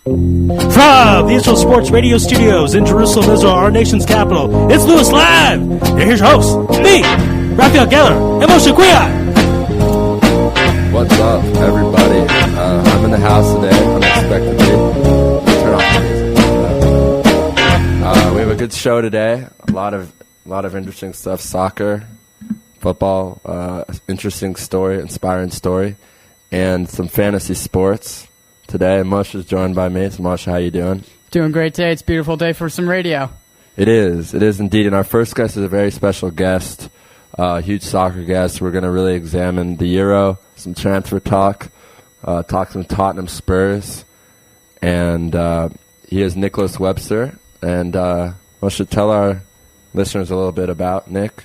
From the Israel Sports Radio Studios in Jerusalem, Israel, our nation's capital, it's Louis Live! And here's your hosts, me, Raphael Geller, and Moshe Kwiat. What's up, everybody? I'm in the house today, unexpectedly. Turn off the music. We have a good show today. A lot of interesting stuff. Soccer, football, interesting story, inspiring story, and some fantasy sports. Today, Moshe is joined by me. So, Moshe, how you doing? Doing great today. It's a beautiful day for some radio. It is indeed. And our first guest is a very special guest, huge soccer guest. We're going to really examine the Euro, some transfer talk some Tottenham Spurs, and he is Nicholas Webster. And Moshe, tell our listeners a little bit about Nick.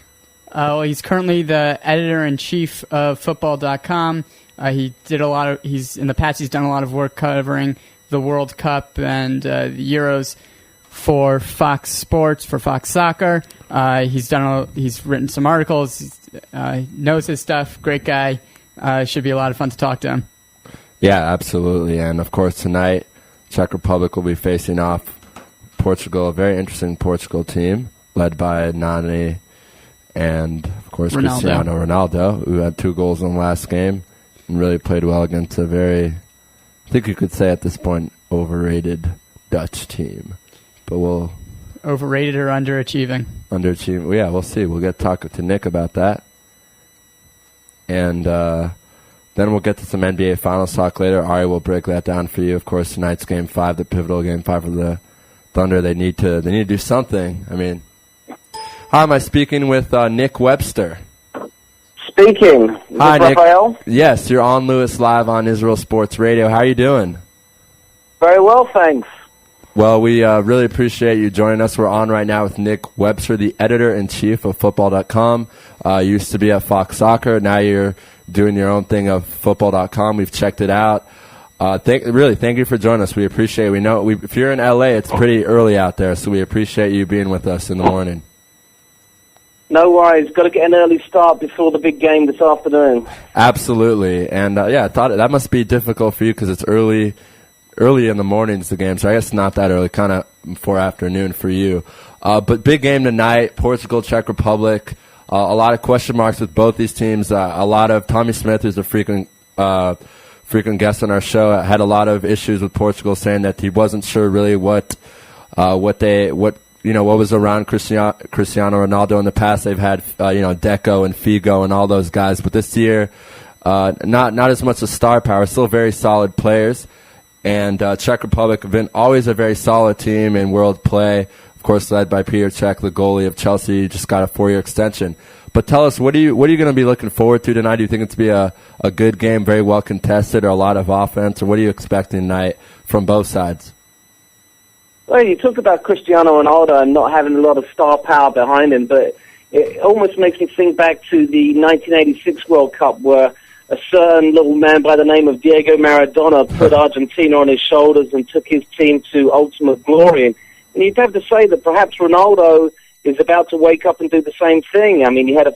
Well, he's currently the editor-in-chief of Football.com. He's in the past he's done a lot of work covering the World Cup and the Euros for Fox Sports, for Fox Soccer. He's written some articles. He knows his stuff. Great guy. Should be a lot of fun to talk to him. Yeah, absolutely. And of course tonight, Czech Republic will be facing off Portugal, a very interesting Portugal team led by Nani and of course Cristiano Ronaldo, who had 2 goals in the last game. And really played well against a very, I think you could say at this point, overrated Dutch team. But we'll... Overrated or underachieving? Underachieving. Yeah, we'll see. We'll get to talk to Nick about that. And then we'll get to some NBA Finals talk later. Ari will break that down for you. Of course, tonight's Game 5, the pivotal Game 5 for the Thunder. They need to do something. I mean, how am I speaking with Nick Webster? Speaking. Hi, Nick. Raphael? Yes, you're on Louis Live on Israel Sports Radio. How are you doing? Very well, thanks. Well, we really appreciate you joining us. We're on right now with Nick Webster, the editor-in-chief of Football.com. Used to be at Fox Soccer. Now you're doing your own thing of Football.com. We've checked it out. Thank you for joining us. We appreciate it. We know if you're in L.A., it's pretty early out there, so we appreciate you being with us in the morning. No worries. Got to get an early start before the big game this afternoon. Absolutely. And, I thought that must be difficult for you because it's early in the mornings, the game. So I guess not that early, kind of before afternoon for you. But big game tonight, Portugal, Czech Republic. A lot of question marks with both these teams. A lot of Tommy Smith, who's a frequent guest on our show, had a lot of issues with Portugal, saying that he wasn't sure really what was around Cristiano Ronaldo in the past. They've had, Deco and Figo and all those guys. But this year, not as much a star power, still very solid players. And Czech Republic have been always a very solid team in world play. Of course, led by Peter Cech, the goalie of Chelsea, just got a 4-year extension. But tell us, what are you going to be looking forward to tonight? Do you think it's to be a good game, very well contested, or a lot of offense? Or what are you expecting tonight from both sides? Well, you talked about Cristiano Ronaldo and not having a lot of star power behind him, but it almost makes me think back to the 1986 World Cup where a certain little man by the name of Diego Maradona put Argentina on his shoulders and took his team to ultimate glory. And you'd have to say that perhaps Ronaldo is about to wake up and do the same thing. I mean, he had a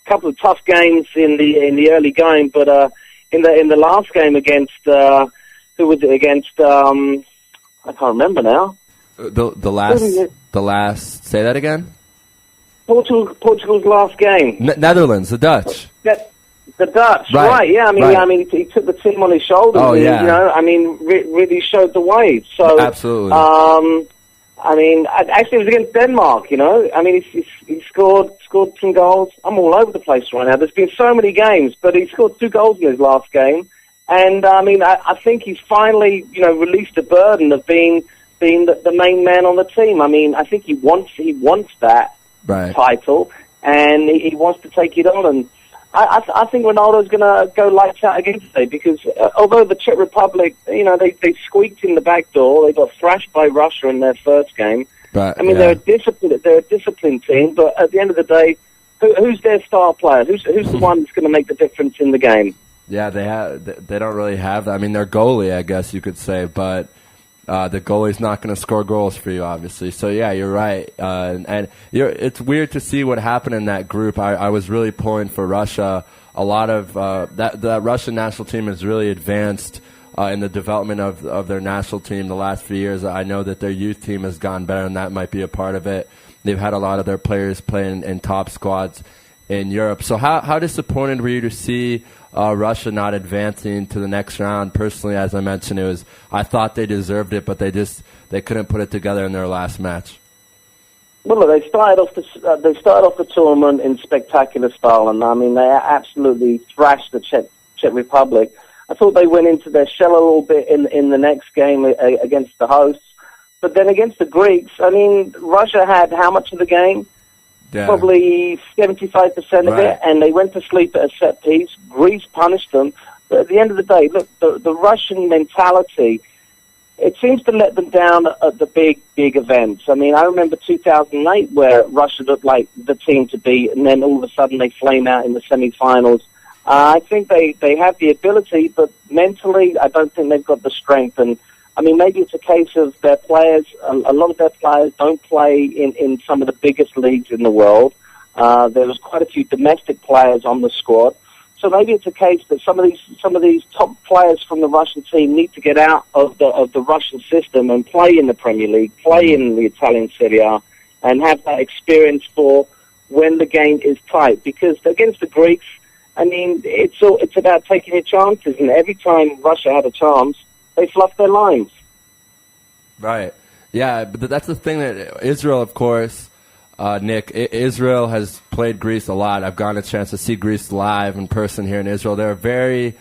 couple of tough games in the early game, but in the last game against who was it against? I can't remember now. The last. Say that again. Portugal's last game. Netherlands, the Dutch. The Dutch, right? Yeah, I mean, he took the team on his shoulders. Oh, yeah. Really showed the way. So absolutely. Actually, it was against Denmark. He scored some goals. I'm all over the place right now. There's been so many games, but he scored 2 goals in his last game. And I think he's finally, released the burden of being the main man on the team. I mean, I think he wants that title, and he wants to take it on. And I think Ronaldo's going to go lights out again today because although the Czech Republic, they squeaked in the back door, they got thrashed by Russia in their first game. They're a disciplined team, but at the end of the day, who's their star player? Who's the one that's going to make the difference in the game? Yeah, they don't really have that. I mean, their goalie, I guess you could say, but the goalie's not going to score goals for you, obviously. So, yeah, you're right. It's weird to see what happened in that group. I was really pulling for Russia. A lot of that Russian national team has really advanced in the development of their national team the last few years. I know that their youth team has gone better, and that might be a part of it. They've had a lot of their players playing in top squads in Europe. So how disappointed were you to see Russia not advancing to the next round? Personally, as I mentioned, I thought they deserved it, but they couldn't put it together in their last match. Well, look, they started off the tournament in spectacular style, and I mean they absolutely thrashed the Czech Republic. I thought they went into their shell a little bit in the next game against the hosts, but then against the Greeks, I mean Russia had how much of the game? Yeah. Probably 75% of it, and they went to sleep at a set piece. Greece punished them, but at the end of the day, look, the Russian mentality, it seems to let them down at the big events. I mean, I remember 2008 where Russia looked like the team to beat, and then all of a sudden they flame out in the semi-finals. I think they have the ability, but mentally I don't think they've got the strength. And I mean, maybe it's a case of their players, a lot of their players don't play in some of the biggest leagues in the world. There was quite a few domestic players on the squad. So maybe it's a case that some of these top players from the Russian team need to get out of the Russian system and play in the Premier League, play in the Italian Serie A, and have that experience for when the game is tight. Because against the Greeks, I mean, it's about taking your chances, and every time Russia had a chance, they fluffed their lines. Right. Yeah, but that's the thing that Israel, of course, Nick, Israel has played Greece a lot. I've gotten a chance to see Greece live in person here in Israel. They're a very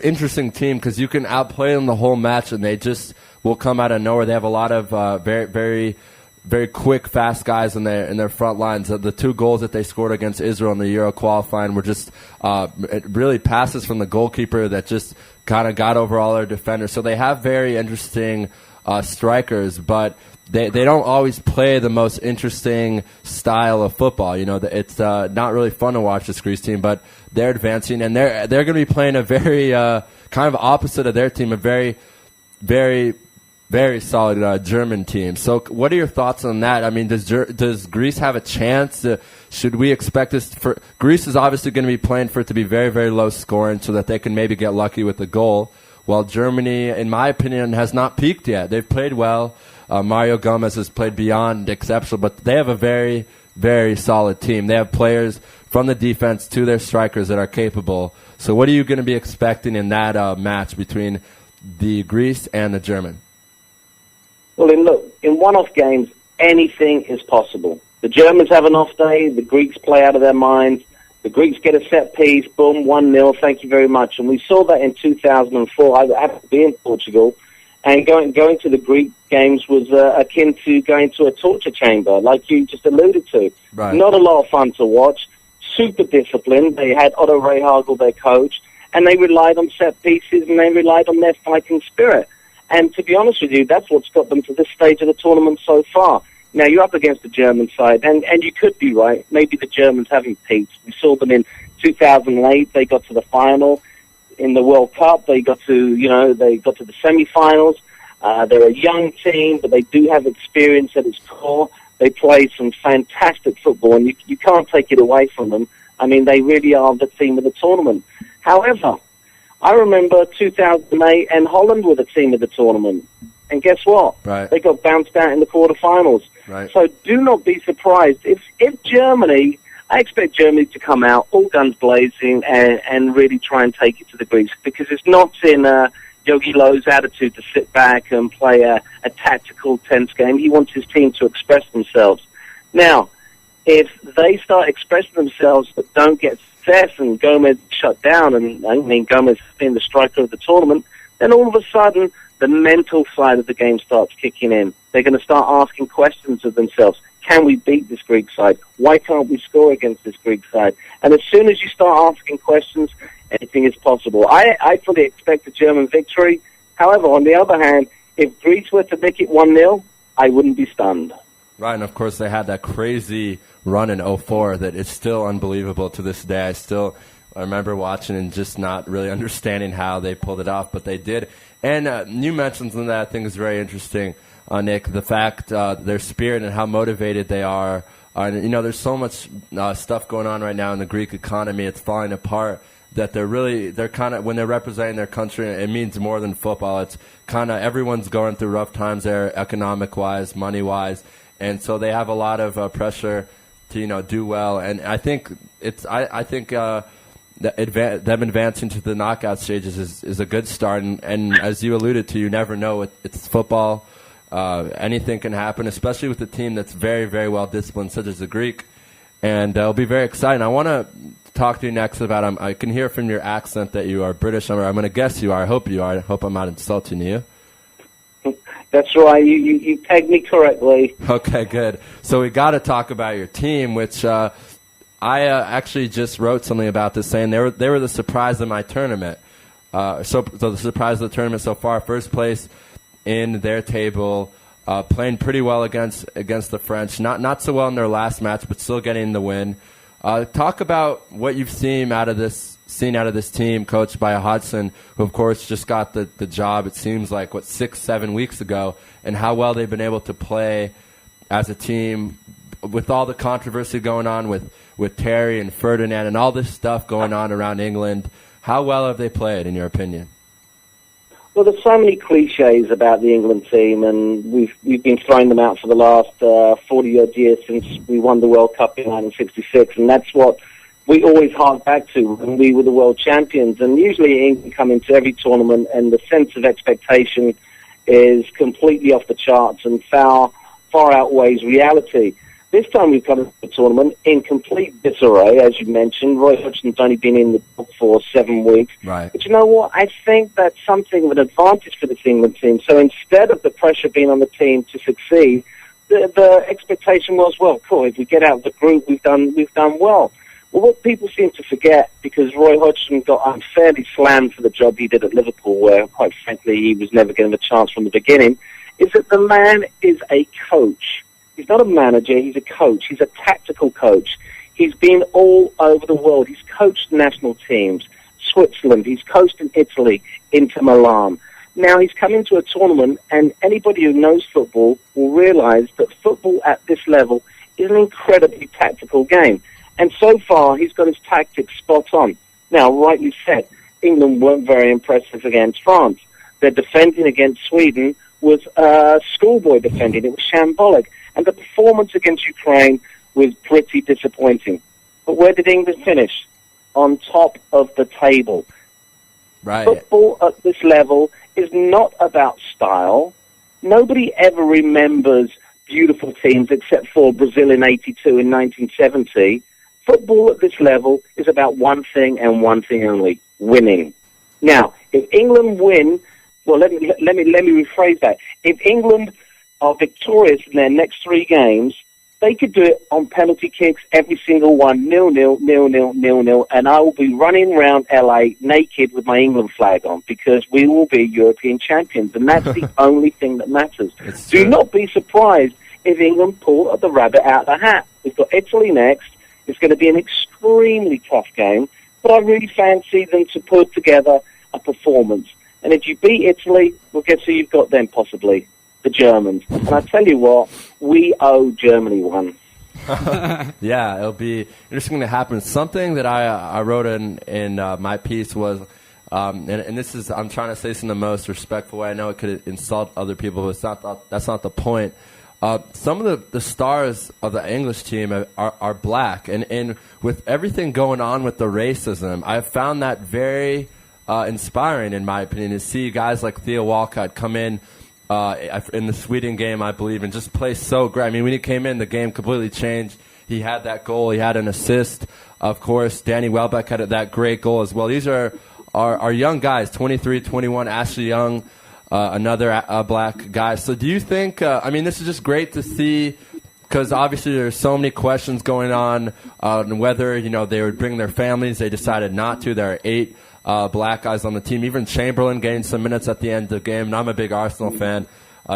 interesting team because you can outplay them the whole match, and they just will come out of nowhere. They have a lot of very, very, very quick, fast guys in their front lines. The 2 goals that they scored against Israel in the Euro qualifying were just really passes from the goalkeeper that just kind of got over all their defenders. So they have very interesting strikers, but they don't always play the most interesting style of football. You know, it's not really fun to watch this Greece team, but they're advancing, and they're going to be playing a very kind of opposite of their team, a very, very, very solid German team. So what are your thoughts on that? I mean, does Greece have a chance? Should we expect this? Greece is obviously going to be playing for it to be very, very low scoring so that they can maybe get lucky with the goal, while Germany, in my opinion, has not peaked yet. They've played well. Mario Gomez has played beyond exceptional, but they have a very, very solid team. They have players from the defense to their strikers that are capable. So what are you going to be expecting in that match between the Greece and the German? Well, in one-off games, anything is possible. The Germans have an off day. The Greeks play out of their minds. The Greeks get a set piece. Boom, 1-0. Thank you very much. And we saw that in 2004. I happened to be in Portugal. And going to the Greek games was akin to going to a torture chamber, like you just alluded to. Right. Not a lot of fun to watch. Super disciplined. They had Otto Rehhagel, their coach, and they relied on set pieces, and they relied on their fighting spirit. And to be honest with you, that's what's got them to this stage of the tournament so far. Now, you're up against the German side, and you could be right. Maybe the Germans haven't peaked. We saw them in 2008. They got to the final. In the World Cup, they got to the semi-finals. They're a young team, but they do have experience at its core. They play some fantastic football, and you can't take it away from them. I mean, they really are the team of the tournament. However, I remember 2008, and Holland were the team of the tournament. And guess what? Right. They got bounced out in the quarterfinals. Right. So do not be surprised if Germany... I expect Germany to come out all guns blazing and really try and take it to the Greeks, because it's not in Yogi Löw's attitude to sit back and play a tactical, tense game. He wants his team to express themselves. Now, if they start expressing themselves but don't get success and Gomez shut down, and I mean Gomez being the striker of the tournament, then all of a sudden the mental side of the game starts kicking in. They're going to start asking questions of themselves. Can we beat this Greek side? Why can't we score against this Greek side? And as soon as you start asking questions, anything is possible. I fully expect a German victory. However, on the other hand, if Greece were to make it 1-0, I wouldn't be stunned. Right, and of course they had that crazy run in 2004 that is still unbelievable to this day. I remember watching and just not really understanding how they pulled it off, but they did. And you mentioned something that I think is very interesting, Nick, the fact their spirit and how motivated they are. And, there's so much stuff going on right now in the Greek economy. It's falling apart. that they're kind of, when they're representing their country, it means more than football. It's kind of, everyone's going through rough times there, economic-wise, money-wise, and so they have a lot of pressure to do well. And I think them advancing to the knockout stages is a good start. And as you alluded to, you never know. It's football. Anything can happen, especially with a team that's very, very well disciplined, such as the Greek. And it'll be very exciting. I want to talk to you next about, I can hear from your accent that you are British. I'm going to guess you are. I hope you are. I hope I'm not insulting you. That's right. You pegged me correctly. Okay, good. So we got to talk about your team, which I actually just wrote something about this, saying they were the surprise of my tournament. So the surprise of the tournament so far, first place in their table, playing pretty well against the French. Not so well in their last match, but still getting the win. Talk about what you've seen out of this team, coached by Hodgson, who of course just got the job. It seems like 6-7 weeks ago, and how well they've been able to play as a team with all the controversy going on with Terry and Ferdinand and all this stuff going on around England. How well have they played, in your opinion? Well, there's so many cliches about the England team, and we've been throwing them out for the last 40-odd years since we won the World Cup in 1966, and that's what we always hark back to when we were the world champions. And usually England come into every tournament, and the sense of expectation is completely off the charts and far outweighs reality. This time we've come into the tournament in complete disarray, as you mentioned. Roy Hodgson's only been in the book for 7 weeks. Right. But you know what? I think that's something of an advantage for this England team. So instead of the pressure being on the team to succeed, the expectation was, well, cool, if we get out of the group, we've done well. Well, what people seem to forget, because Roy Hodgson got unfairly slammed for the job he did at Liverpool, where, quite frankly, he was never given a chance from the beginning, is that the man is a coach. He's not a manager, he's a coach. He's a tactical coach. He's been all over the world. He's coached national teams, Switzerland, he's coached in Italy, Inter Milan. Now he's come into a tournament, and anybody who knows football will realize that football at this level is an incredibly tactical game. And so far, he's got his tactics spot on. Now, rightly said, England weren't very impressive against France. Their defending against Sweden was schoolboy defending. It was shambolic. And the performance against Ukraine was pretty disappointing. But where did England finish? On top of the table. Right. Football at this level is not about style. Nobody ever remembers beautiful teams except for Brazil in 82 and 1970. Football at this level is about one thing and one thing only: winning. Now, if England win, well, let me rephrase that. If England are victorious in their next 3 games, they could do it on penalty kicks, every single one, 0-0, 0-0, 0-0, and I will be running around LA naked with my England flag on, because we will be European champions, and that's the only thing that matters. Do not be surprised if England pull the rabbit out of the hat. We've got Italy next. It's going to be an extremely tough game, but I really fancy them to put together a performance. And if you beat Italy, well, guess who you've got then, possibly? The Germans. And I tell you what, we owe Germany one. Yeah, it'll be interesting to happen. Something that I wrote in my piece was, and this is, I'm trying to say this in the most respectful way. I know it could insult other people, but that's not the point. Some of the stars of the English team are black, and with everything going on with the racism, I've found that very inspiring, in my opinion, to see guys like Theo Walcott come in the Sweden game, I believe, and just play so great. I mean, when he came in, the game completely changed. He had that goal. He had an assist. Of course, Danny Welbeck had that great goal as well. These are young guys, 23, 21, Ashley Young, another black guy. So do you think, this is just great to see, because obviously there's so many questions going on whether, they would bring their families. They decided not to. There are 8 black guys on the team. Even Chamberlain gained some minutes at the end of the game, and I'm a big Arsenal fan.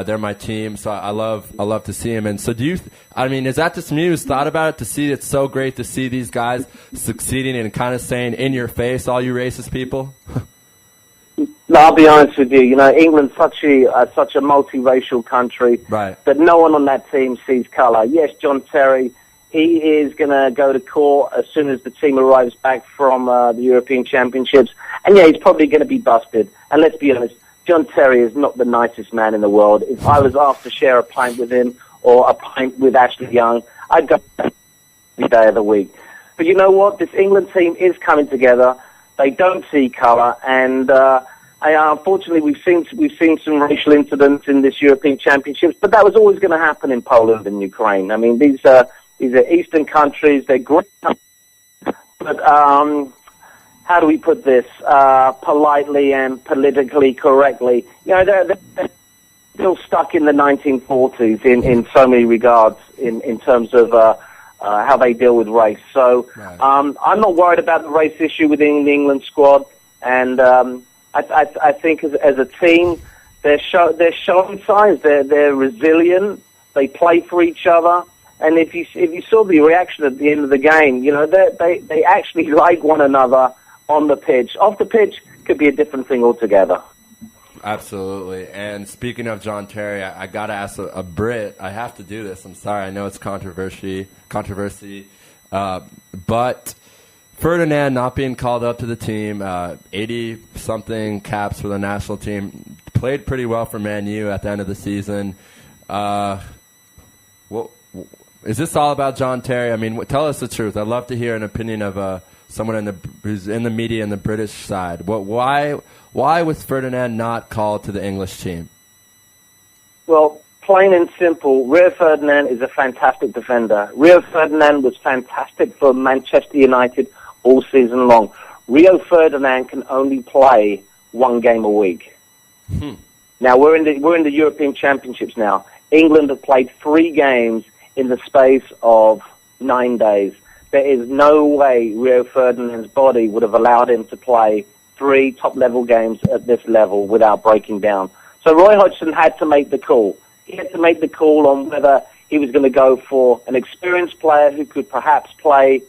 They're my team, so I love to see him. And so is that just me who's thought about it, to see it's so great to see these guys succeeding and kind of saying, in your face, all you racist people? No, I'll be honest with you. England's such a multiracial country, right, that no one on that team sees colour. Yes, John Terry He is going to go to court as soon as the team arrives back from the European Championships. And yeah, he's probably going to be busted. And let's be honest, John Terry is not the nicest man in the world. If I was asked to share a pint with him or a pint with Ashley Young, I'd go every day of the week. But you know what? This England team is coming together. They don't see colour, and unfortunately, we've seen some racial incidents in this European Championships. But that was always going to happen in Poland and Ukraine. I mean, these are Eastern countries. They're great, but how do we put this politely and politically correctly? You know, they're still stuck in the 1940s in so many regards in terms of how they deal with race. So right. I'm not worried about the race issue within the England squad, and I think as a team they're showing signs. They're resilient. They play for each other. And if you saw the reaction at the end of the game, you know, they actually like one another on the pitch. Off the pitch could be a different thing altogether. Absolutely. And speaking of John Terry, I got to ask a Brit. I have to do this. I'm sorry. I know it's controversy. But Ferdinand not being called up to the team, 80-something caps for the national team, played pretty well for Man U at the end of the season. Is this all about John Terry? I mean, tell us the truth. I'd love to hear an opinion of someone who's in the media and the British side. Why was Ferdinand not called to the English team? Well, plain and simple, Rio Ferdinand is a fantastic defender. Rio Ferdinand was fantastic for Manchester United all season long. Rio Ferdinand can only play one game a week. Now, we're in the European Championships now. England have played 3 games in the space of 9 days. There is no way Rio Ferdinand's body would have allowed him to play 3 top-level games at this level without breaking down. So Roy Hodgson had to make the call. He had to make the call on whether he was going to go for an experienced player who could perhaps play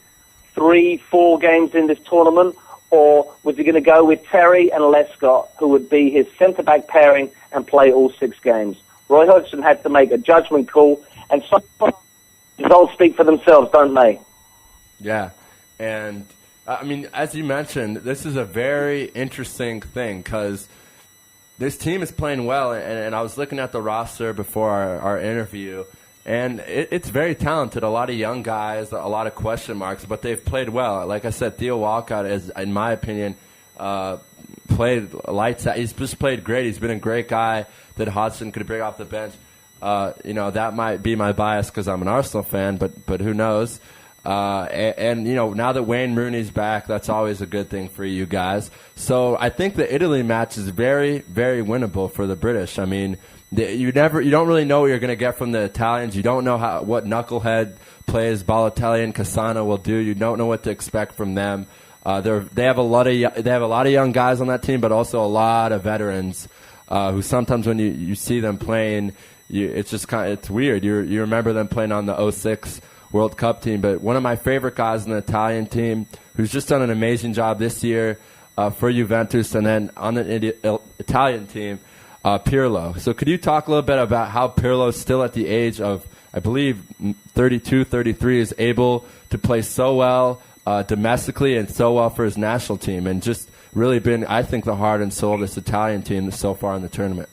3-4 games in this tournament, or was he going to go with Terry and Lescott, who would be his centre-back pairing and play all 6 games? Roy Hodgson had to make a judgment call, and some results speak for themselves, don't they? Yeah, and I mean, as you mentioned, this is a very interesting thing because this team is playing well, and I was looking at the roster before our interview, and it's very talented. A lot of young guys, a lot of question marks, but they've played well. Like I said, Theo Walcott is, in my opinion, played lights out. He's just played great. He's been a great guy that Hodgson could bring off the bench. You know, that might be my bias because I'm an Arsenal fan, but who knows? And you know, now that Wayne Rooney's back, that's always a good thing for you guys. So I think the Italy match is very, very winnable for the British. I mean, you don't really know what you're going to get from the Italians. You don't know what knucklehead plays Balotelli and Cassano will do. You don't know what to expect from them. They have a lot of young guys on that team, but also a lot of veterans who sometimes when you see them playing, it's just it's weird. You remember them playing on the 2006 World Cup team, but one of my favorite guys in the Italian team who's just done an amazing job this year for Juventus, and then on the Italian team, Pirlo. So could you talk a little bit about how Pirlo, still at the age of, I believe, 32, 33, is able to play so well domestically and so well for his national team, and just really been, I think, the heart and soul of this Italian team so far in the tournament?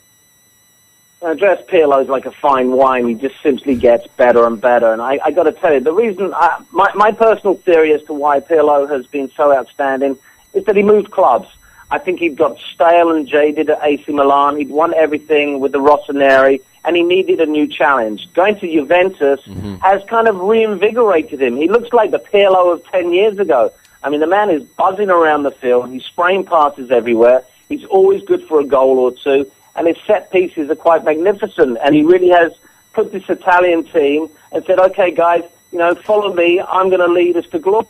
Andreas Pirlo is like a fine wine. He just simply gets better and better. And I got to tell you, the reason, my personal theory as to why Pirlo has been so outstanding is that he moved clubs. I think he got stale and jaded at AC Milan. He'd won everything with the Rossoneri, and he needed a new challenge. Going to Juventus has kind of reinvigorated him. He looks like the Pirlo of 10 years ago. I mean, the man is buzzing around the field. He's spraying passes everywhere. He's always good for a goal or two. And his set pieces are quite magnificent. And he really has put this Italian team and said, okay, guys, you know, follow me. I'm going to lead us to glory.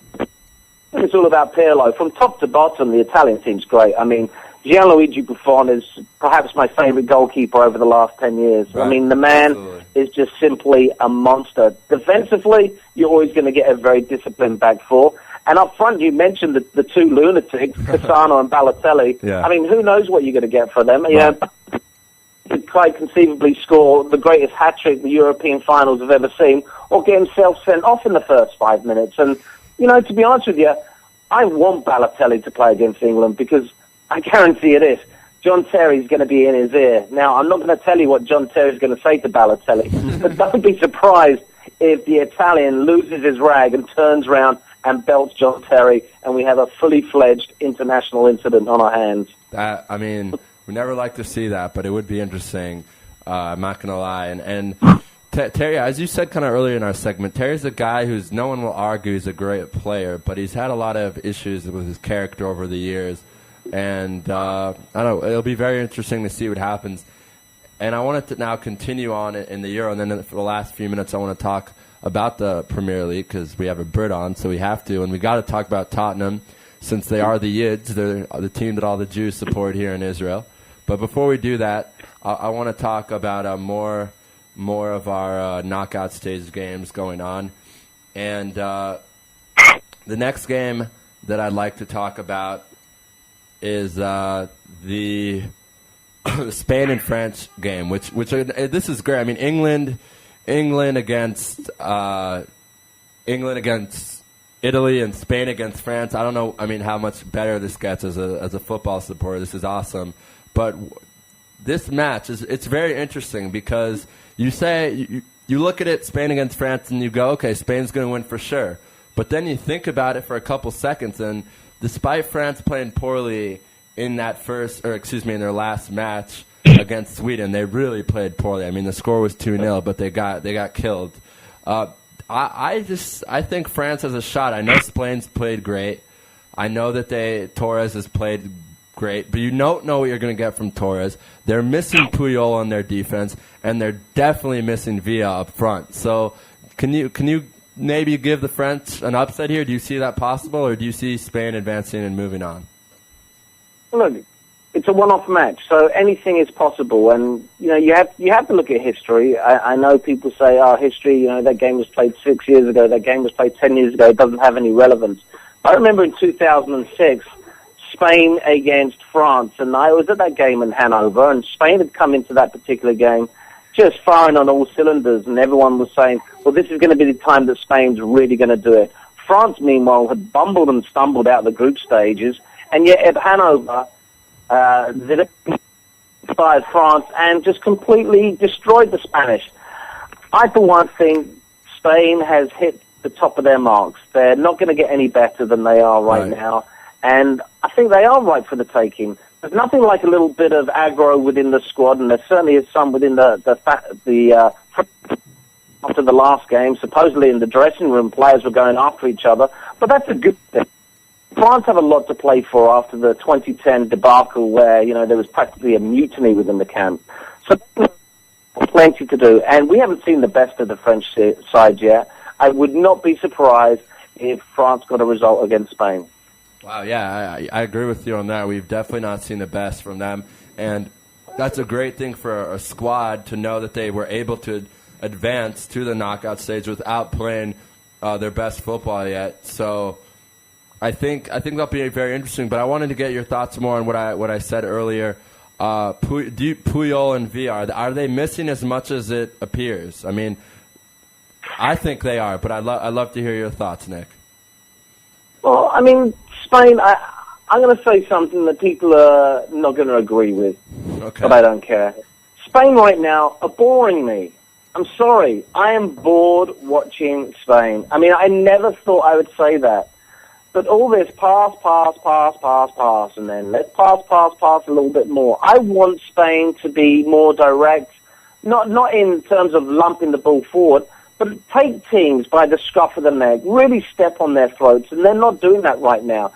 It's all about Pirlo. From top to bottom, the Italian team's great. I mean, Gianluigi Buffon is perhaps my favorite goalkeeper over the last 10 years. Right. I mean, the man is just simply a monster. Defensively, you're always going to get a very disciplined back four. And up front, you mentioned the 2 lunatics, Cassano and Balotelli. Yeah. I mean, who knows what you're going to get from them? Right. You know, could quite conceivably score the greatest hat-trick the European finals have ever seen, or get himself sent off in the first 5 minutes. And, to be honest with you, I want Balotelli to play against England because I guarantee you this, John Terry's going to be in his ear. Now, I'm not going to tell you what John Terry's going to say to Balotelli, but don't be surprised if the Italian loses his rag and turns around and belts John Terry, and we have a fully fledged international incident on our hands. We never like to see that, but it would be interesting. I'm not going to lie. And Terry, as you said kind of earlier in our segment, Terry's a guy who's, no one will argue, he's a great player, but he's had a lot of issues with his character over the years. And I don't know, it'll be very interesting to see what happens. And I wanted to now continue on in the Euro, and then for the last few minutes I want to talk about the Premier League because we have a Brit on, so we have to. And we got to talk about Tottenham since they are the Yids. They're the team that all the Jews support here in Israel. But before we do that, I want to talk about more of our knockout stage games going on. And the next game that I'd like to talk about is the Spain and France game, which this is great. I mean, England against Italy and Spain against France. I don't know. I mean, how much better this gets as a football supporter. This is awesome. But this match it's very interesting because you look at it, Spain against France, and you go, okay, Spain's going to win for sure. But then you think about it for a couple seconds, and despite France playing poorly in their last match against Sweden, they really played poorly. I mean, the score was 2-0, but they got killed. I think France has a shot. I know Spain's played great. I know that Torres has played great, but you don't know what you're going to get from Torres. They're missing Puyol on their defense, and they're definitely missing Villa up front. So can you maybe give the French an upset here? Do you see that possible, or do you see Spain advancing and moving on? Look, it's a one-off match, so anything is possible. And you have to look at history. I know people say, history. That game was played 6 years ago. That game was played 10 years ago. It doesn't have any relevance. I remember in 2006, Spain against France, and I was at that game in Hanover, and Spain had come into that particular game just firing on all cylinders, and everyone was saying, well, this is going to be the time that Spain's really going to do it. France, meanwhile, had bumbled and stumbled out the group stages, and yet at Hanover, they inspired France and just completely destroyed the Spanish. I, for one thing, Spain has hit the top of their marks. They're not going to get any better than they are right now, and I think they are right for the taking. There's nothing like a little bit of aggro within the squad, and there certainly is some within the after the last game. Supposedly in the dressing room, players were going after each other, but that's a good thing. France have a lot to play for after the 2010 debacle where, there was practically a mutiny within the camp. So plenty to do, and we haven't seen the best of the French side yet. I would not be surprised if France got a result against Spain. Wow, yeah, I agree with you on that. We've definitely not seen the best from them, and that's a great thing for a squad to know that they were able to advance to the knockout stage without playing their best football yet. So I think that'll be very interesting. But I wanted to get your thoughts more on what I said earlier. Puyol and Villa, are they missing as much as it appears? I mean, I think they are, but I'd love to hear your thoughts, Nick. Well, I mean, Spain, I'm going to say something that people are not going to agree with, but I don't care. Spain right now are boring me. I'm sorry. I am bored watching Spain. I mean, I never thought I would say that. But all this pass, and then let's pass a little bit more. I want Spain to be more direct, not in terms of lumping the ball forward, but take teams by the scruff of the neck, really step on their throats, and they're not doing that right now.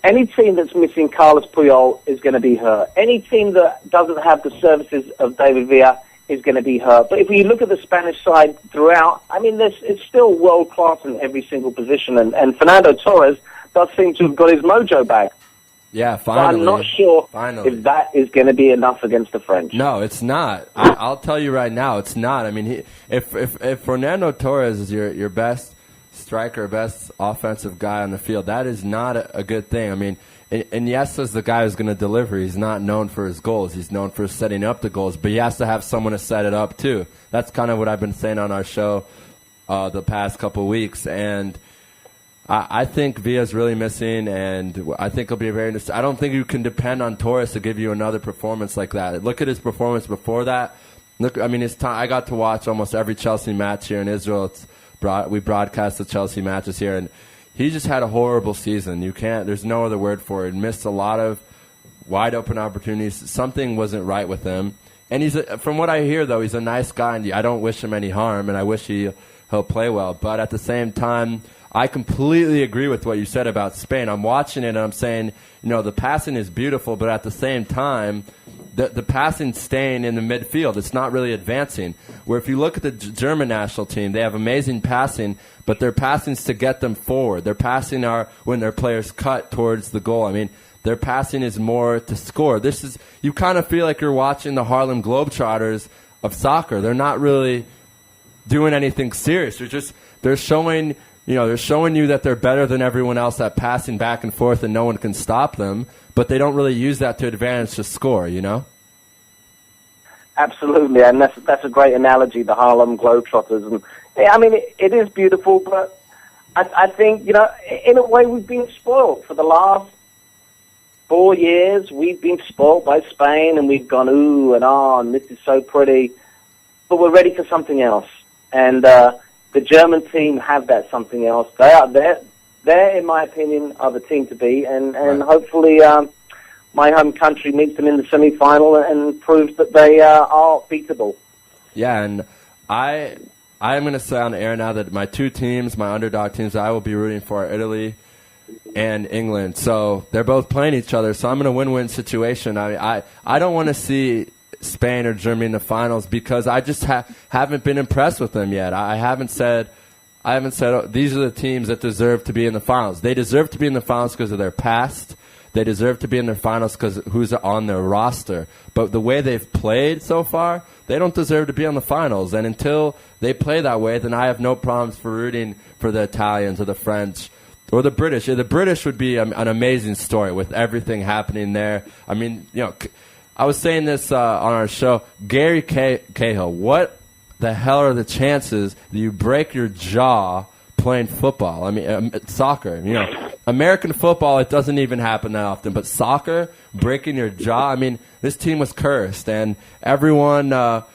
Any team that's missing Carlos Puyol is going to be hurt. Any team that doesn't have the services of David Villa is going to be hurt. But if you look at the Spanish side throughout, I mean, it's still world-class in every single position, and Fernando Torres does seem to have got his mojo back. Yeah, finally. But I'm not sure if that is going to be enough against the French. No, it's not. I'll tell you right now, it's not. I mean, if Fernando Torres is your best striker, best offensive guy on the field. That is not a good thing. I mean, Iniesta's the guy who's going to deliver. He's not known for his goals. He's known for setting up the goals, but he has to have someone to set it up too. That's kind of what I've been saying on our show the past couple of weeks, and I think Villa's really missing, and I think he'll be very interesting. I don't think you can depend on Torres to give you another performance like that. Look at his performance before that. Look, I mean, his time. I got to watch almost every Chelsea match here in Israel. We broadcast the Chelsea matches here, and he just had a horrible season. There's no other word for it. Missed a lot of wide open opportunities. Something wasn't right with him. And from what I hear, though, he's a nice guy, and I don't wish him any harm, and I wish he'll play well. But at the same time, I completely agree with what you said about Spain. I'm watching it and I'm saying, the passing is beautiful, but at the same time, the passing's staying in the midfield. It's not really advancing. Where if you look at the German national team, they have amazing passing, but their passing's to get them forward. Their passing are when their players cut towards the goal. I mean, their passing is more to score. You kind of feel like you're watching the Harlem Globetrotters of soccer. They're not really doing anything serious. They're showing you that they're better than everyone else at passing back and forth and no one can stop them, but they don't really use that to advantage to score, Absolutely, and that's a great analogy, the Harlem Globetrotters. And I mean, it is beautiful, but I think, in a way we've been spoiled. For the last 4 years, we've been spoiled by Spain, and we've gone, ooh and ah, and this is so pretty, but we're ready for something else. And the German team have that something else. They, in my opinion, are the team to beat, and Right. Hopefully my home country meets them in the semi-final and proves that they are beatable. Yeah, and I'm going to say on the air now that my two teams, my underdog teams, I will be rooting for Italy and England. So they're both playing each other, so I'm in a win-win situation. I don't want to see Spain or Germany in the finals because I just haven't been impressed with them yet. I haven't said oh, these are the teams that deserve to be in the finals. They deserve to be in the finals because of their past. They deserve to be in their finals because who's on their roster. But the way they've played so far, they don't deserve to be on the finals. And until they play that way, then I have no problems for rooting for the Italians or the French or the British. The British would be an amazing story with everything happening there. I mean, I was saying this on our show. Gary Cahill, what the hell are the chances that you break your jaw playing football? I mean, soccer. American football, it doesn't even happen that often. But soccer, breaking your jaw, I mean, this team was cursed. And everyone,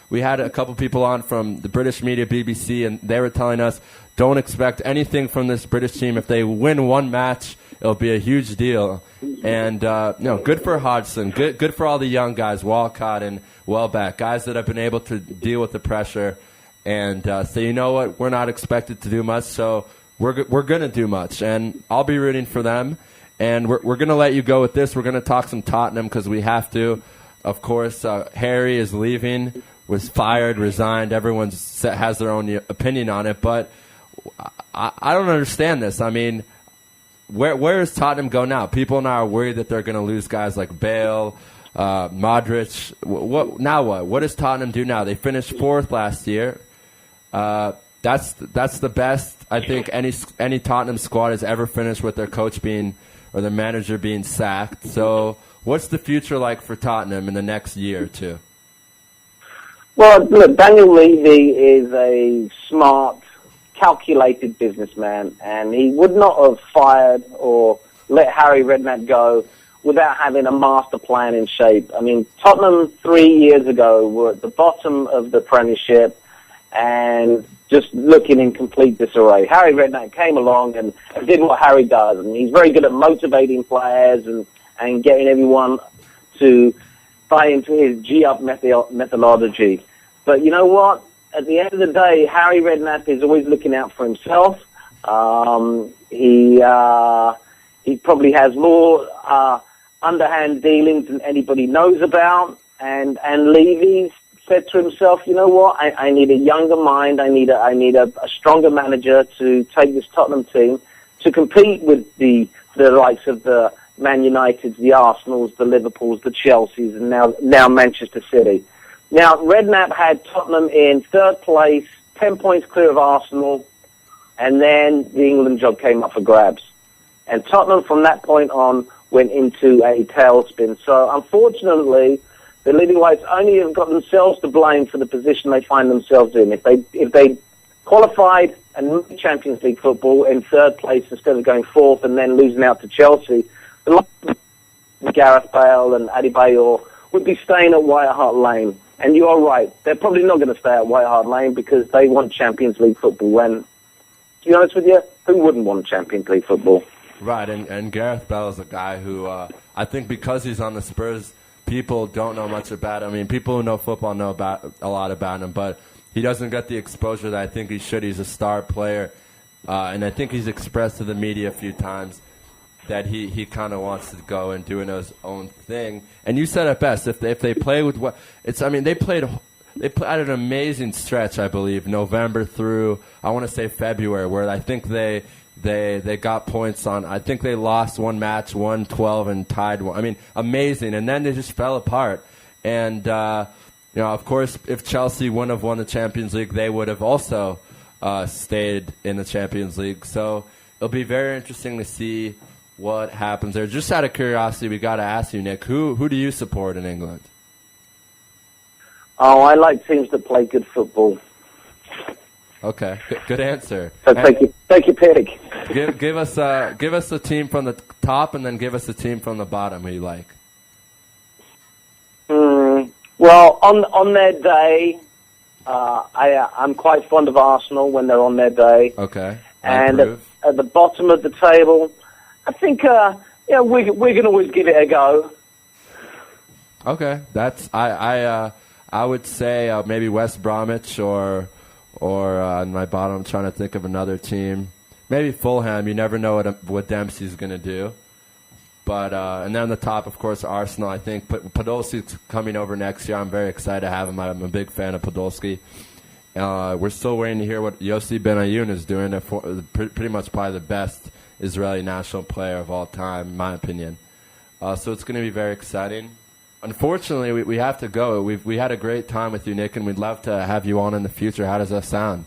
we had a couple people on from the British media, BBC, and they were telling us, don't expect anything from this British team. If they win one match, it'll be a huge deal. And, good for Hodgson. Good for all the young guys, Walcott and Welbeck, guys that have been able to deal with the pressure and say, you know what, we're not expected to do much, so we're going to do much. And I'll be rooting for them. And we're going to let you go with this. We're going to talk some Tottenham because we have to. Of course, Harry is leaving, was fired, resigned. Everyone has their own opinion on it. But I don't understand this. I mean, where does Tottenham go now? People now are worried that they're going to lose guys like Bale, Modric. Now what? What does Tottenham do now? They finished 4th last year. That's the best I think any Tottenham squad has ever finished with their coach being or their manager being sacked. So what's the future like for Tottenham in the next year or two? Well, look, Daniel Levy is a smart, calculated businessman, and he would not have fired or let Harry Redknapp go without having a master plan in shape. I mean, Tottenham 3 years ago were at the bottom of the Premiership and just looking in complete disarray. Harry Redknapp came along and did what Harry does, and he's very good at motivating players and getting everyone to buy into his G-up methodology. But you know what? At the end of the day, Harry Redknapp is always looking out for himself. He probably has more underhand dealings than anybody knows about. And Levy said to himself, you know what? I need a younger mind. I need a stronger manager to take this Tottenham team to compete with the likes of the Man Uniteds, the Arsenals, the Liverpools, the Chelseas, and now Manchester City. Now, Redknapp had Tottenham in 3rd place, 10 points clear of Arsenal, and then the England job came up for grabs. And Tottenham, from that point on, went into a tailspin. So, unfortunately, the Lily Whites only have got themselves to blame for the position they find themselves in. If they qualified and made Champions League football in third place instead of going fourth and then losing out to Chelsea, the likes of Gareth Bale and Adebayor would be staying at White Hart Lane. And you are right, they're probably not going to stay at White Hart Lane because they want Champions League football. When, to be honest with you, who wouldn't want Champions League football? Right, and Gareth Bale is a guy who I think because he's on the Spurs, people don't know much about him. I mean, people who know football know a lot about him, but he doesn't get the exposure that I think he should. He's a star player, and I think he's expressed to the media a few times that he kind of wants to go and do his own thing. And you said it best. If they play with what it's, I mean, they played an amazing stretch, I believe, November through I want to say February, where I think they got points on. I think they lost one match, won 12, and tied one. I mean, amazing. And then they just fell apart. And of course, if Chelsea wouldn't have won the Champions League, they would have also stayed in the Champions League. So it'll be very interesting to see what happens there. Just out of curiosity, we got to ask you, Nick, who do you support in England? Oh, I like teams that play good football. Okay, good answer. So take your pick. Give us a team from the top, and then give us a team from the bottom who you like. Well, on their day, I'm quite fond of Arsenal when they're on their day. Okay, and at the bottom of the table, I think we can always give it a go. Okay, that's I would say maybe West Bromwich or on my bottom. I'm trying to think of another team. Maybe Fulham. You never know what Dempsey's going to do. But and then on the top, of course, Arsenal. I think Podolski's coming over next year. I'm very excited to have him. I'm a big fan of Podolski. We're still waiting to hear what Yossi Benayoun is doing. Pretty much probably the best Israeli national player of all time, in my opinion. So it's going to be very exciting. Unfortunately, we have to go. We had a great time with you, Nick, and we'd love to have you on in the future. How does that sound?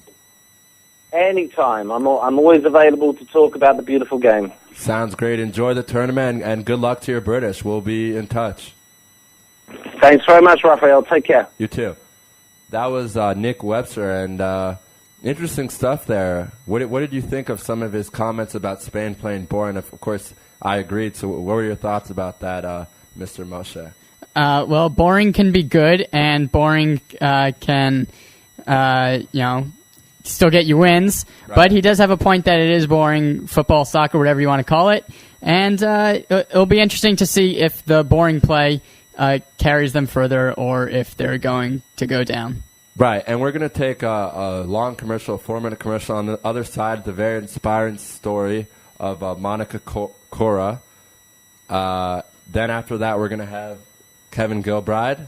Anytime. I'm always available to talk about the beautiful game. Sounds great. Enjoy the tournament, and good luck to your British. We'll be in touch. Thanks very much, Raphael. Take care. You too. That was Nick Webster, and interesting stuff there. What did you think of some of his comments about Spain playing boring? Of course, I agreed. So what were your thoughts about that, Mr. Moshe? Well, boring can be good, and boring can, still get you wins. Right. But he does have a point that it is boring, football, soccer, whatever you want to call it. And it'll be interesting to see if the boring play carries them further or if they're going to go down. Right, and we're going to take a long commercial, 4-minute commercial. On the other side, the very inspiring story of Monica Cora. Then after that, we're going to have Kevin Gilbride,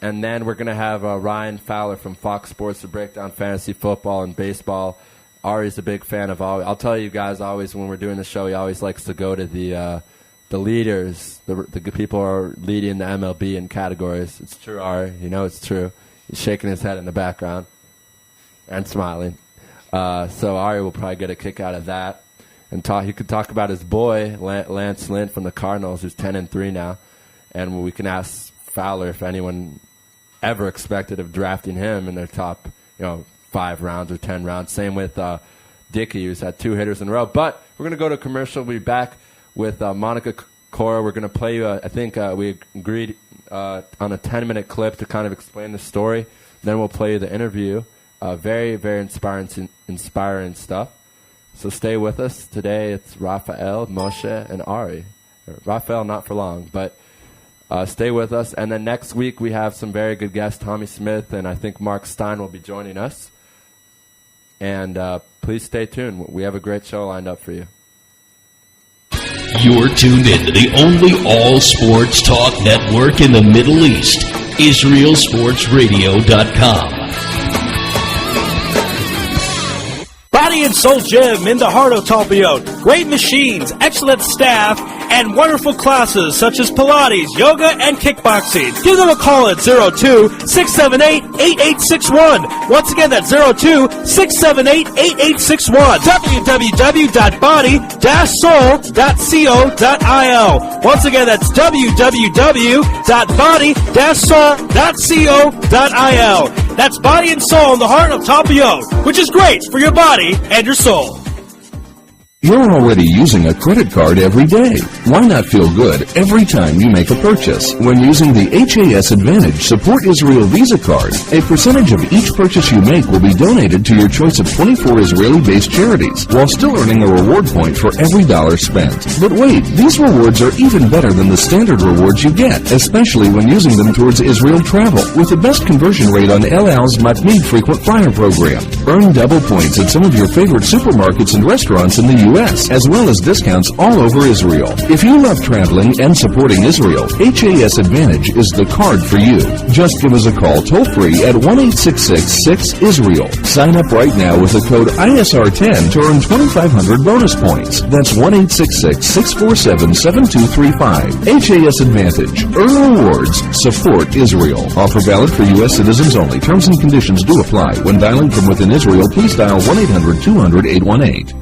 and then we're going to have Ryan Fowler from Fox Sports to break down fantasy football and baseball. Ari's a big fan of all. I'll tell you guys always when we're doing the show, he always likes to go to the leaders, the people who are leading the MLB in categories. It's true, Ari. You know it's true. He's shaking his head in the background and smiling. So Ari will probably get a kick out of that. And he could talk about his boy, Lance Lynn from the Cardinals, who's 10-3 now. And we can ask Fowler if anyone ever expected of drafting him in their top, 5 rounds or 10 rounds. Same with Dickey, who's had 2 hitters in a row. But we're going to go to commercial. We'll be back with Monica Cora. We're going to play you, I think we agreed on a 10-minute clip to kind of explain the story. Then we'll play you the interview. Very, very inspiring stuff. So stay with us. Today it's Raphael, Moshe, and Ari. Raphael, not for long, but stay with us. And then next week we have some very good guests. Tommy Smith and I think Mark Stein will be joining us. And please stay tuned. We have a great show lined up for you. You're tuned in to the only all-sports talk network in the Middle East, IsraelSportsRadio.com. Body and Soul Gym in the heart of Talpiot. Great machines, excellent staff, and wonderful classes such as Pilates, yoga, and kickboxing. Give them a call at 02-678-8861. Once again, that's 02-678-8861. www.body-soul.co.il. Once again, that's www.body-soul.co.il. That's Body and Soul in the heart of Tapio, which is great for your body and your soul. You're already using a credit card every day. Why not feel good every time you make a purchase? When using the HAS Advantage Support Israel Visa card, a percentage of each purchase you make will be donated to your choice of 24 Israeli-based charities, while still earning a reward point for every dollar spent. But wait, these rewards are even better than the standard rewards you get, especially when using them towards Israel travel, with the best conversion rate on El Al's Matmeed Frequent Flyer program. Earn double points at some of your favorite supermarkets and restaurants in the U.S., as well as discounts all over Israel. If you love traveling and supporting Israel, HAS Advantage is the card for you. Just give us a call toll-free at 1-866-6-ISRAEL. Sign up right now with the code ISR10 to earn 2,500 bonus points. That's 1-866-647-7235. HAS Advantage. Earn rewards. Support Israel. Offer valid for U.S. citizens only. Terms and conditions do apply. When dialing from within Israel, please dial 1-800-200-818.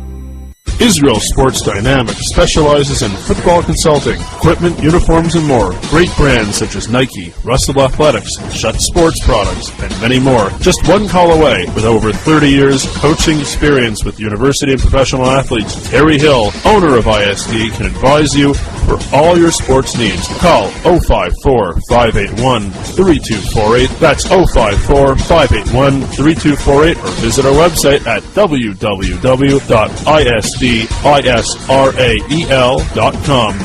Israel Sports Dynamics specializes in football consulting, equipment, uniforms, and more. Great brands such as Nike, Russell Athletics, Shutt Sports Products, and many more. Just one call away. With over 30 years coaching experience with university and professional athletes, Terry Hill, owner of ISD, can advise you for all your sports needs. Call 054-581-3248. That's 054-581-3248, or visit our website at www.isdisrael.com.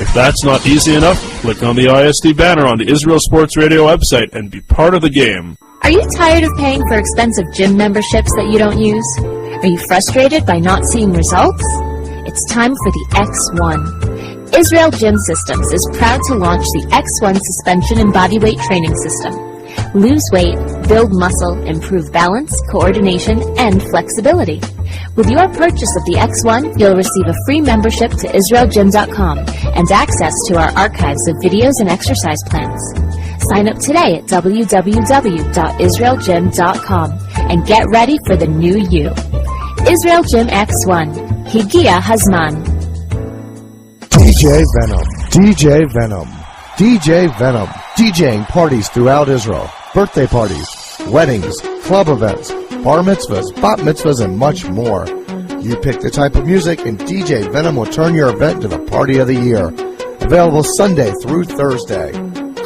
If that's not easy enough, click on the ISD banner on the Israel Sports Radio website and be part of the game. Are you tired of paying for expensive gym memberships that you don't use? Are you frustrated by not seeing results? It's time for the X1. Israel Gym Systems is proud to launch the X1 suspension and bodyweight training system. Lose weight, build muscle, improve balance, coordination, and flexibility. With your purchase of the X1, you'll receive a free membership to IsraelGym.com and access to our archives of videos and exercise plans. Sign up today at www.IsraelGym.com and get ready for the new you. Israel Gym X1. Higia Hazman. DJ Venom. DJ Venom. DJ Venom. DJing parties throughout Israel. Birthday parties, weddings, club events, bar mitzvahs, bat mitzvahs, and much more. You pick the type of music and DJ Venom will turn your event to the party of the year. Available Sunday through Thursday.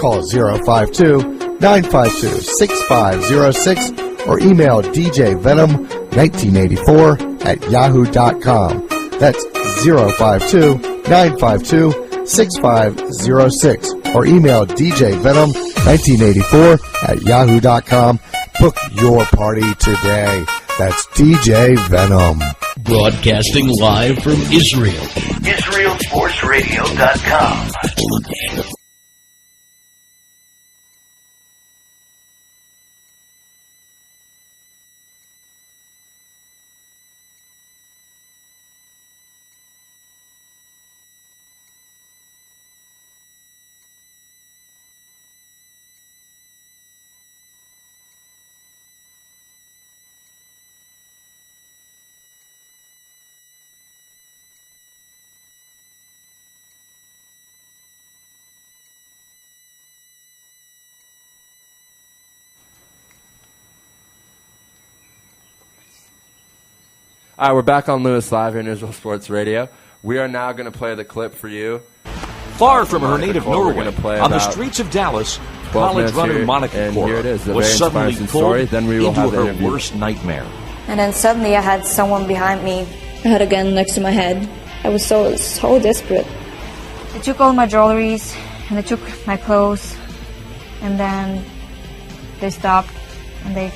Call 052-952-6506 or email djvenom1984@yahoo.com. That's 052-952-6506 or email djvenom1984@yahoo.com. Book your party today. That's DJ Venom. Broadcasting live from Israel. IsraelSportsRadio.com. All right, we're back on Louis Live here in Israel Sports Radio. We are now going to play the clip for you. Far from her native Norway, on the streets of Dallas, college runner Monica Cora was suddenly pulled into her worst nightmare. And then suddenly I had someone behind me. I had a gun next to my head. I was so desperate. They took all my jewelries and they took my clothes, and then they stopped and they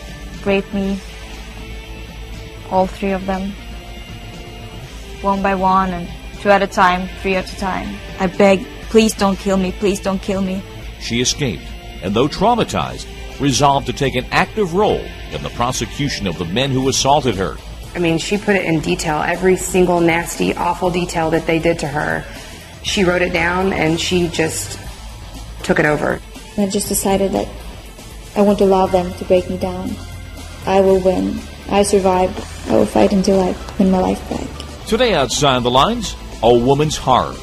raped me. All three of them, one by one, and two at a time, three at a time. I begged, please don't kill me, please don't kill me. She escaped, and though traumatized, resolved to take an active role in the prosecution of the men who assaulted her. I mean, she put it in detail, every single nasty, awful detail that they did to her. She wrote it down and she just took it over. I just decided that I won't allow them to break me down. I will win. I survived. I will fight until I win my life back. Today outside the lines, a woman's heart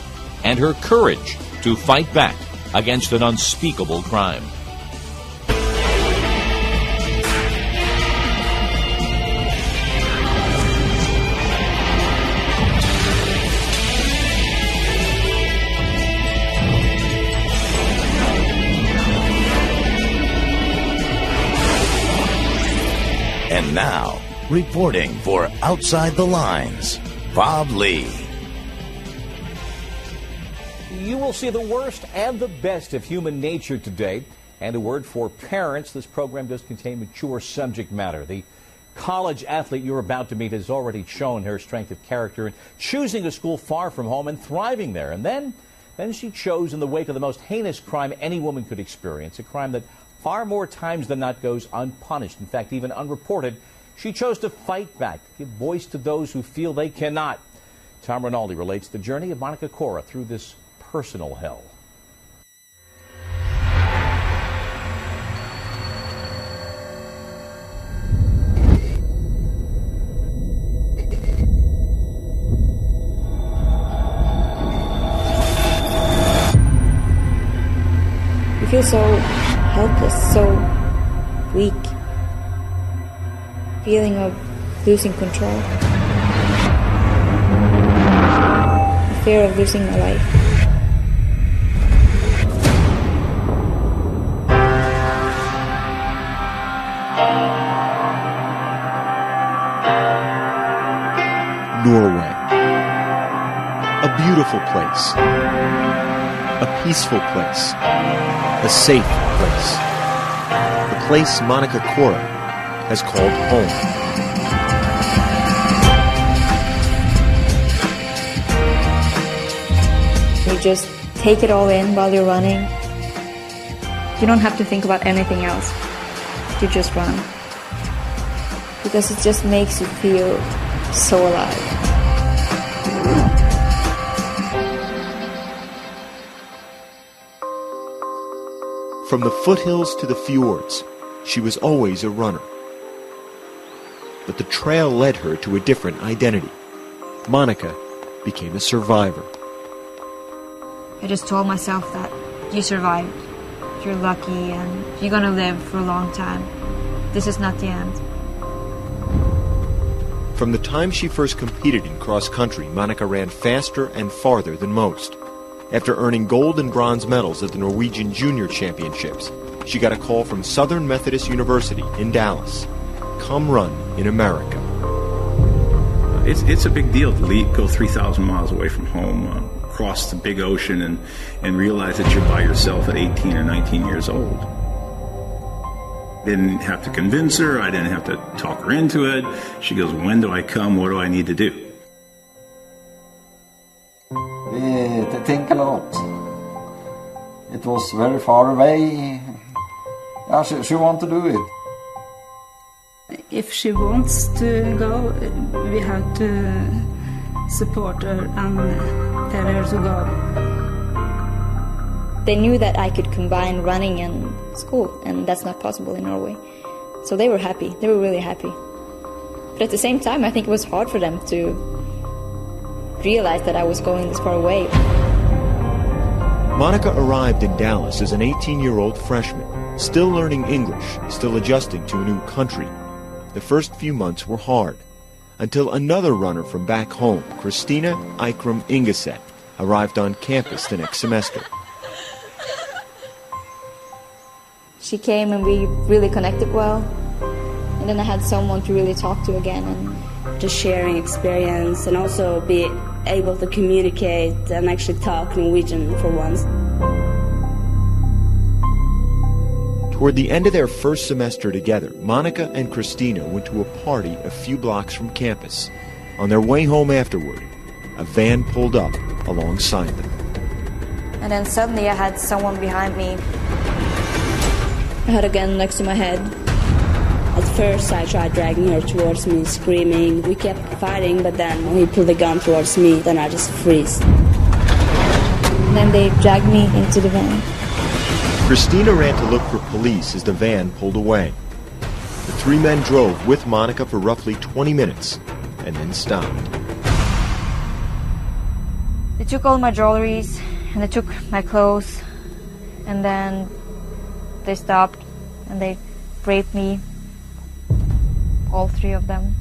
and her courage to fight back against an unspeakable crime. And now, reporting for Outside the Lines, Bob Lee. You will see the worst and the best of human nature today. And a word for parents, this program does contain mature subject matter. The college athlete you're about to meet has already shown her strength of character in choosing a school far from home and thriving there. And then she chose in the wake of the most heinous crime any woman could experience, a crime that far more times than not goes unpunished, in fact, even unreported. She chose to fight back, to give voice to those who feel they cannot. Tom Rinaldi relates the journey of Monica Cora through this personal hell. You feel so helpless, so weak. Feeling of losing control. The fear of losing my life. Norway. A beautiful place. A peaceful place. A safe place. The place Monica Cora has called home. You just take it all in while you're running. You don't have to think about anything else. You just run. Because it just makes you feel so alive. From the foothills to the fjords, she was always a runner. But the trail led her to a different identity. Monica became a survivor. I just told myself that you survived. You're lucky and you're gonna live for a long time. This is not the end. From the time she first competed in cross-country, Monica ran faster and farther than most. After earning gold and bronze medals at the Norwegian Junior Championships, she got a call from Southern Methodist University in Dallas. Come run in America. It's a big deal to go 3,000 miles away from home, cross the big ocean, and realize that you're by yourself at 18 or 19 years old. Didn't have to convince her. I didn't have to talk her into it. She goes, when do I come? What do I need to do? We think a lot. It was very far away. Yeah, she wanted to do it. If she wants to go, we have to support her and tell her to go. They knew that I could combine running and school, and that's not possible in Norway. So they were happy. They were really happy. But at the same time, I think it was hard for them to realize that I was going this far away. Monica arrived in Dallas as an 18-year-old freshman, still learning English, still adjusting to a new country. The first few months were hard, until another runner from back home, Christina Ikram Ingeset, arrived on campus the next semester. She came and we really connected well. And then I had someone to really talk to again. And just sharing experience and also be able to communicate and actually talk Norwegian for once. Toward the end of their first semester together, Monica and Christina went to a party a few blocks from campus. On their way home afterward, a van pulled up alongside them. And then suddenly I had someone behind me. I had a gun next to my head. At first I tried dragging her towards me, screaming. We kept fighting, but then when he pulled the gun towards me, then I just freeze. then they dragged me into the van. Christina ran to look for police as the van pulled away. The three men drove with Monica for roughly 20 minutes and then stopped. They took all my jewelries and they took my clothes, and then they stopped and they raped me, all three of them,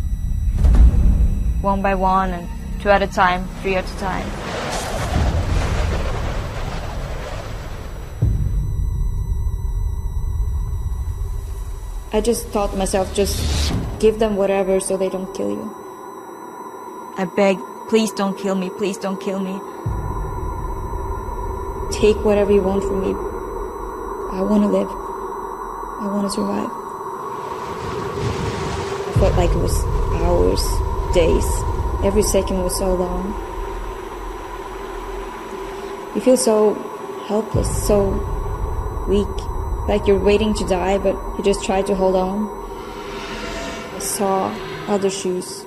one by one and two at a time, three at a time. I just thought to myself, just give them whatever so they don't kill you. I begged, please don't kill me, please don't kill me. Take whatever you want from me. I want to live. I want to survive. I felt like it was hours, days. Every second was so long. You feel so helpless, so weak. Like you're waiting to die, but you just try to hold on. I saw other shoes,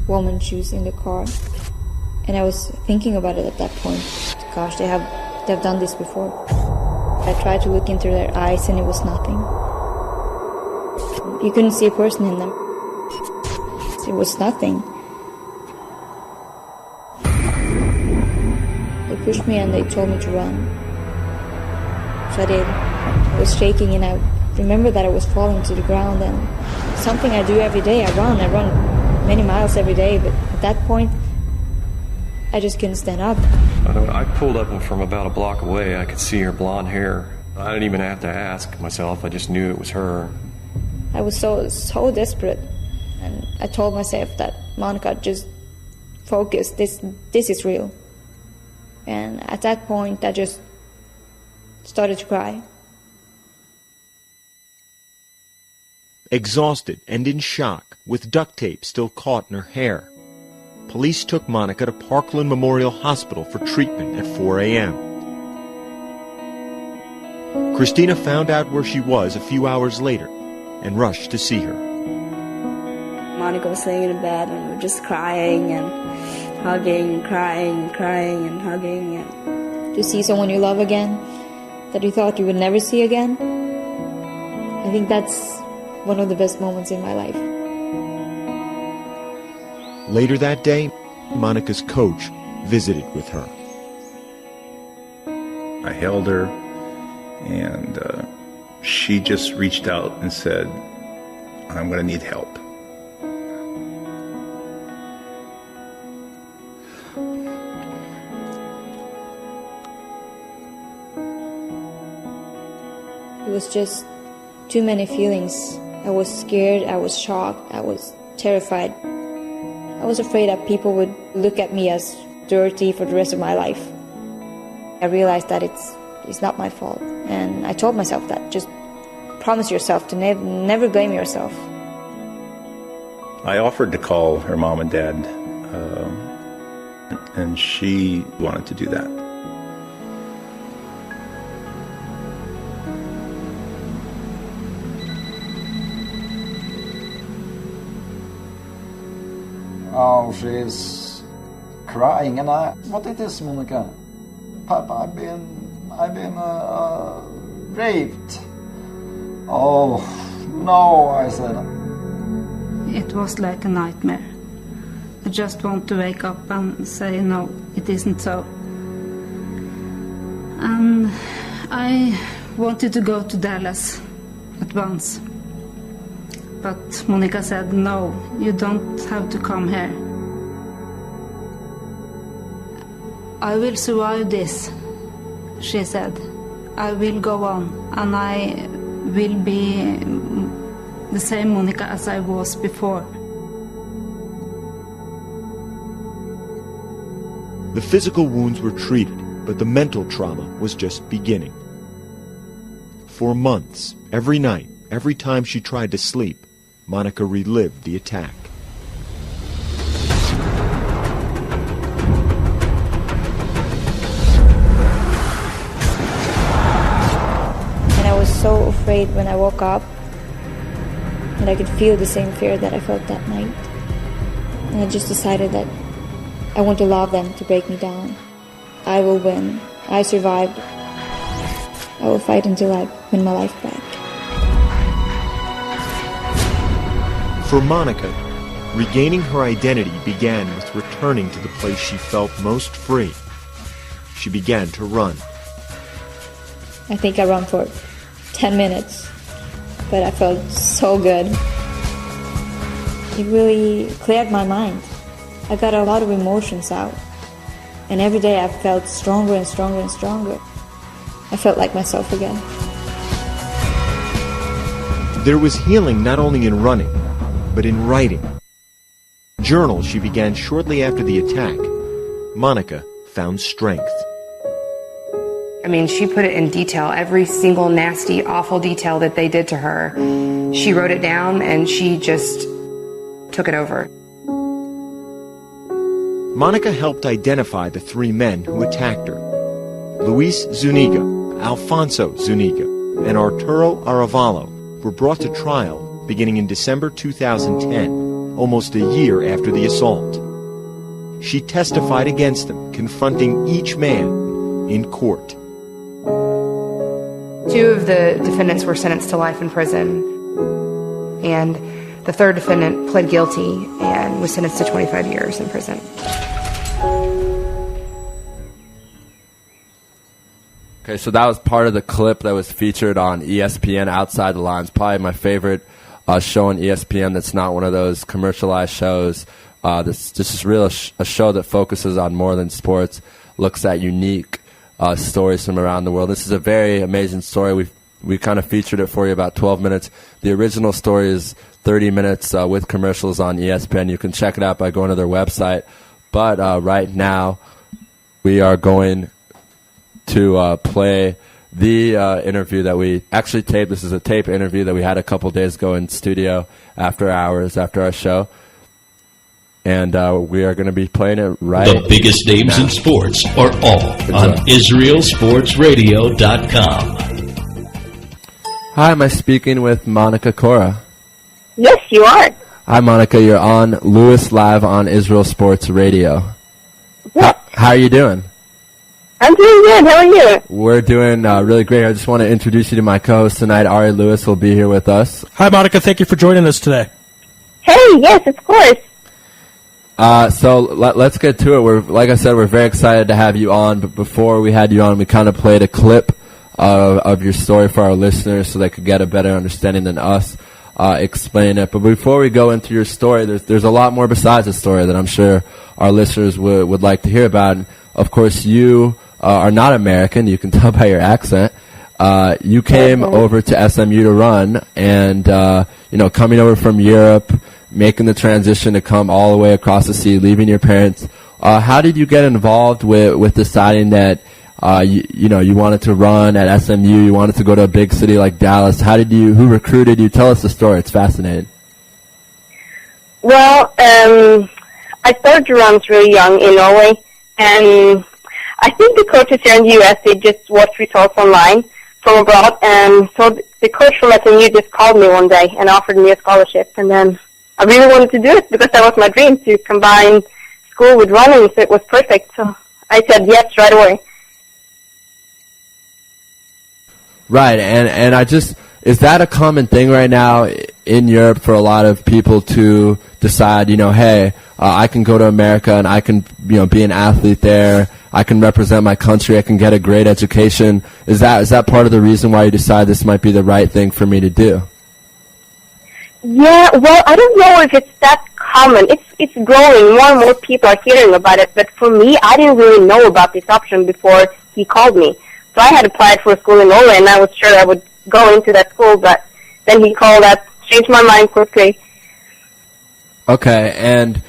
woman's shoes in the car, and I was thinking about it at that point. Gosh, they've done this before. I tried to look into their eyes, and it was nothing. You couldn't see a person in them. It was nothing. They pushed me and they told me to run. So I did. I was shaking and I remember that I was falling to the ground, and something I do every day. I run many miles every day, but at that point I just couldn't stand up. I pulled up and from about a block away I could see her blonde hair. I didn't even have to ask myself, I just knew it was her. I was so desperate, and I told myself that, Monica, just focus, this is real. And at that point I just started to cry. Exhausted and in shock, with duct tape still caught in her hair, police took Monica to Parkland Memorial Hospital for treatment at 4 a.m. Christina found out where she was a few hours later and rushed to see her. Monica was laying in bed and we were just crying and hugging and crying and crying and hugging. And to see someone you love again, that you thought you would never see again, I think that's one of the best moments in my life. Later that day, Monica's coach visited with her. I held her, and she just reached out and said, I'm going to need help. It was just too many feelings. I was scared, I was shocked, I was terrified. I was afraid that people would look at me as dirty for the rest of my life. I realized that it's not my fault. And I told myself that. Just promise yourself to never blame yourself. I offered to call her mom and dad, and she wanted to do that. Oh, she's crying, and what it is, Monica? Papa, I've been raped. Oh, no, I said. It was like a nightmare. I just want to wake up and say, no, it isn't so. And I wanted to go to Dallas at once. But Monica said, no, you don't have to come here. I will survive this, she said. I will go on, and I will be the same Monica as I was before. The physical wounds were treated, but the mental trauma was just beginning. For months, every night, every time she tried to sleep, Monica relived the attack. And I was so afraid when I woke up, and I could feel the same fear that I felt that night. And I just decided that I want to allow them to break me down. I will win. I survived. I will fight until I win my life back. For Monica, regaining her identity began with returning to the place she felt most free. She began to run. I think I ran for 10 minutes, but I felt so good. It really cleared my mind. I got a lot of emotions out. And every day I felt stronger and stronger and stronger. I felt like myself again. There was healing not only in running, but in writing. Journal she began shortly after the attack. Monica found strength. I mean, she put it in detail, every single nasty, awful detail that they did to her. She wrote it down and she just took it over. Monica helped identify the three men who attacked her. Luis Zuniga, Alfonso Zuniga, and Arturo Arevalo were brought to trial beginning in December 2010, almost a year after the assault. She testified against them, confronting each man in court. 2 of the defendants were sentenced to life in prison, and the third defendant pled guilty and was sentenced to 25 years in prison. Okay, so that was part of the clip that was featured on ESPN, Outside the Lines. Probably my favorite show on ESPN that's not one of those commercialized shows. This is really a show that focuses on more than sports, looks at unique stories from around the world. This is a very amazing story. We kind of featured it for you about 12 minutes. The original story is 30 minutes with commercials on ESPN. You can check it out by going to their website. But right now, we are going to play the interview that we actually taped. This is a tape interview that we had a couple days ago in studio after hours, after our show. And we are going to be playing it right now. The biggest names in sports are all on IsraelSportsRadio.com. Hi, am I speaking with Monica Cora? Yes, you are. Hi, Monica. You're on Louis Live on Israel Sports Radio. Yes. How are you doing? I'm doing good. How are you? We're doing really great. I just want to introduce you to my co-host tonight. Ari Louis will be here with us. Hi, Monica. Thank you for joining us today. Hey, yes, of course. So let's get to it. Like I said, we're very excited to have you on. But before we had you on, we kind of played a clip of your story for our listeners so they could get a better understanding than us explain it. But before we go into your story, there's a lot more besides the story that I'm sure our listeners would like to hear about. And of course, you are not American. You can tell by your accent. You came over to SMU to run, and coming over from Europe, making the transition to come all the way across the sea, leaving your parents. How did you get involved with deciding that you wanted to run at SMU? You wanted to go to a big city like Dallas. Who recruited you? Tell us the story. It's fascinating. Well, I started to run really young in Norway, and I think the coaches here in the U.S., they just watched results online from abroad, and so the coach from SMU just called me one day and offered me a scholarship, and then I really wanted to do it because that was my dream, to combine school with running, so it was perfect. So I said yes right away. Right, and is that a common thing right now in Europe for a lot of people to decide, hey, I can go to America and I can, be an athlete there. I can represent my country. I can get a great education. Is that part of the reason why you decide this might be the right thing for me to do? Yeah, well, I don't know if it's that common. It's growing. More and more people are hearing about it. But for me, I didn't really know about this option before he called me. So I had applied for a school in Norway, and I was sure I would go into that school. But then he called up, changed my mind quickly. Okay, and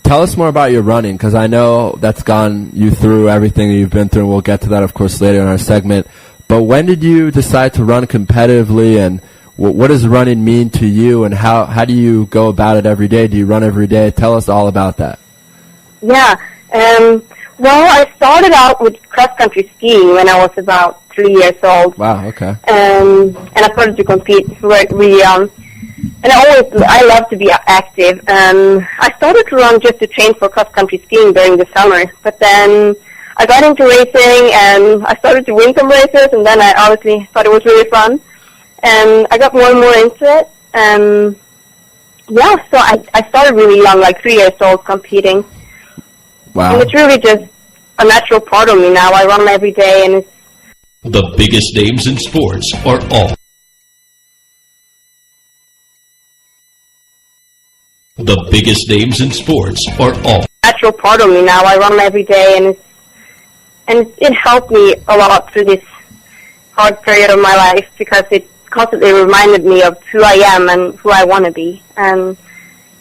tell us more about your running, because I know that's gone you through everything you've been through, and we'll get to that, of course, later in our segment. But when did you decide to run competitively, and what does running mean to you, and how do you go about it every day? Do you run every day? Tell us all about that. Yeah. Well, I started out with cross-country skiing when I was about 3 years old. Wow, okay. And I started to compete really young. And I love to be active. I started to run just to train for cross-country skiing during the summer. But then I got into racing, and I started to win some races, and then I obviously thought it was really fun. And I got more and more into it. Yeah, so I started really young, like 3 years old, competing. Wow. And it's really just a natural part of me now. I run every day, and it's... The biggest names in sports are all. The biggest names in sports are all. Natural part of me now. I run every day, and it helped me a lot through this hard period of my life because it constantly reminded me of who I am and who I want to be. And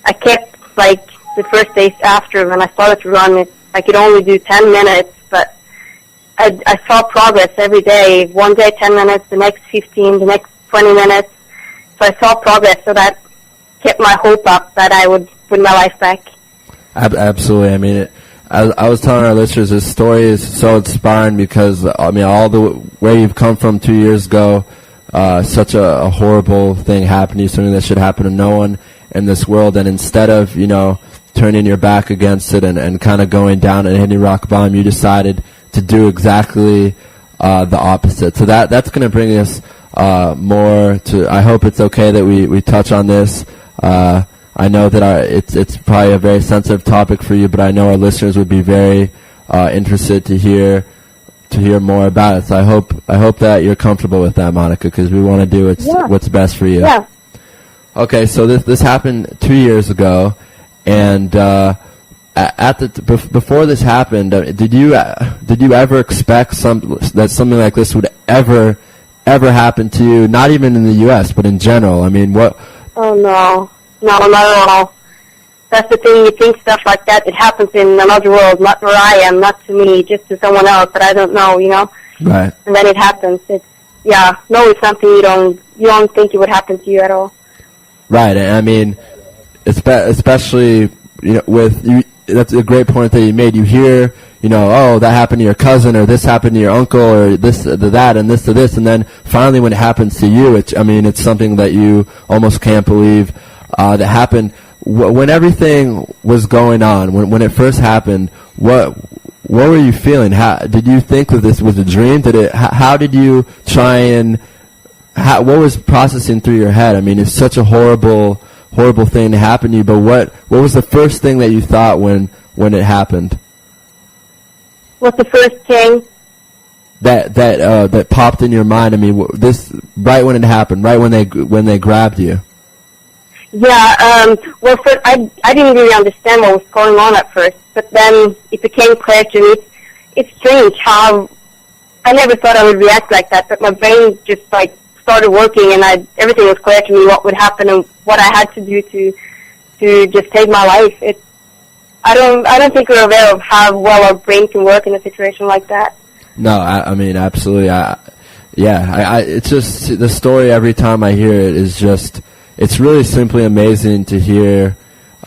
I kept, like, the first days after when I started to run, I could only do 10 minutes, but I saw progress every day. One day 10 minutes, the next 15, the next 20 minutes. So I saw progress, so that kept my hope up that I would win my life back. Absolutely. I mean, I was telling our listeners, this story is so inspiring because, I mean, all the where you've come from 2 years ago, such a horrible thing happened to you, something that should happen to no one in this world, and instead of, turning your back against it and kind of going down and hitting rock bottom, you decided to do exactly the opposite. So that's going to bring us more to, I hope it's okay that we touch on this. I know that it's probably a very sensitive topic for you, but I know our listeners would be very interested to hear more about it. So I hope that you're comfortable with that, Monica, because we want to do what's best for you. Yeah. Okay, so this happened 2 years ago, and before this happened, did you ever expect that something like this would ever happen to you? Not even in the U.S., but in general. I mean, what? Oh no, not at all. That's the thing. You think stuff like that, it happens in another world, not where I am, not to me, just to someone else that I don't know, Right. And then it happens. It's something you don't think it would happen to you at all. Right. And I mean, especially with you. That's a great point that you made. You hear, oh, that happened to your cousin, or this happened to your uncle, or this to that, and this to this, and then finally, when it happens to you, it's something that you almost can't believe that happened. When everything was going on, when it first happened, what were you feeling? How did you think that this was a dream? How did you try and what was processing through your head? I mean, it's such a horrible thing to happen to you. But what was the first thing that you thought when it happened? What's the first thing? That popped in your mind. I mean, this right when it happened, right when they grabbed you. Yeah, well, first, I didn't really understand what was going on at first, but then it became clear to me. It's strange how I never thought I would react like that, but my brain just started working, and everything was clear to me what would happen and what I had to do to just take my life. I don't think we're aware of how well our brain can work in a situation like that. No, I mean, absolutely. It's just the story. Every time I hear it is just. It's really simply amazing to hear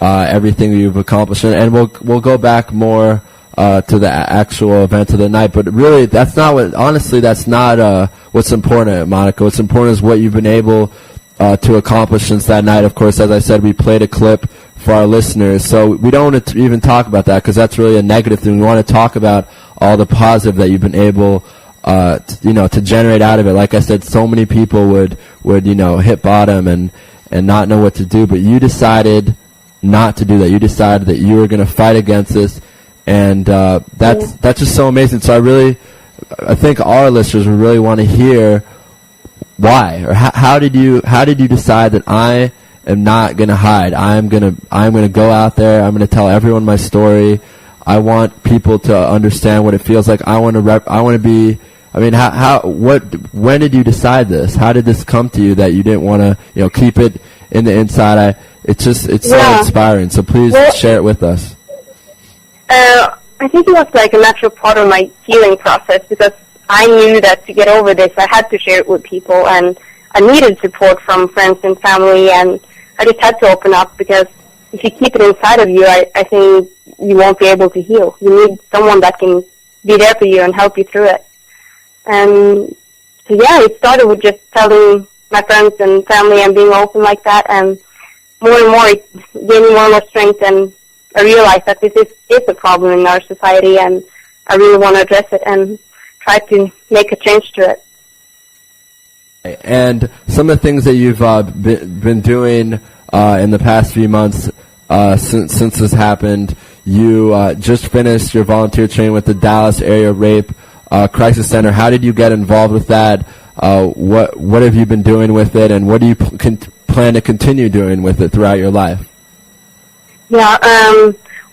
everything you've accomplished, and we'll go back more to the actual event of the night. But really, that's not what's important, Monica. What's important is what you've been able to accomplish since that night. Of course, as I said, we played a clip for our listeners, so we don't want to even talk about that because that's really a negative thing. We want to talk about all the positive that you've been able to generate out of it. Like I said, so many people would hit bottom and not know what to do, but you decided not to do that. You decided that you were going to fight against this, and that's just so amazing. So I think our listeners would really want to hear why, or how did you decide that I am not going to hide? I'm going to go out there. I'm going to tell everyone my story. I want people to understand what it feels like. I want to be. I mean, when did you decide this? How did this come to you that you didn't want to, keep it in the inside? It's so inspiring. So please share it with us. I think it was like a natural part of my healing process because I knew that to get over this, I had to share it with people, and I needed support from friends and family, and I just had to open up because if you keep it inside of you, I think you won't be able to heal. You need someone that can be there for you and help you through it. And so it started with just telling my friends and family and being open like that, and more it gave me more and more strength, and I realized that this is a problem in our society, and I really want to address it and try to make a change to it. And some of the things that you've been doing in the past few months since this happened, you just finished your volunteer training with the Dallas Area Rape Crisis Center. How did you get involved with that? What have you been doing with it, and what do you plan to continue doing with it throughout your life? Yeah,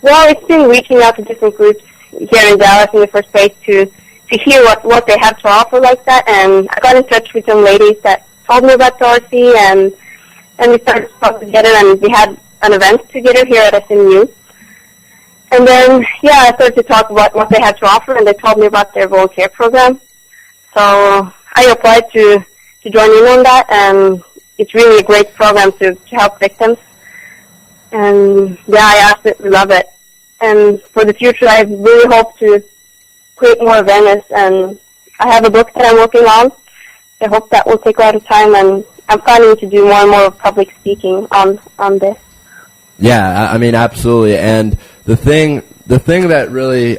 well, it's been reaching out to different groups here in Dallas in the first place to hear what they have to offer like that, and I got in touch with some ladies that told me about Darcy, and we started to talk together, and we had an event together here at SMU. And then, yeah, I started to talk about what they had to offer, and they told me about their volunteer program. So I applied to join in on that, and it's really a great program to help victims. And, yeah, I absolutely love it. And for the future, I really hope to create more awareness, and I have a book that I'm working on. I hope that will take a lot of time, and I'm planning to do more and more public speaking on this. Yeah, I mean, absolutely. And the thing that really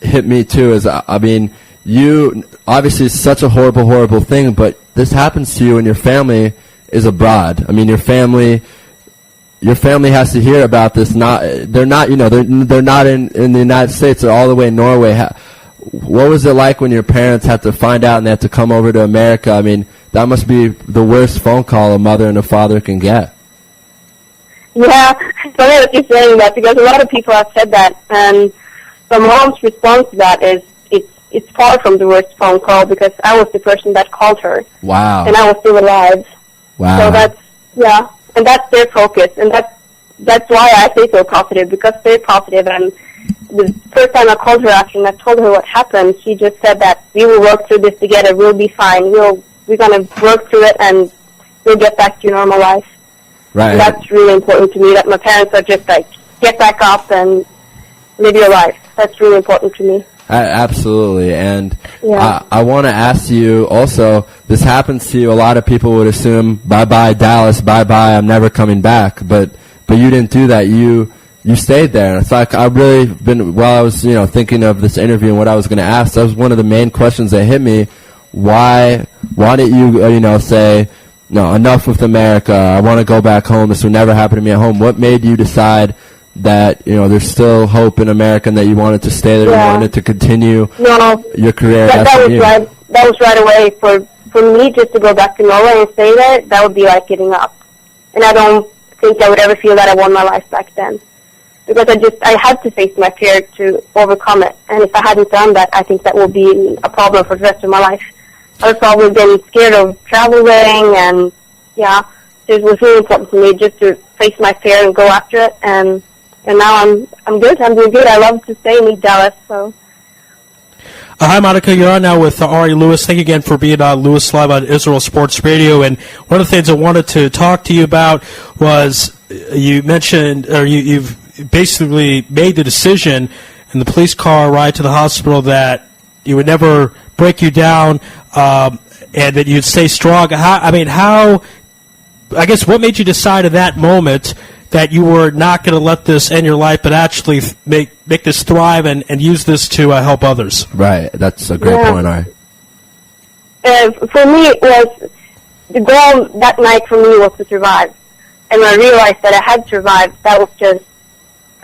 hit me too is, I mean, you obviously it's such a horrible thing, but this happens to you and your family is abroad. I mean, your family has to hear about this. They're not in the United States. They're all the way in Norway. What was it like when your parents had to find out and they had to come over to America? I mean, that must be the worst phone call a mother and a father can get. Yeah, it's funny that you're saying that, because a lot of people have said that, and the mom's response to that is it's far from the worst phone call, because I was the person that called her. Wow. And I was still alive. Wow. So and that's their focus, and that's why I say so positive, because they're positive. And the first time I called her after and I told her what happened, she just said that we will work through this together. We'll be fine. We're going to work through it, and we'll get back to your normal life. Right. And that's really important to me, that my parents are just like, get back up and live your life. That's really important to me. Absolutely. And yeah. I want to ask you also, this happens to you, a lot of people would assume, bye-bye Dallas, bye-bye, I'm never coming back. But you didn't do that. You stayed there. It's like I've really been, while I was, thinking of this interview and what I was going to ask, that was one of the main questions that hit me. Why didn't you, say, no, enough with America, I want to go back home, this would never happen to me at home? What made you decide that, there's still hope in America and that you wanted to stay there, you wanted to continue your career? That was right away. For me, just to go back to Norway and stay there, that would be like giving up. And I don't think I would ever feel that I won my life back then. Because I had to face my fear to overcome it. And if I hadn't done that, I think that will be a problem for the rest of my life. I was probably been scared of traveling, and yeah, it was really important to me just to face my fear and go after it. And now I'm good. I'm doing good. I love to stay in Dallas. So. Hi, Monica. You're on now with Ari Louis. Thank you again for being on Louis Live on Israel Sports Radio. And one of the things I wanted to talk to you about was you mentioned, or you've basically made the decision in the police car ride to the hospital that you would never break you down, and that you'd stay strong. I guess what made you decide at that moment that you were not going to let this end your life, but actually make this thrive and use this to help others? Right. That's a great point, Ari. For me, it was the goal that night for me was to survive. And when I realized that I had survived, that was just,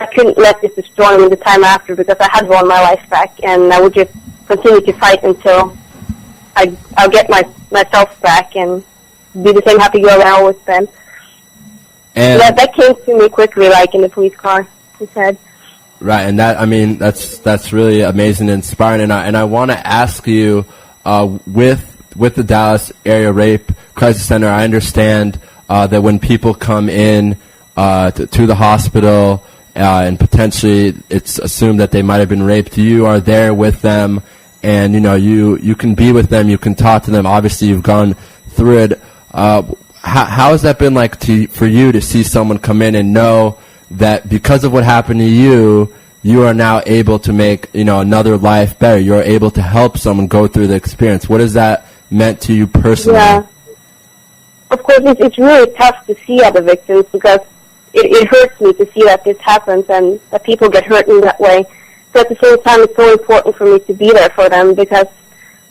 I couldn't let this destroy me the time after, because I had won my life back, and I would just continue to fight until I'll get myself back and be the same happy girl that I always been. And that came to me quickly, like in the police car, he said. Right, and that's really amazing and inspiring. And I want to ask you, with the Dallas Area Rape Crisis Center, I understand that when people come in to the hospital, and potentially it's assumed that they might have been raped, you are there with them, and you can be with them, you can talk to them. Obviously, you've gone through it. How has that been like for you to see someone come in and know that because of what happened to you, you are now able to make another life better? You're able to help someone go through the experience. What has that meant to you personally? Yeah, of course, it's really tough to see other victims, because it hurts me to see that this happens and that people get hurt in that way. But at the same time, it's so important for me to be there for them because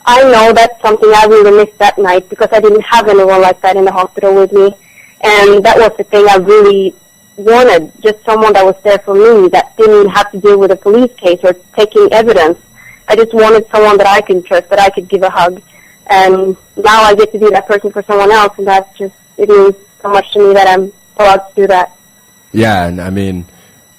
I know that's something I really missed that night because I didn't have anyone like that in the hospital with me. And that was the thing I really wanted, just someone that was there for me that didn't have to deal with a police case or taking evidence. I just wanted someone that I could trust, that I could give a hug. And now I get to be that person for someone else, and that's just, it means so much to me that I'm allowed to do that. Yeah, and I mean,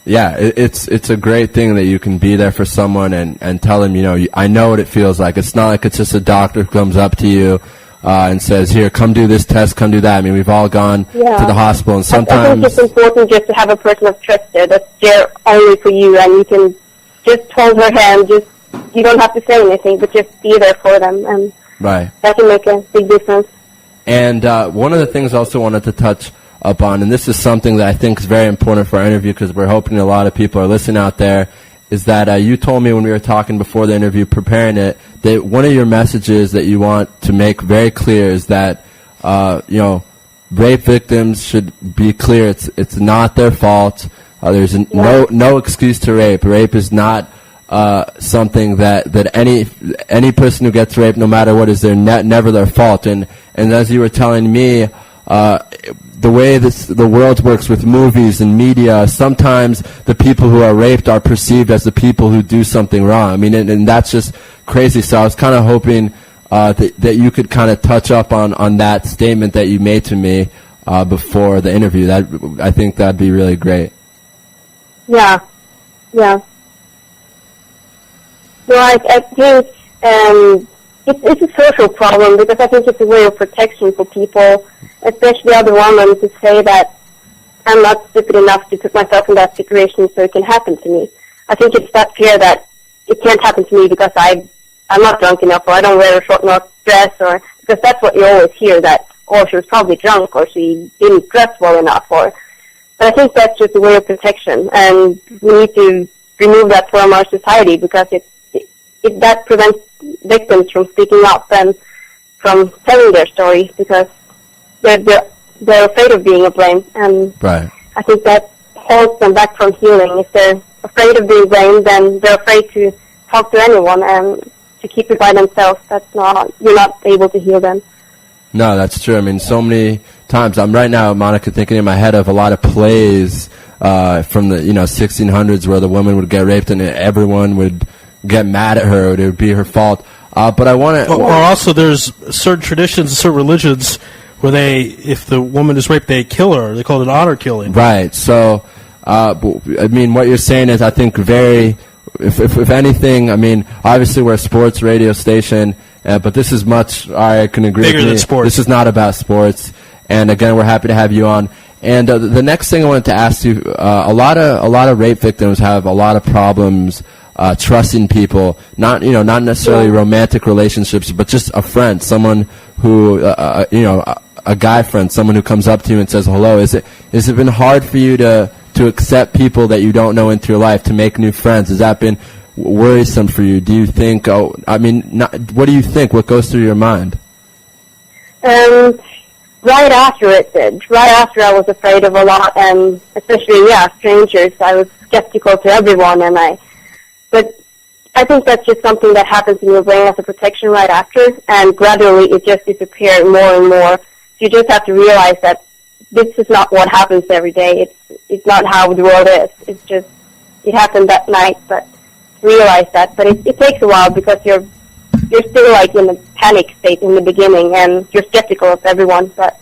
yeah, it's a great thing that you can be there for someone and tell them, you know, I know what it feels like. It's not like it's just a doctor who comes up to you and says, here, come do this test, come do that. I mean, we've all gone to the hospital, and sometimes... I think it's important just to have a person of trust there that's there only for you, and you can just hold her hand, you don't have to say anything, but just be there for them, and right. That can make a big difference. And one of the things I also wanted to touch upon, and this is something that I think is very important for our interview because we're hoping a lot of people are listening out there, is that you told me when we were talking before the interview, preparing it, that one of your messages that you want to make very clear is that, you know, rape victims should be clear. It's not their fault. There's no excuse to rape. Rape is not something that any person who gets raped, no matter what, is never their fault. And as you were telling me, the way the world works with movies and media, sometimes the people who are raped are perceived as the people who do something wrong. I mean, and that's just crazy. So I was kind of hoping that you could kind of touch up on that statement that you made to me before the interview. I think that'd be really great. Yeah. Well, I think it's a social problem because I think it's a way of protection for people, especially other women, to say that I'm not stupid enough to put myself in that situation so it can happen to me. I think it's that fear that it can't happen to me because I'm not drunk enough or I don't wear a short enough dress, or because that's what you always hear, that, oh, she was probably drunk or she didn't dress well enough. But I think that's just a way of protection, and we need to remove that from our society because that prevents victims from speaking up and from telling their story because they're afraid of being blamed, and right. I think that holds them back from healing. If they're afraid of being blamed, then they're afraid to talk to anyone, and to keep it by themselves, you're not able to heal them. No, that's true. I mean, so many times, I'm right now, Monica, thinking in my head of a lot of plays from the 1600s where the woman would get raped and everyone would get mad at her, or it would be her fault. But I want to... Or also there's certain traditions, certain religions where if the woman is raped, they kill her. They call it honor killing. Right. So, I mean, what you're saying is, I think, if anything, I mean, obviously we're a sports radio station, but this is much, I can agree bigger with than me. sports. This is not about sports. And again, we're happy to have you on. And the next thing I wanted to ask you, a lot of rape victims have a lot of problems trusting people, not necessarily romantic relationships, but just a friend, someone who, a guy friend, someone who comes up to you and says hello. Has it been hard for you to accept people that you don't know into your life, to make new friends? Has that been worrisome for you? Do you think, what do you think? What goes through your mind? Right after it did. Right after I was afraid of a lot, and especially, strangers. I was skeptical to everyone, but I think that's just something that happens in your brain as a protection right after, and gradually it just disappeared more and more. So you just have to realize that this is not what happens every day. It's not how the world is. It's just, it happened that night, but realize that. But it takes a while because you're still like in a panic state in the beginning, and you're skeptical of everyone, but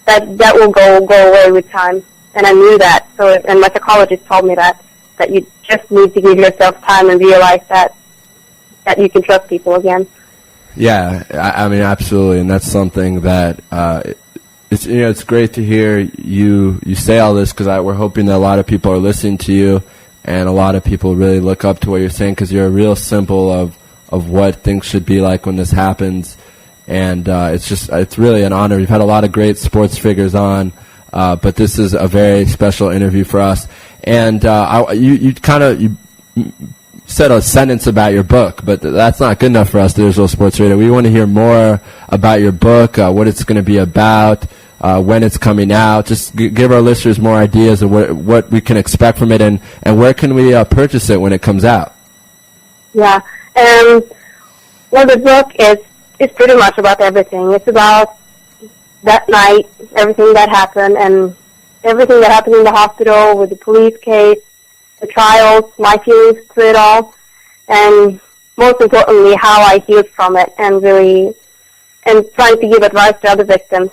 that will go away with time. And I knew that. And my psychologist told me that you just need to give yourself time and realize that you can trust people again. Yeah, I mean, absolutely, and that's something that it's great to hear you say all this, because we're hoping that a lot of people are listening to you, and a lot of people really look up to what you're saying, because you're a real symbol of what things should be like when this happens, and it's really an honor. We've had a lot of great sports figures on, but this is a very special interview for us. And you said a sentence about your book, but that's not good enough for us at Israel Sports Radio. We want to hear more about your book, what it's going to be about, when it's coming out. Just give our listeners more ideas of what we can expect from it, and where can we purchase it when it comes out. Yeah. Well, the book is pretty much about everything. It's about that night, everything that happened, and everything that happened in the hospital with the police case, the trials, my feelings to it all, and most importantly, how I healed from it, and trying to give advice to other victims,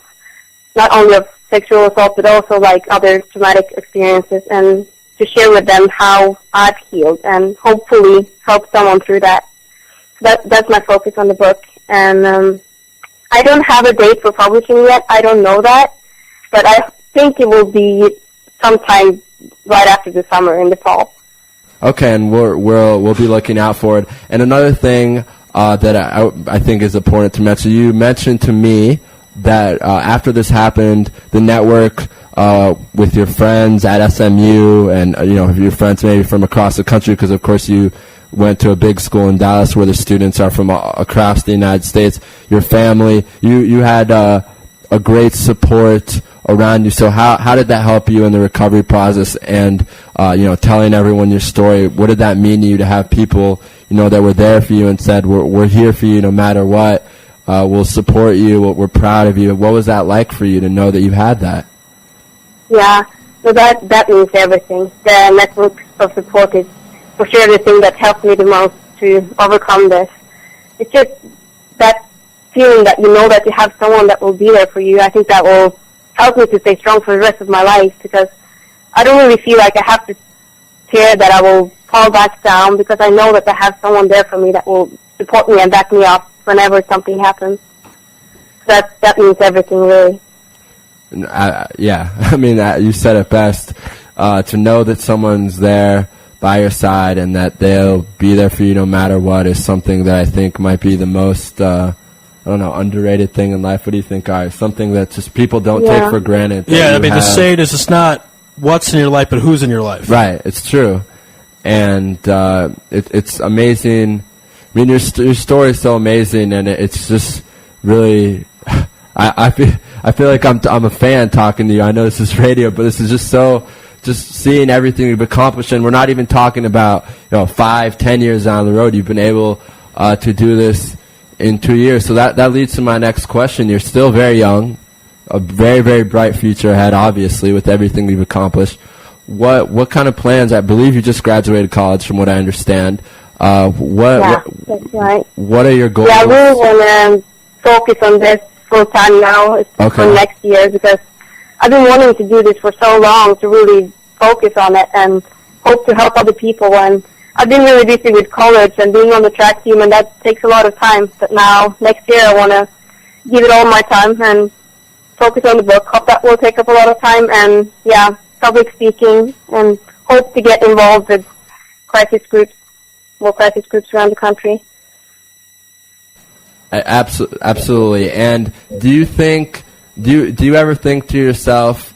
not only of sexual assault, but also like other traumatic experiences, and to share with them how I've healed, and hopefully help someone through that. That's my focus on the book, and I don't have a date for publishing yet. I don't know that, but I think it will be sometime right after the summer, in the fall. Okay, and we'll be looking out for it. And another thing that I think is important to mention, you mentioned to me that after this happened, the network with your friends at SMU and your friends maybe from across the country, because of course you went to a big school in Dallas where the students are from across the United States, your family, you had a great support around you. So how did that help you in the recovery process, and telling everyone your story? What did that mean to you to have people that were there for you and said, we're here for you no matter what, we'll support you, we're proud of you? What was that like for you to know that you had that? Yeah, so that means everything. The network of support is for sure the thing that helped me the most to overcome this. It's just that feeling that you know that you have someone that will be there for you. I think that will help me to stay strong for the rest of my life, because I don't really feel like I have to fear that I will fall back down, because I know that I have someone there for me that will support me and back me up whenever something happens. That means everything, really. Yeah, I mean, you said it best. To know that someone's there by your side and that they'll be there for you no matter what is something that I think might be the most, underrated thing in life. What do you think, Ari? Something that just people don't take for granted. Yeah, I mean, the saying is, it's not what's in your life, but who's in your life. Right, it's true. And it's amazing. I mean, your story is so amazing, and it's just really... I feel like I'm a fan talking to you. I know this is radio, but this is just seeing everything you've accomplished, and we're not even talking about 5-10 years down the road. You've been able to do this in 2 years. So that leads to my next question. You're still very young, a very, very bright future ahead, obviously, with everything you've accomplished. What kind of plans? I believe you just graduated college, from what I understand. That's right. What are your goals? Yeah, we want to focus on this full time now for next year, because I've been wanting to do this for so long, to really focus on it and hope to help other people. And I've been really busy with college and being on the track team, and that takes a lot of time. But now, next year, I want to give it all my time and focus on the book. Hope that will take up a lot of time, and public speaking, and hope to get involved with crisis groups around the country. Absolutely. And do you ever think to yourself,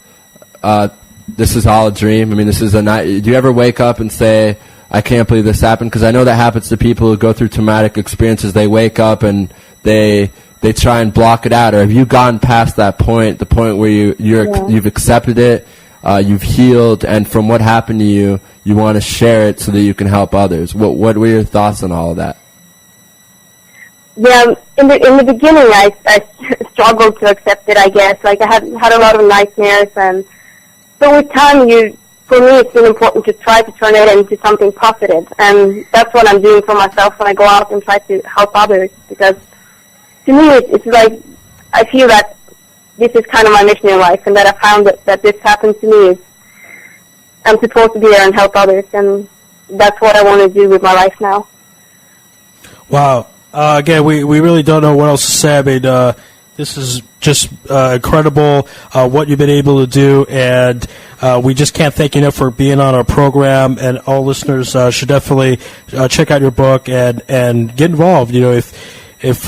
this is all a dream? I mean, this is a night. Do you ever wake up and say, I can't believe this happened? Because I know that happens to people who go through traumatic experiences. They wake up and they try and block it out. Or have you gone past that point, the point where you've accepted it, you've healed, and from what happened to you, you want to share it so that you can help others? What were your thoughts on all of that? Yeah, in the beginning, I struggled to accept it, I guess. Like, I had a lot of nightmares, and so with time, for me, it's been important to try to turn it into something positive, and that's what I'm doing for myself when I go out and try to help others, because to me, it's like, I feel that this is kind of my mission in life, and that I found that this happened to me is I'm supposed to be there and help others, and that's what I want to do with my life now. Wow. Again, we really don't know what else to say. I mean, this is just incredible what you've been able to do, and we just can't thank you enough for being on our program. And all listeners should definitely check out your book and get involved. If there's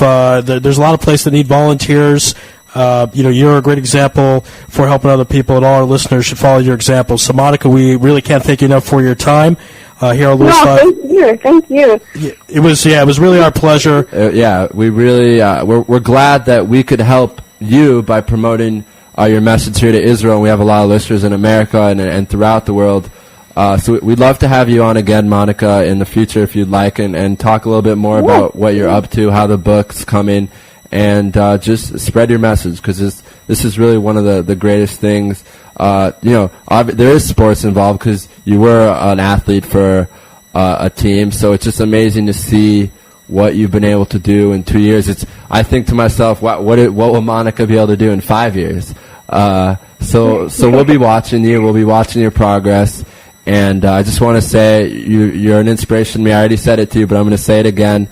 a lot of places that need volunteers. You're a great example for helping other people, and all our listeners should follow your example. So, Monica, we really can't thank you enough for your time here on Louis Live. Thank you. It was really our pleasure. We really we're glad that we could help you by promoting your message here to Israel. And we have a lot of listeners in America and throughout the world So we'd love to have you on again, Monica, in the future if you'd like, and talk a little bit more about what you're up to, how the book's coming, and just spread your message, because this is really one of the greatest things. There is sports involved because you were an athlete for a team, so it's just amazing to see what you've been able to do in 2 years. I think to myself, what will Monica be able to do in 5 years? So we'll be watching you. We'll be watching your progress. And I just want to say you're an inspiration to me. I already said it to you, but I'm going to say it again.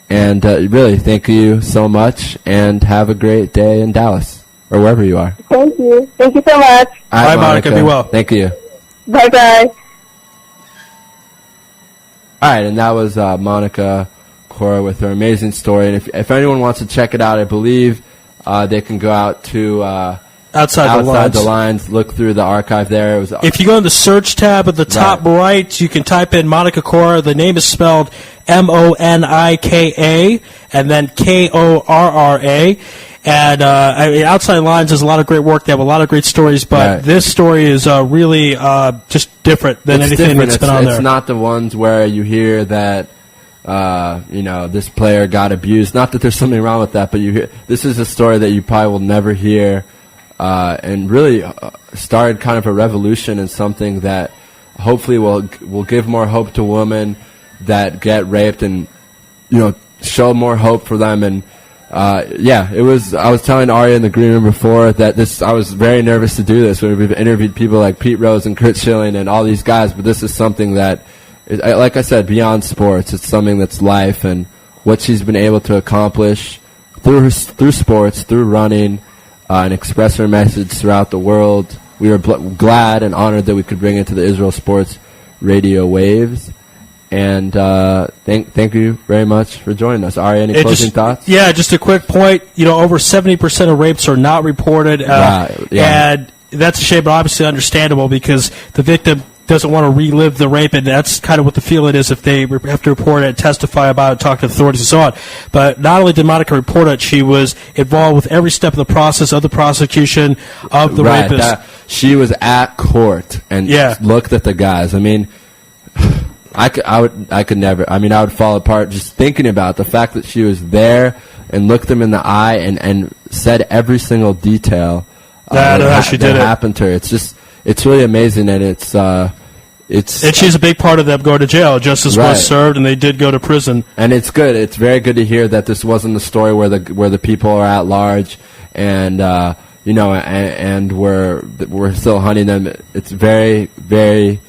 And really, thank you so much, and have a great day in Dallas, or wherever you are. Thank you. Thank you so much. All right, Bye, Monica. Be well. Thank you. Bye-bye. All right, and that was Monica Cora with her amazing story. And if anyone wants to check it out, I believe they can go out to Outside the Lines, look through the archive there. If you go in the search tab at the top right, you can type in Monica Cora. The name is spelled Monika, and then Korra. And Outside Lines does a lot of great work. They have a lot of great stories, but this story is really just different than anything that's been on there. It's not the ones where you hear that this player got abused. Not that there's something wrong with that, but this is a story that you probably will never hear. And really started kind of a revolution in something that hopefully will give more hope to women that get raped, and show more hope for them. And I was telling Ari in the green room before that I was very nervous to do this when we've interviewed people like Pete Rose and Kurt Schilling and all these guys, but this is something that is, like I said, beyond sports. It's something that's life, and what she's been able to accomplish through sports, through running, and express her message throughout the world. We are glad and honored that we could bring it to the Israel Sports Radio waves. And thank you very much for joining us. Ari, any closing thoughts? Yeah, just a quick point. Over 70% of rapes are not reported. And that's a shame, but obviously understandable, because the victim doesn't want to relive the rape, and that's kind of what the feeling is if they have to report it, testify about it, talk to authorities and so on. But not only did Monica report it, she was involved with every step of the process of the prosecution of the rapist. She was at court and looked at the guys. I mean, I could never. I mean, I would fall apart just thinking about the fact that she was there and looked them in the eye and said every single detail that happened to her. It's really amazing, and and she's a big part of them going to jail. Justice was served, and they did go to prison. And it's good. It's very good to hear that this wasn't the story where the people are at large, and and we're still hunting them. It's very, very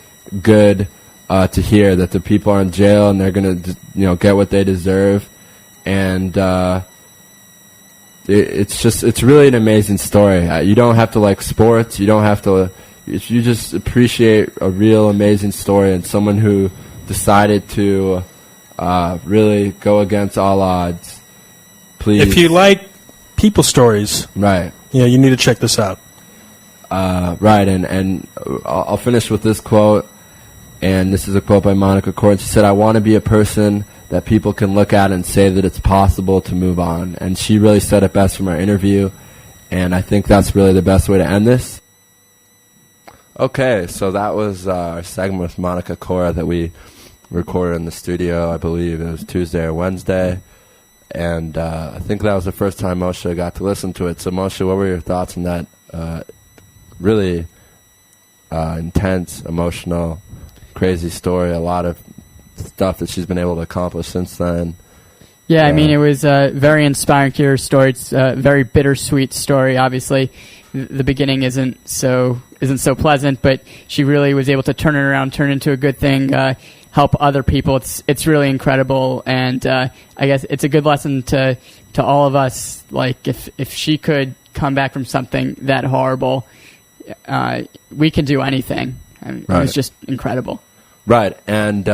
good to hear that the people are in jail and they're going to get what they deserve, and it's really an amazing story. You don't have to like sports. You don't have to. If you just appreciate a real amazing story and someone who decided to really go against all odds, please. If you like people stories, you need to check this out. And I'll finish with this quote, and this is a quote by Monica Cora. She said, "I want to be a person that people can look at and say that it's possible to move on." And she really said it best from our interview, and I think that's really the best way to end this. Okay, so that was our segment with Monica Cora that we recorded in the studio. I believe it was Tuesday or Wednesday. And I think that was the first time Moshe got to listen to it. So, Moshe, what were your thoughts on that really intense, emotional, crazy story? A lot of stuff that she's been able to accomplish since then. Yeah, I mean, it was a very inspiring to hear her story. It's a very bittersweet story, obviously. The beginning isn't so pleasant, but she really was able to turn it around, turn it into a good thing, help other people. It's really incredible, and I guess it's a good lesson to all of us. Like, if she could come back from something that horrible, we can do anything. I mean, It was just incredible. Right, and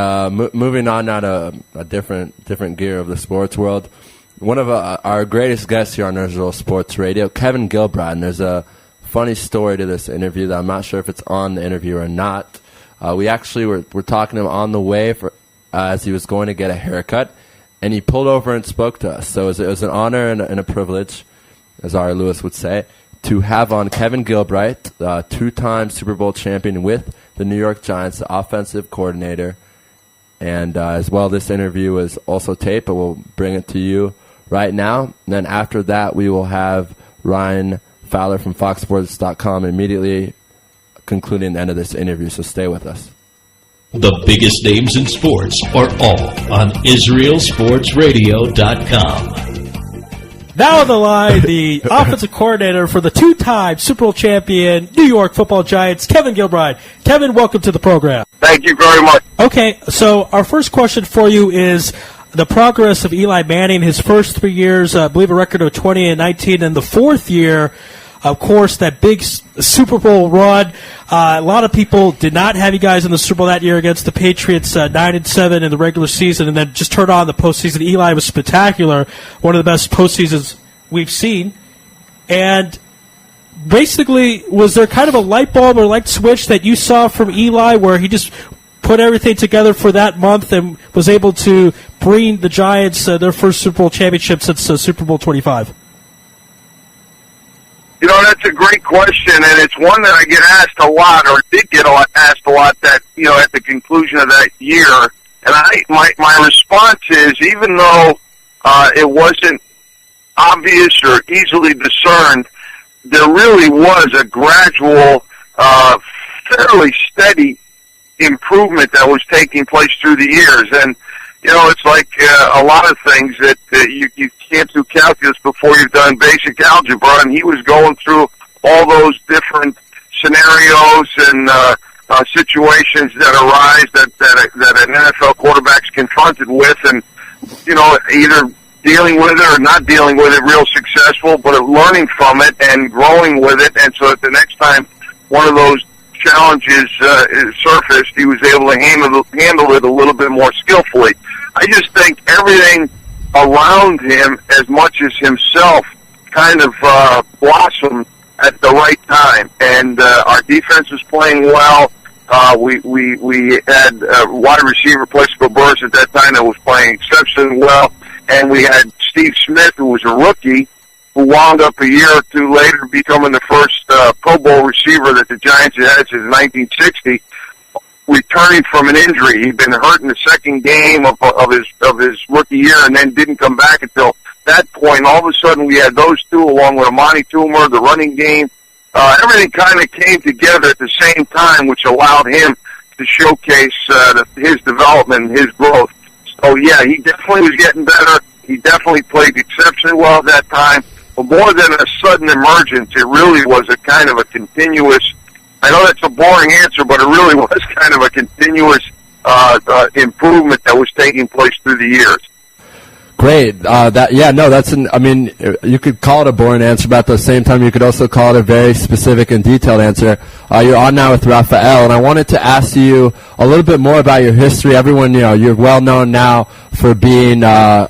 moving on now to a different gear of the sports world. One of our greatest guests here on Israel Sports Radio, Kevin Gilbride, and there's a funny story to this interview that I'm not sure if it's on the interview or not. We actually were talking to him on the way as he was going to get a haircut, and he pulled over and spoke to us. So it was an honor and a privilege, as Ari Louis would say, to have on Kevin Gilbride, two-time Super Bowl champion with the New York Giants, the offensive coordinator. And as well, this interview is also taped, but we'll bring it to you right now. And then after that, we will have Ryan Fowler from FoxSports.com immediately concluding the end of this interview, so stay with us. The biggest names in sports are all on IsraelSportsRadio.com. Now on the line, the offensive coordinator for the two-time Super Bowl champion New York Football Giants, Kevin Gilbride. Kevin, welcome to the program. Thank you very much. Okay, so our first question for you is the progress of Eli Manning, his first 3 years, I believe a record of 20-19, and the fourth year, of course, that big Super Bowl run. A lot of people did not have you guys in the Super Bowl that year against the Patriots, 9-7 in the regular season, and then just turn on the postseason. Eli was spectacular, one of the best postseasons we've seen. And basically, was there kind of a light bulb or light switch that you saw from Eli where he just put everything together for that month and was able to bring the Giants their first Super Bowl championship since Super Bowl 25? You know, that's a great question, and it's one that I get asked a lot, or did get asked a lot, that, you know, at the conclusion of that year. And my response is, even though it wasn't obvious or easily discerned, there really was a gradual, fairly steady improvement that was taking place through the years. And, you know, it's like a lot of things that you can't do calculus before you've done basic algebra, and he was going through all those different scenarios and situations that arise that an NFL quarterback's confronted with, and, you know, either dealing with it or not dealing with it real successful, but learning from it and growing with it, and so that the next time one of those challenges surfaced, he was able to handle it a little bit more skillfully. I just think everything around him, as much as himself, kind of blossomed at the right time. And our defense was playing well. We had a wide receiver, Plaxico Burress, at that time that was playing exceptionally well. And we had Steve Smith, who was a rookie, who wound up a year or two later becoming the first Pro Bowl receiver that the Giants had had since 1960. Returning from an injury. He'd been hurt in the second game of his rookie year and then didn't come back until that point. All of a sudden we had those two along with Amani Toomer, the running game. Everything kind of came together at the same time, which allowed him to showcase his development and his growth. So, yeah, he definitely was getting better. He definitely played exceptionally well at that time. But more than a sudden emergence, it really was a kind of a continuous, I know that's a boring answer, but it really was kind of a continuous improvement that was taking place through the years. Great. You could call it a boring answer, but at the same time, you could also call it a very specific and detailed answer. You're on now with Rafael, and I wanted to ask you a little bit more about your history. Everyone, you know, you're well known now for being the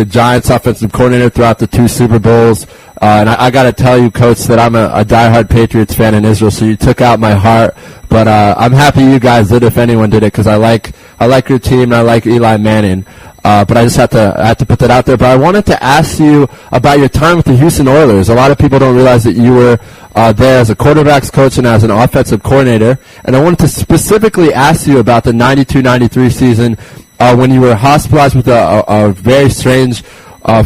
Giants offensive coordinator throughout the 2 Super Bowls. And I got to tell you, Coach, that I'm a diehard Patriots fan in Israel, so you took out my heart. But I'm happy you guys did, if anyone did it, because I like your team and I like Eli Manning. But I just had to put that out there. But I wanted to ask you about your time with the Houston Oilers. A lot of people don't realize that you were there as a quarterbacks coach and as an offensive coordinator. And I wanted to specifically ask you about the 92-93 season when you were hospitalized with a very strange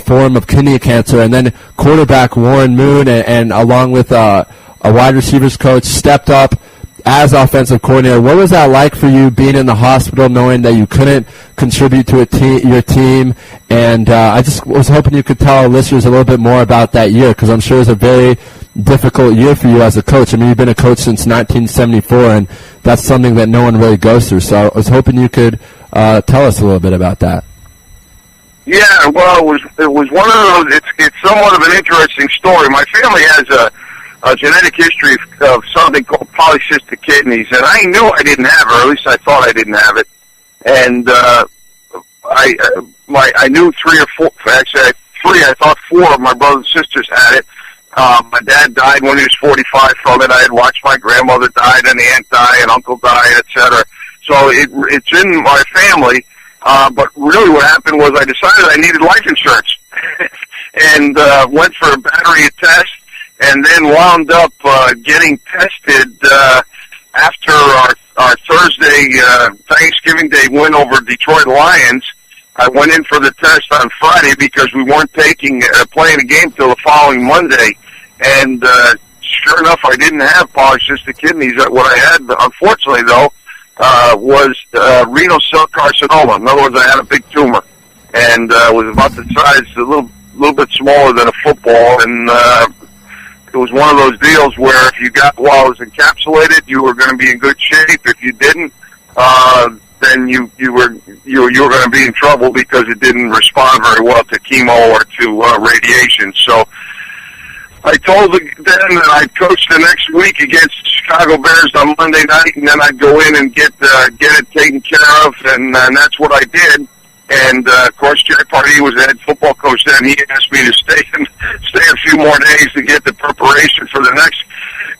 form of kidney cancer, and then quarterback Warren Moon and along with a wide receivers coach stepped up as offensive coordinator. What was that like for you, being in the hospital, knowing that you couldn't contribute to your team? And I just was hoping you could tell our listeners a little bit more about that year, because I'm sure it was a very difficult year for you as a coach. I mean, you've been a coach since 1974, and that's something that no one really goes through. So I was hoping you could tell us a little bit about that. Yeah, well, it was one of those. It's somewhat of an interesting story. My family has a genetic history of something called polycystic kidneys, and I knew I didn't have it, or at least I thought I didn't have it. And I knew 3 or 4. Actually, 3. I thought 4 of my brothers and sisters had it. My dad died when he was 45 from it. I had watched my grandmother die, and aunt die, and uncle die, etc. So it's in my family. But really what happened was I decided I needed life insurance and went for a battery of tests and then wound up getting tested after our Thursday Thanksgiving Day win over Detroit Lions. I went in for the test on Friday because we weren't playing a game till the following Monday, and sure enough, I didn't have polycystic kidneys. What I had, unfortunately, though, was renal cell carcinoma. In other words, I had a big tumor, and was about the size, a little bit smaller than a football, and it was one of those deals where if you got while it was encapsulated, you were going to be in good shape. If you didn't, then you were going to be in trouble because it didn't respond very well to chemo or to radiation. So I told them that I'd coach the next week against the Chicago Bears on Monday night, and then I'd go in and get it taken care of, and that's what I did. And of course, Jerry Pardee was the head football coach then. He asked me to stay a few more days to get the preparation for the next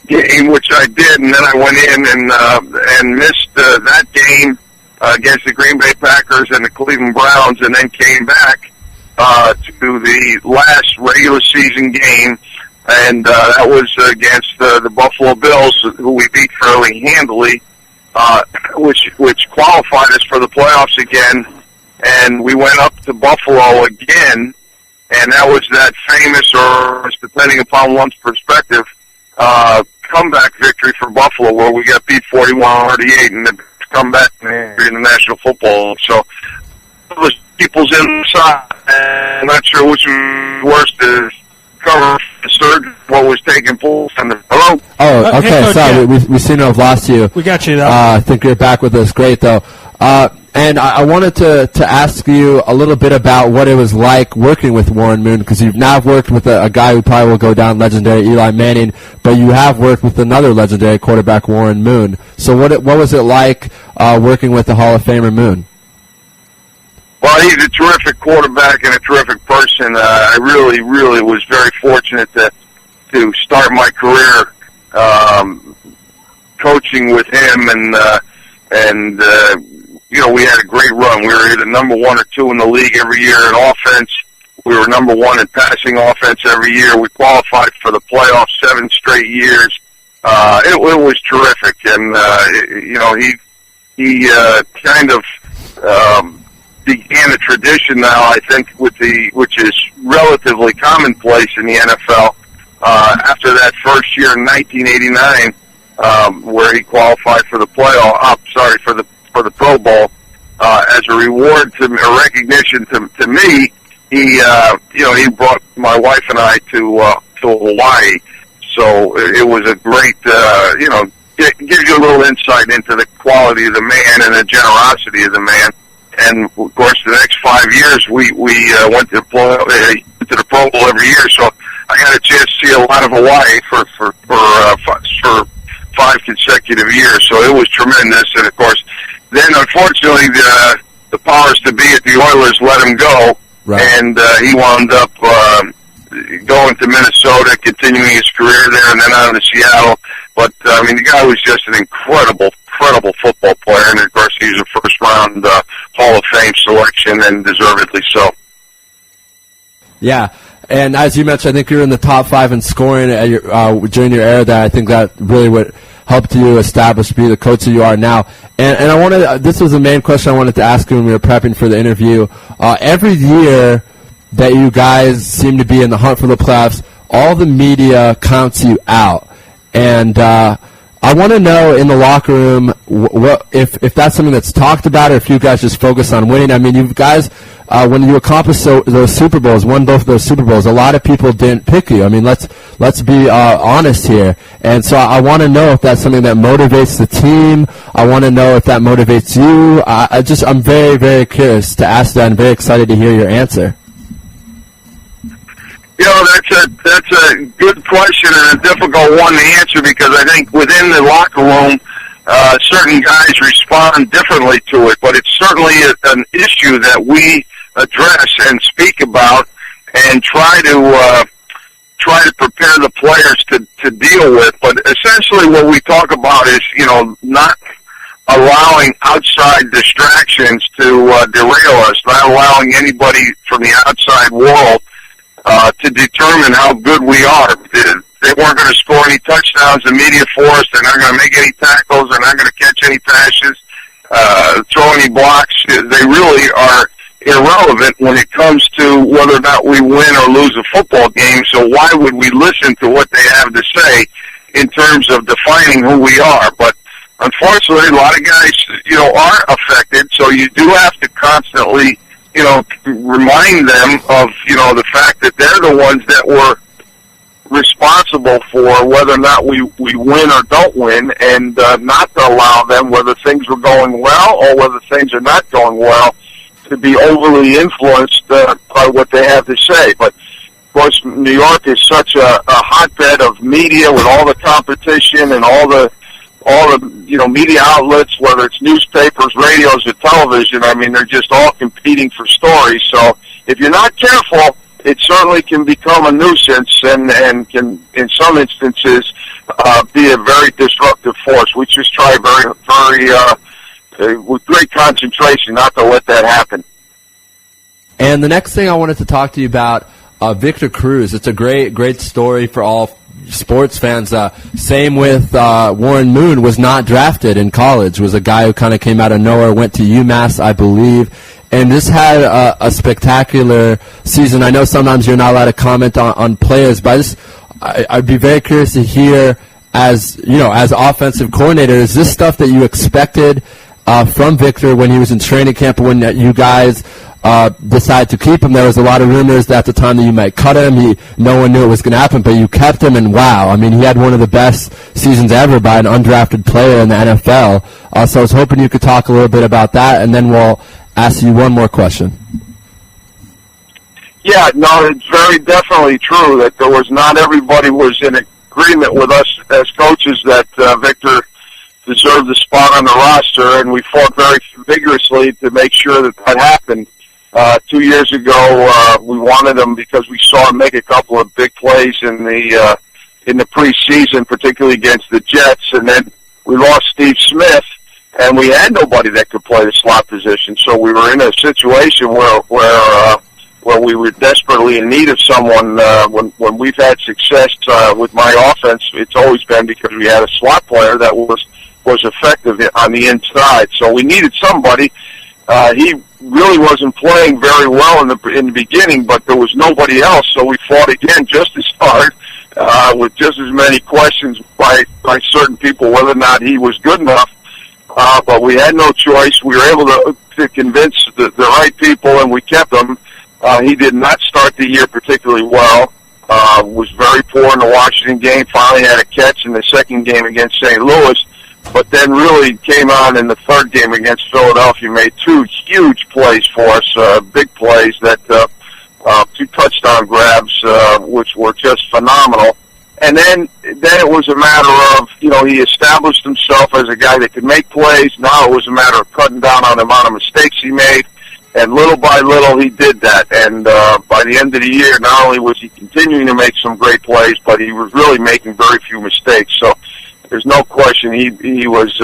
game, which I did. And then I went in and missed that game against the Green Bay Packers and the Cleveland Browns, and then came back to the last regular season game, and that was against the Buffalo Bills, who we beat fairly handily, which qualified us for the playoffs again. And we went up to Buffalo again, and that was that famous, or depending upon one's perspective, comeback victory for Buffalo, where we got beat 41-38 in the comeback in the National Football League. So it was people's inside, and I'm not sure which was worse to cover the surge, what was taking place. Hello? Oh, okay. Hey, Coach, sorry, yeah. we seem to have lost you. We got you, though. I think you're back with us. Great, though. And I wanted to ask you a little bit about what it was like working with Warren Moon, because you've now worked with a guy who probably will go down legendary, Eli Manning, but you have worked with another legendary quarterback, Warren Moon. So what was it like working with the Hall of Famer Moon? Well, he's a terrific quarterback and a terrific person. I really, really was very fortunate to start my career coaching with him, and we had a great run. We were either number 1 or 2 in the league every year in offense. We were number 1 in passing offense every year. We qualified for the playoffs 7 straight years. It was terrific, and he kind of began a tradition now, I think, which is relatively commonplace in the NFL. After that first year in 1989, where he qualified for the for the Pro Bowl, as a reward a recognition to me, he brought my wife and I to Hawaii. So it was a great, gives you a little insight into the quality of the man and the generosity of the man. And of course, the next 5 years, we went to the Pro Bowl every year. So I got a chance to see a lot of Hawaii for 5 consecutive years. So it was tremendous. And of course, then unfortunately the powers to be at the Oilers let him go, right. And he wound up going to Minnesota, continuing his career there, and then on to Seattle. But the guy was just an incredible football player, and of course he's a first-round Hall of Fame selection, and deservedly so. Yeah, and as you mentioned, I think you're in the top 5 in scoring during your era there. I think that really would helped you establish, be the coach that you are now. And I wanted, this was the main question I wanted to ask you when we were prepping for the interview. Every year that you guys seem to be in the hunt for the playoffs, all the media counts you out. And I want to know in the locker room if that's something that's talked about, or if you guys just focus on winning. I mean, you guys, when you accomplished those Super Bowls, won both of those Super Bowls, a lot of people didn't pick you. I mean, let's be honest here. And so I want to know if that's something that motivates the team. I want to know if that motivates you. I'm very, very curious to ask that. I'm very excited to hear your answer. That's a good question and a difficult one to answer, because I think within the locker room, certain guys respond differently to it. But it's certainly an issue that we address and speak about, and try to prepare the players to deal with. But essentially, what we talk about is not allowing outside distractions to derail us, not allowing anybody from the outside world to determine how good we are. they weren't going to score any touchdowns. The media force, they're not going to make any tackles, they're not going to catch any passes, throw any blocks. They really are irrelevant when it comes to whether or not we win or lose a football game. So why would we listen to what they have to say in terms of defining who we are? But unfortunately, a lot of guys, are affected. So you do have to constantly, remind them of, the fact that they're the ones that were responsible for whether or not we win or don't win, and not to allow them, whether things were going well or whether things are not going well, to be overly influenced by what they have to say. But of course, New York is such a hotbed of media with all the competition and all the media outlets, whether it's newspapers, radios, or television. I mean, they're just all competing for stories. So if you're not careful, it certainly can become a nuisance and can, in some instances, be a very disruptive force. We just try with great concentration not to let that happen. And the next thing I wanted to talk to you about, Victor Cruz. It's a great story for all sports fans. Same with Warren Moon, was not drafted in college, was a guy who kind of came out of nowhere, went to UMass, I believe, and this had a spectacular season. I know sometimes you're not allowed to comment on players, but I'd be very curious to hear, as offensive coordinator, is this stuff that you expected from Victor when he was in training camp, when you guys decided to keep him? There was a lot of rumors that at the time that you might cut him. No one knew it was going to happen, but you kept him, and wow, I mean, he had one of the best seasons ever by an undrafted player in the NFL. So I was hoping you could talk a little bit about that, and then we'll ask you one more question. Yeah, no, it's very definitely true that there was not everybody was in agreement with us as coaches that Victor deserved the spot on the roster, and we fought very vigorously to make sure that happened. 2 years ago, we wanted him because we saw him make a couple of big plays in the preseason, particularly against the Jets, and then we lost Steve Smith, and we had nobody that could play the slot position. So we were in a situation where we were desperately in need of someone. When we've had success with my offense, it's always been because we had a slot player that was effective on the inside. So we needed somebody. He really wasn't playing very well in the beginning, but there was nobody else. So we fought again just as hard, with just as many questions by certain people whether or not he was good enough. But we had no choice. We were able to convince the right people, and we kept him. He did not start the year particularly well. Was very poor in the Washington game. Finally had a catch in the second game against St. Louis, but then really came on in the third game against Philadelphia. Made two huge plays for us, big plays, that 2 touchdown grabs, which were just phenomenal. And then it was a matter of, he established himself as a guy that could make plays. Now it was a matter of cutting down on the amount of mistakes he made. And little by little, he did that. And by the end of the year, not only was he continuing to make some great plays, but he was really making very few mistakes. So there's no question he was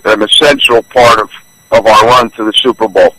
an essential part of our run to the Super Bowl.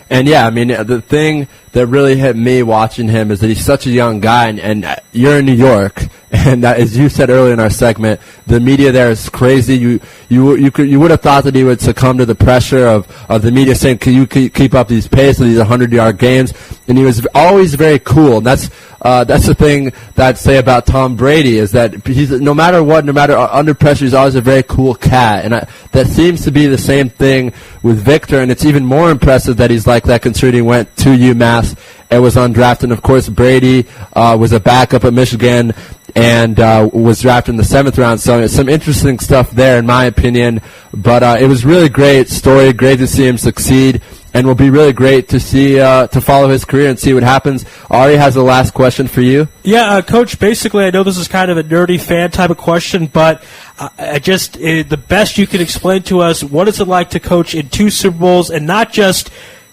And yeah, I mean, the thing that really hit me watching him is that he's such a young guy, and you're in New York, and as you said earlier in our segment, the media there is crazy. You would have thought that he would succumb to the pressure of the media saying, "Can you keep up these pace of these 100-yard games?" And he was always very cool. And that's the thing that I'd say about Tom Brady, is that he's, no matter what, no matter under pressure, he's always a very cool cat. And that seems to be the same thing with Victor, and it's even more impressive that he's like that, considering he went to UMass and was undrafted. And of course, Brady was a backup at Michigan and was drafted in the 7th round. So some interesting stuff there, in my opinion. But it was really great story. Great to see him succeed, and will be really great to see to follow his career and see what happens. Ari has the last question for you. Yeah, Coach. Basically, I know this is kind of a nerdy fan type of question, but the best you can explain to us, what is it like to coach in 2 Super Bowls, and not just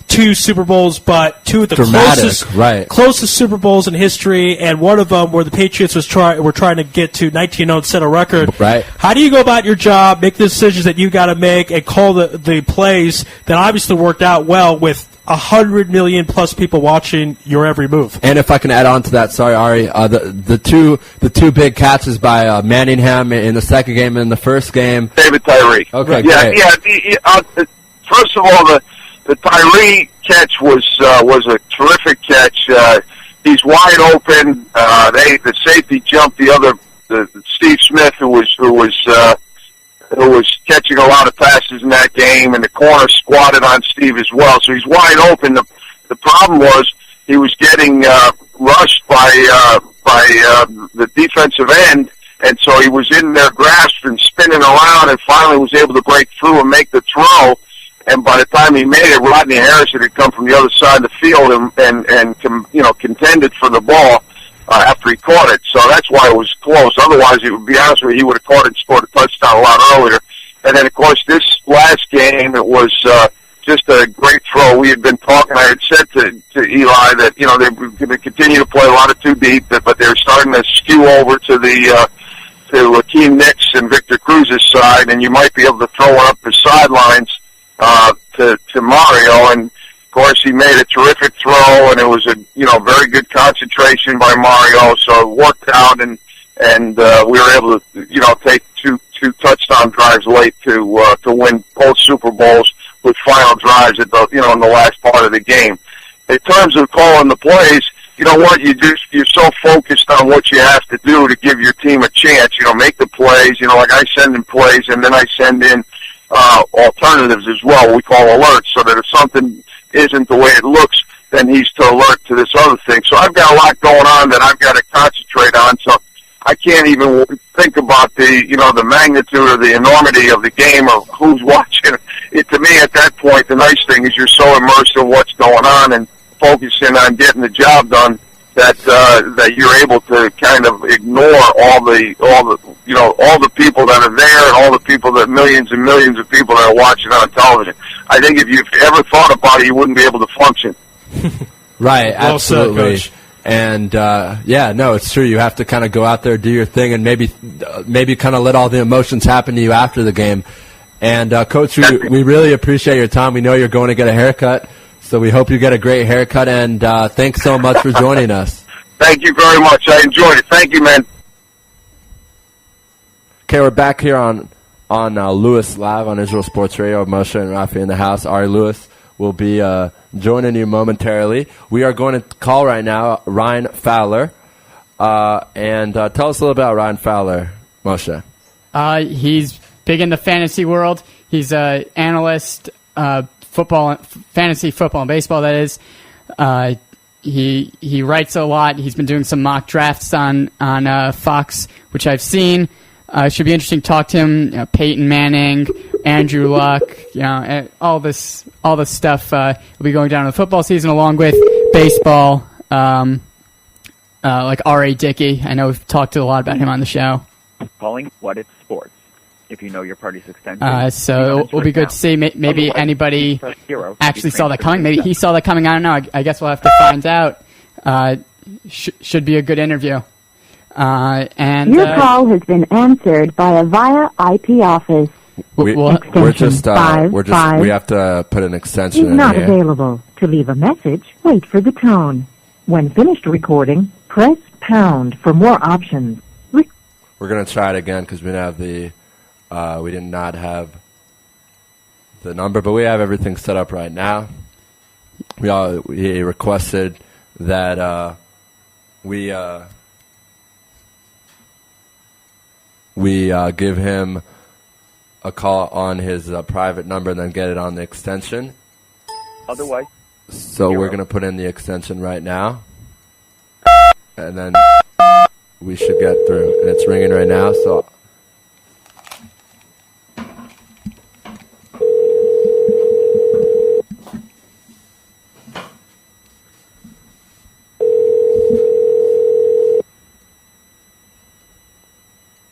2 Super Bowls, but 2 of the closest Super Bowls in history, and one of them where the Patriots were trying to get to 19-0 and set a record. Right. How do you go about your job, make the decisions that you got to make, and call the plays that obviously worked out well with 100 million plus people watching your every move. And if I can add on to that, sorry, Ari, the two big catches by Manningham in the second game and in the first game. David Tyree. Okay, yeah, great. yeah. First of all, the Tyree catch was a terrific catch. He's wide open. The safety jumped the Steve Smith, who was catching a lot of passes in that game, and the corner squatted on Steve as well. So he's wide open. The problem was he was getting rushed by the defensive end, and so he was in their grasp and spinning around, and finally was able to break through and make the throw. And by the time he made it, Rodney Harrison had come from the other side of the field and contended for the ball after he caught it. So that's why it was close. Otherwise, it would be honest with you, he would have caught it and scored a touchdown a lot earlier. And then, of course, this last game, it was just a great throw. We had been talking. I had said to Eli that they were going to continue to play a lot of two deep, but they were starting to skew over to Akeem Nicks and Victor Cruz's side, and you might be able to throw one up the sidelines to Mario. And of course, he made a terrific throw, and it was a very good concentration by Mario. So it worked out, and we were able to take two touchdown drives late to win both Super Bowls with final drives at in the last part of the game. In terms of calling the plays, you know what, you're so focused on what you have to do to give your team a chance. Make the plays. Like I send in plays, and then I send in alternatives as well. We call alerts, so that if something isn't the way it looks, then he's to alert to this other thing. So I've got a lot going on that I've got to concentrate on. So I can't even think about the magnitude or the enormity of the game or who's watching it. To me, at that point, the nice thing is you're so immersed in what's going on and focusing on getting the job done that you're able to kind of ignore all the people that are there and all the people that millions and millions of people that are watching on television. I think if you've ever thought about it, you wouldn't be able to function. Right, well absolutely. said, Coach. And it's true. You have to kind of go out there, do your thing, and maybe kind of let all the emotions happen to you after the game. And Coach, we really appreciate your time. We know you're going to get a haircut, so we hope you get a great haircut. And thanks so much for joining us. Thank you very much. I enjoyed it. Thank you, man. Okay, we're back here on Louis Live on Israel Sports Radio. Moshe and Rafi in the house. Ari Louis will be joining you momentarily. We are going to call right now Ryan Fowler. And tell us a little about Ryan Fowler, Moshe. He's big in the fantasy world. He's an analyst, fantasy football and baseball, that is. He writes a lot. He's been doing some mock drafts on Fox, which I've seen. It should be interesting to talk to him. Peyton Manning, Andrew Luck, all this stuff will be going down in the football season, along with baseball. Like R.A. Dickey. I know we've talked a lot about him on the show. Calling What It's Sports. If you know your party's extension. So it will be good to see. Maybe anybody actually saw that coming. Maybe he saw that coming. I don't know. I guess we'll have to find out. Should be a good interview. Your call has been answered by a via IP office. We have to put an extension in not here. available. To leave a message, wait for the tone. When finished recording, press pound for more options. We're going to try it again because we did not have the number, but we have everything set up right now. He requested that we give him a call on his private number and then get it on the extension. Otherwise, so we're going to put in the extension right now, and then we should get through. And it's ringing right now, so.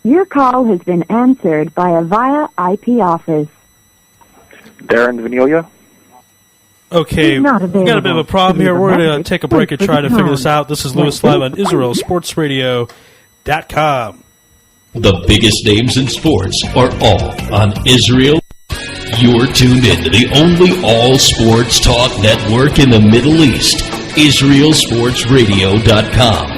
Your call has been answered by a via IP office. Darren Vanilla. Okay, we got a bit of a problem here. We're going to take a break and try to figure this out. This is Louis Live on IsraelSportsRadio.com. The biggest names in sports are all on Israel You're tuned in to the only all-sports talk network in the Middle East, IsraelSportsRadio.com.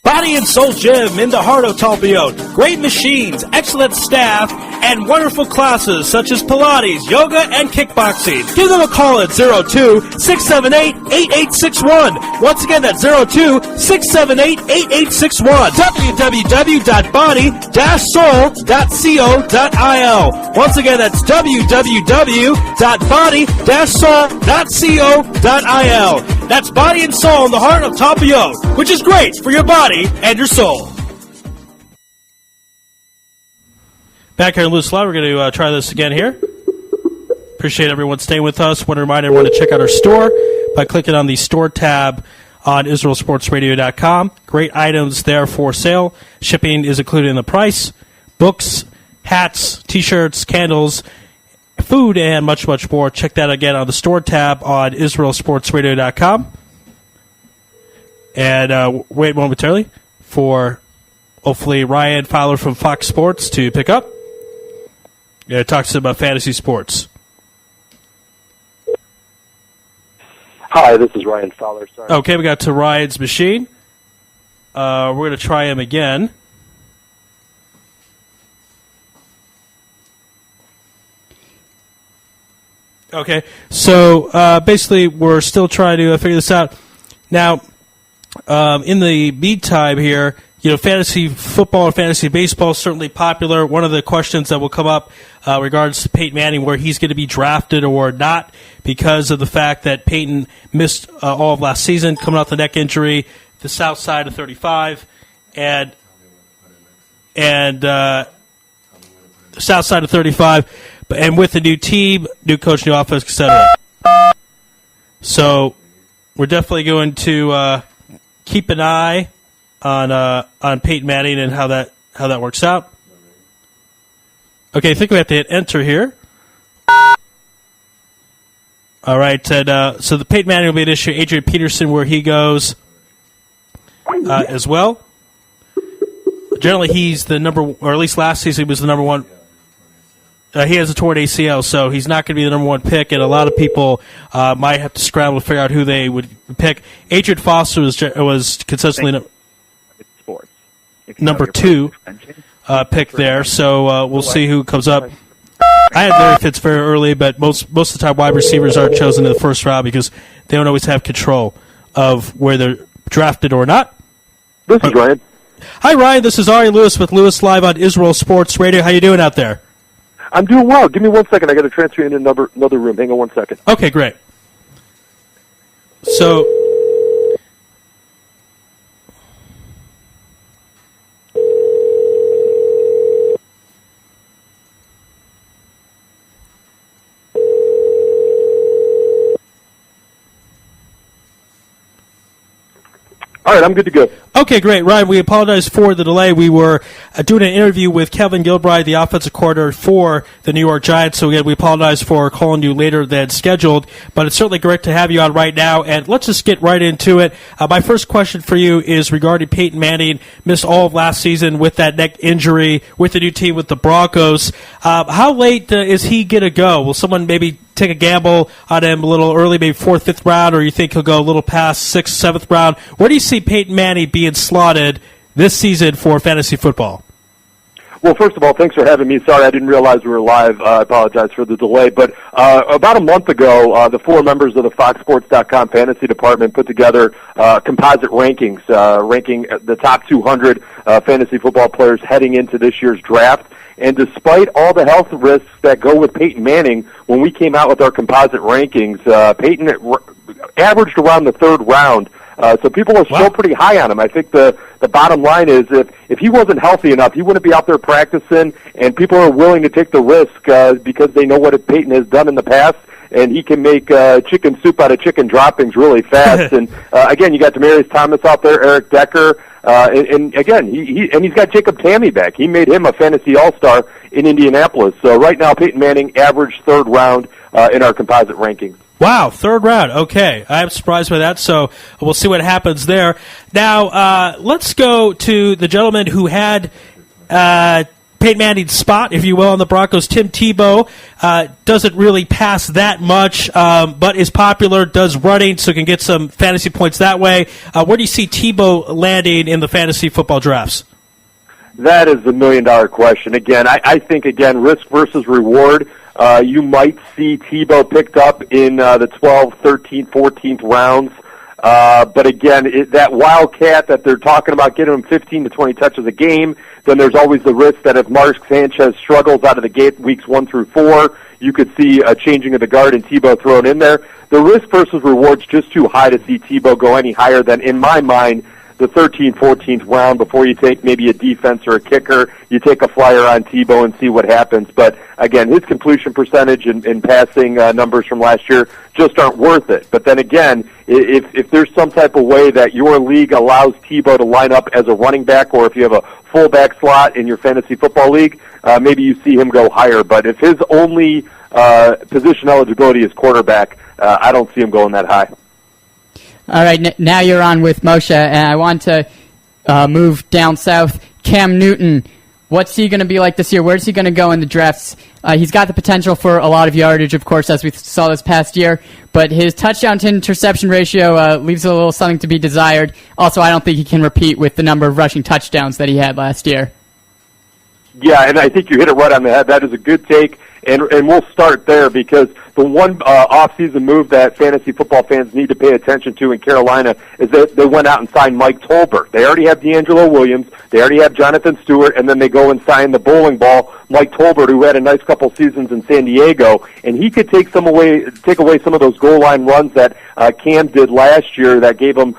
Body and Soul Gym in the heart of Talpiot. Great machines, excellent staff, and wonderful classes such as Pilates, yoga, and kickboxing. Give them a call at 02-678-8861. Once again, that's 02-678-8861. www.body-soul.co.il. Once again, that's www.body-soul.co.il. That's Body and Soul in the heart of Talpiot, which is great for your body and your soul. Back here in Louis Live, we're going to try this again here. Appreciate everyone staying with us. Want to remind everyone to check out our store by clicking on the store tab on IsraelSportsRadio.com. Great items there for sale. Shipping is included in the price. Books, hats, T-shirts, candles, food, and much, much more. Check that again on the store tab on IsraelSportsRadio.com. And wait momentarily for hopefully Ryan Fowler from Fox Sports to pick up. Yeah, talk to him about fantasy sports. Hi, this is Ryan Fowler. Sorry. Okay, we got to Ryan's machine. We're going to try him again. Okay, so basically we're still trying to figure this out. Now, in the meantime here, fantasy football and fantasy baseball is certainly popular. One of the questions that will come up regards to Peyton Manning, where he's going to be drafted or not, because of the fact that Peyton missed all of last season, coming off the neck injury, the south side of 35, and the south side of 35, and with the new team, new coach, new offense, etc. So we're definitely going to keep an eye on Peyton Manning and how that works out. Okay, I think we have to hit enter here. All right, and so the Peyton Manning will be an issue. Adrian Peterson, where he goes as well. Generally, he's the number, or at least last season he was the number one. He has a torn ACL, so he's not going to be the number one pick, and a lot of people might have to scramble to figure out who they would pick. Adrian Foster was consistently number 2 pick there, so we'll see who comes up. I had Larry Fitz very early, but most of the time wide receivers aren't chosen in the first round because they don't always have control of where they're drafted or not. This is Ryan. Hi, Ryan. This is Ari Louis with Louis Live on Israel Sports Radio. How you doing out there? I'm doing well. Give me 1 second. I got to transfer you into another room. Hang on 1 second. Okay, great. So, all right, I'm good to go. Okay, great. Ryan, we apologize for the delay. We were doing an interview with Kevin Gilbride, the offensive coordinator for the New York Giants. So, again, we apologize for calling you later than scheduled. But it's certainly great to have you on right now. And let's just get right into it. My first question for you is regarding Peyton Manning. Missed all of last season with that neck injury with the new team with the Broncos. How late is he going to go? Will someone maybe take a gamble on him a little early, maybe 4th, 5th round, or you think he'll go a little past 6th, 7th round? Where do you see Peyton Manning being slotted this season for fantasy football? Well, first of all, thanks for having me. Sorry, I didn't realize we were live. I apologize for the delay. But about a month ago, the 4 members of the FoxSports.com fantasy department put together composite rankings, ranking the top 200 fantasy football players heading into this year's draft. And despite all the health risks that go with Peyton Manning, when we came out with our composite rankings, Peyton averaged around the 3rd round. So people are still pretty high on him. I think the bottom line is if he wasn't healthy enough, he wouldn't be out there practicing, and people are willing to take the risk because they know what Peyton has done in the past, and he can make chicken soup out of chicken droppings really fast. And again, you got Demaryius Thomas out there, Eric Decker, and again, he's got Jacob Tamme back. He made him a fantasy all-star in Indianapolis. So right now, Peyton Manning averaged 3rd round in our composite rankings. Wow, 3rd round. Okay, I'm surprised by that, so we'll see what happens there. Now, let's go to the gentleman who had Peyton Manning's spot, if you will, on the Broncos. Tim Tebow doesn't really pass that much, but is popular, does running, so can get some fantasy points that way. Where do you see Tebow landing in the fantasy football drafts? That is the million-dollar question. Again, I think, risk versus reward. You might see Tebow picked up in the 12th, 13th, 14th rounds. But again, that Wildcat that they're talking about getting him 15 to 20 touches a game, then there's always the risk that if Mark Sanchez struggles out of the gate weeks 1 through 4, you could see a changing of the guard and Tebow thrown in there. The risk versus reward's just too high to see Tebow go any higher than, in my mind, the 13th, 14th round before you take maybe a defense or a kicker. You take a flyer on Tebow and see what happens. But, again, his completion percentage and passing numbers from last year just aren't worth it. But then again, if there's some type of way that your league allows Tebow to line up as a running back, or if you have a fullback slot in your fantasy football league, maybe you see him go higher. But if his only position eligibility is quarterback, I don't see him going that high. All right, now you're on with Moshe, and I want to move down south. Cam Newton, what's he going to be like this year? Where's he going to go in the drafts? He's got the potential for a lot of yardage, of course, as we saw this past year, but his touchdown-to-interception ratio leaves a little something to be desired. Also, I don't think he can repeat with the number of rushing touchdowns that he had last year. Yeah, and I think you hit it right on the head. That is a good take, and we'll start there because the one off-season move that fantasy football fans need to pay attention to in Carolina is that they went out and signed Mike Tolbert. They already have D'Angelo Williams, they already have Jonathan Stewart, and then they go and sign the bowling ball Mike Tolbert, who had a nice couple seasons in San Diego, and he could take away some of those goal line runs that Cam did last year that gave him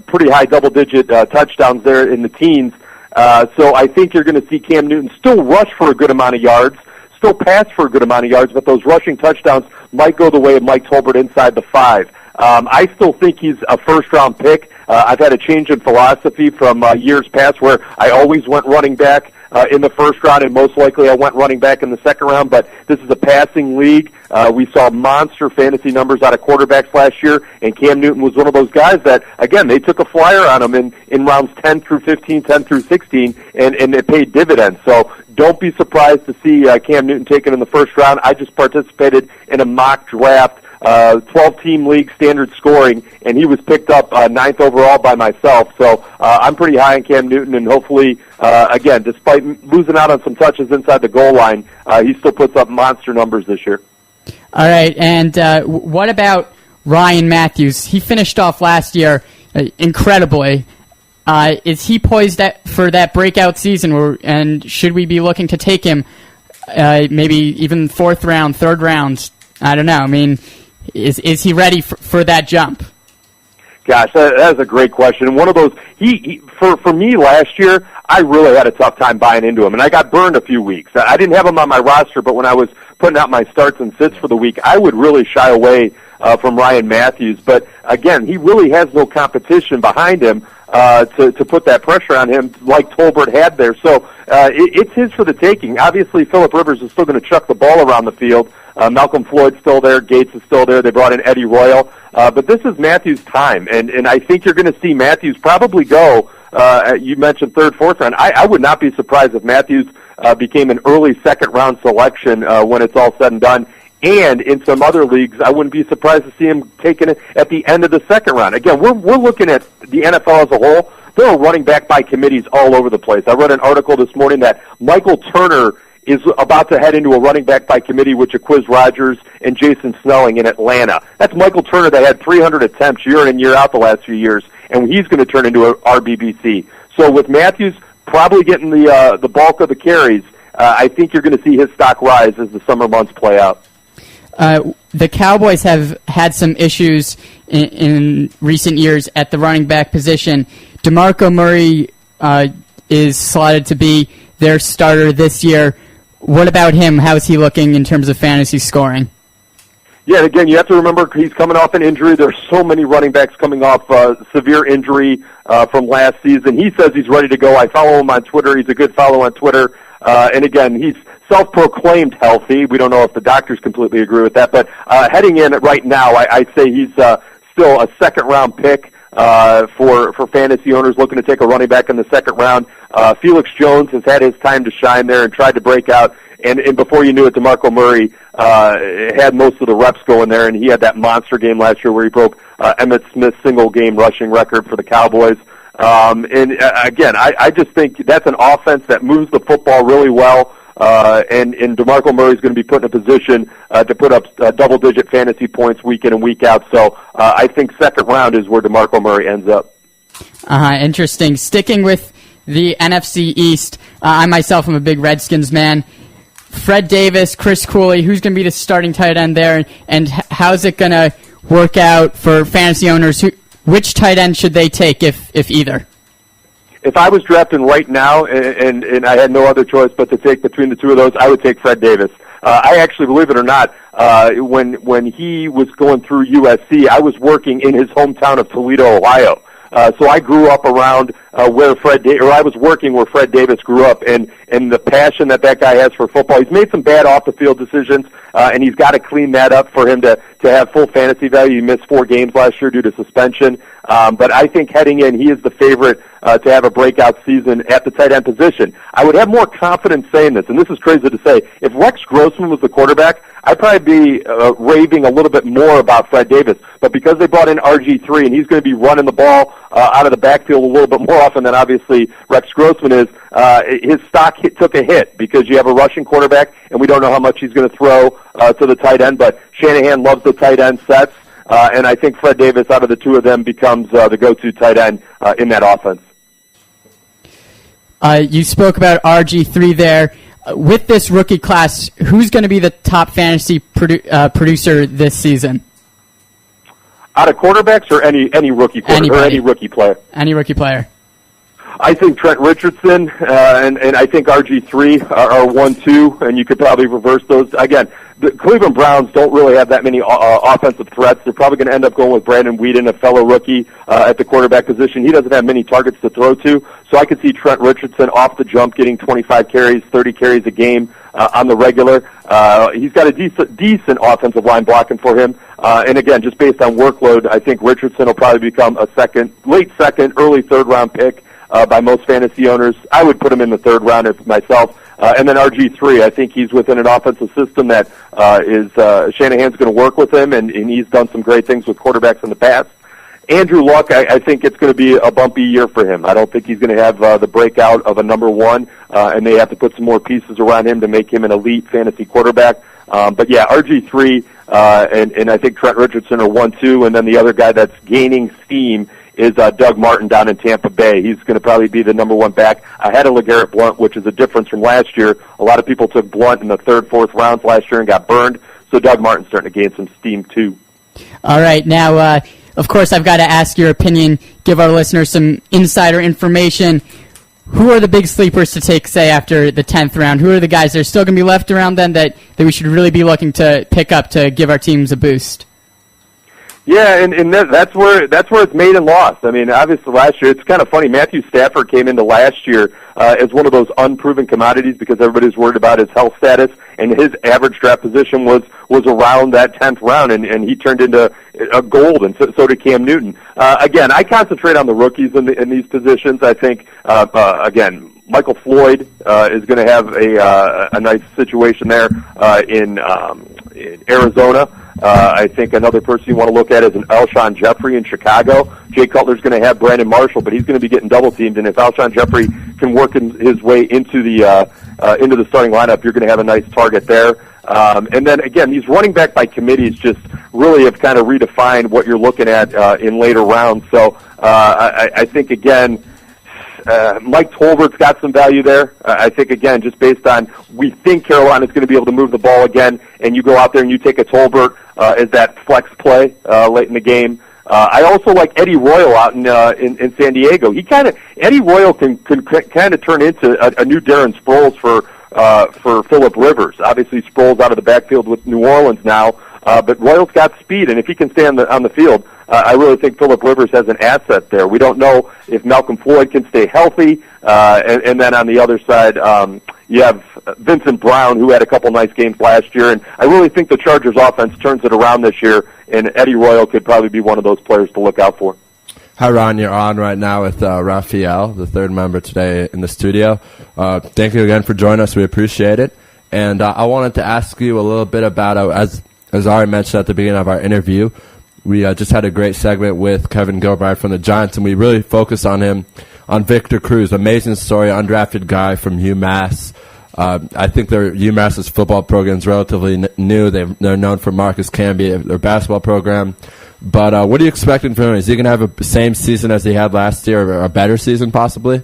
pretty high double-digit touchdowns there in the teens. So I think you're going to see Cam Newton still rush for a good amount of yards, still pass for a good amount of yards, but those rushing touchdowns might go the way of Mike Tolbert inside the 5. I still think he's a first-round pick. I've had a change in philosophy from years past where I always went running back in the first round, and most likely I went running back in the second round, but this is a passing league. We saw monster fantasy numbers out of quarterbacks last year, and Cam Newton was one of those guys that, again, they took a flyer on him in rounds 10 through 15, 10 through 16, and it paid dividends. So don't be surprised to see Cam Newton taken in the first round. I just participated in a mock draft, 12-team league standard scoring, and he was picked up 9th overall by myself. So I'm pretty high on Cam Newton, and hopefully, again, despite losing out on some touches inside the goal line, he still puts up monster numbers this year. All right, and what about Ryan Matthews? He finished off last year incredibly. Is he poised for that breakout season, and should we be looking to take him maybe even 4th round, 3rd round? I don't know. I mean, is he ready for that jump? Gosh, that is a great question. And one of those, for me last year, I really had a tough time buying into him, and I got burned a few weeks. I didn't have him on my roster, but when I was putting out my starts and sits for the week, I would really shy away from Ryan Matthews. But again, he really has no competition behind him to put that pressure on him like Tolbert had there. So it's his for the taking. Obviously, Phillip Rivers is still going to chuck the ball around the field. Malcolm Floyd's still there. Gates is still there. They brought in Eddie Royal. But this is Matthews' time, and I think you're going to see Matthews probably go, you mentioned 3rd, 4th round. I would not be surprised if Matthews became an early 2nd-round selection when it's all said and done. And in some other leagues, I wouldn't be surprised to see him taken at the end of the 2nd round. Again, we're looking at the NFL as a whole. There are running back by committees all over the place. I read an article this morning that Michael Turner is about to head into a running back by committee with Jaquiz Rodgers and Jason Snelling in Atlanta. That's Michael Turner that had 300 attempts year in and year out the last few years, and he's going to turn into an RBBC. So with Matthews probably getting the bulk of the carries, I think you're going to see his stock rise as the summer months play out. The Cowboys have had some issues in recent years at the running back position. DeMarco Murray is slotted to be their starter this year. What about him? How is he looking in terms of fantasy scoring? Yeah, again, you have to remember he's coming off an injury. There's so many running backs coming off severe injury from last season. He says he's ready to go. I follow him on Twitter. He's a good follow on Twitter. And again, he's self-proclaimed healthy. We don't know if the doctors completely agree with that. But heading in right now, I'd say he's still a 2nd-round pick for fantasy owners looking to take a running back in the 2nd round. Felix Jones has had his time to shine there and tried to break out. And before you knew it, DeMarco Murray had most of the reps going there, and he had that monster game last year where he broke Emmitt Smith's single-game rushing record for the Cowboys. Again, I just think that's an offense that moves the football really well, and DeMarco Murray's going to be put in a position to put up double-digit fantasy points week in and week out. So I think second round is where DeMarco Murray ends up. Interesting. Sticking with the NFC East, I myself am a big Redskins man. Fred Davis, Chris Cooley, who's going to be the starting tight end there, and how's it going to work out for fantasy owners? Which tight end should they take, if either? If I was drafting right now and I had no other choice but to take between the two of those, I would take Fred Davis. I actually, believe it or not, when he was going through USC, I was working in his hometown of Toledo, Ohio. So I grew up around I was working where Fred Davis grew up, and the passion that guy has for football. He's made some bad off-the-field decisions, and he's got to clean that up for him to have full fantasy value. He missed 4 games last year due to suspension. But I think heading in, he is the favorite to have a breakout season at the tight end position. I would have more confidence saying this, and this is crazy to say. If Rex Grossman was the quarterback, I'd probably be raving a little bit more about Fred Davis. But because they brought in RG3, and he's going to be running the ball out of the backfield a little bit more often than obviously Rex Grossman is, his stock took a hit because you have a rushing quarterback, and we don't know how much he's going to throw to the tight end. But Shanahan loves the tight end sets. And I think Fred Davis, out of the two of them, becomes the go-to tight end in that offense. You spoke about RG3 there. With this rookie class, who's going to be the top fantasy producer this season? Out of quarterbacks or any rookie quarterback or any rookie player? Any rookie player. I think Trent Richardson and I think RG3 are 1-2, and you could probably reverse those. Again, the Cleveland Browns don't really have that many offensive threats. They're probably going to end up going with Brandon Whedon, a fellow rookie, at the quarterback position. He doesn't have many targets to throw to, so I could see Trent Richardson off the jump getting 25 carries, 30 carries a game on the regular. He's got a decent offensive line blocking for him. And again, just based on workload, I think Richardson will probably become a late second, early third-round pick by most fantasy owners. I would put him in the third round myself. And then RG3, I think he's within an offensive system that Shanahan's going to work with him, and he's done some great things with quarterbacks in the past. Andrew Luck, I think it's going to be a bumpy year for him. I don't think he's going to have the breakout of a number one, and they have to put some more pieces around him to make him an elite fantasy quarterback. But yeah, RG3 and I think Trent Richardson are 1-2, and then the other guy that's gaining steam is Doug Martin down in Tampa Bay. He's going to probably be the number one back ahead of LeGarrette Blount, which is a difference from last year. A lot of people took Blount in the third, fourth rounds last year and got burned, so Doug Martin's starting to gain some steam too. All right, now, of course, I've got to ask your opinion, give our listeners some insider information. Who are the big sleepers to take, say, after the 10th round? Who are the guys that are still going to be left around then that we should really be looking to pick up to give our teams a boost? Yeah, and that's where it's made and lost. I mean, obviously last year, it's kind of funny. Matthew Stafford came into last year as one of those unproven commodities because everybody's worried about his health status, and his average draft position was around that 10th round, and he turned into a gold, and so did Cam Newton. Again, I concentrate on the rookies in these positions. I think, again, Michael Floyd is going to have a nice situation there in Arizona. I think another person you want to look at is an Alshon Jeffrey in Chicago. Jay Cutler's going to have Brandon Marshall, but he's going to be getting double teamed. And if Alshon Jeffrey can work his way into the starting lineup, you're going to have a nice target there. And then again, these running back by committees just really have kind of redefined what you're looking at in later rounds. So I think again, Mike Tolbert's got some value there. I think, again, just based on we think Carolina's going to be able to move the ball again, and you go out there and you take a Tolbert as that flex play late in the game. I also like Eddie Royal out in San Diego. Eddie Royal can kind of turn into a new Darren Sproles for Phillip Rivers. Obviously, Sproles out of the backfield with New Orleans now, but Royal's got speed, and if he can stay on the field, I really think Phillip Rivers has an asset there. We don't know if Malcolm Floyd can stay healthy, and then on the other side, you have Vincent Brown, who had a couple nice games last year, and I really think the Chargers offense turns it around this year, and Eddie Royal could probably be one of those players to look out for. Hi, Ron. You're on right now with Raphael, the third member today in the studio. Thank you again for joining us. We appreciate it. And I wanted to ask you a little bit about, as Ari mentioned at the beginning of our interview, we just had a great segment with Kevin Gilbride from the Giants, and we really focused on him, on Victor Cruz. Amazing story, undrafted guy from UMass. I think their UMass's football program is relatively new. They're known for Marcus Camby, their basketball program. But what are you expecting from him? Is he going to have the same season as he had last year, or a better season possibly?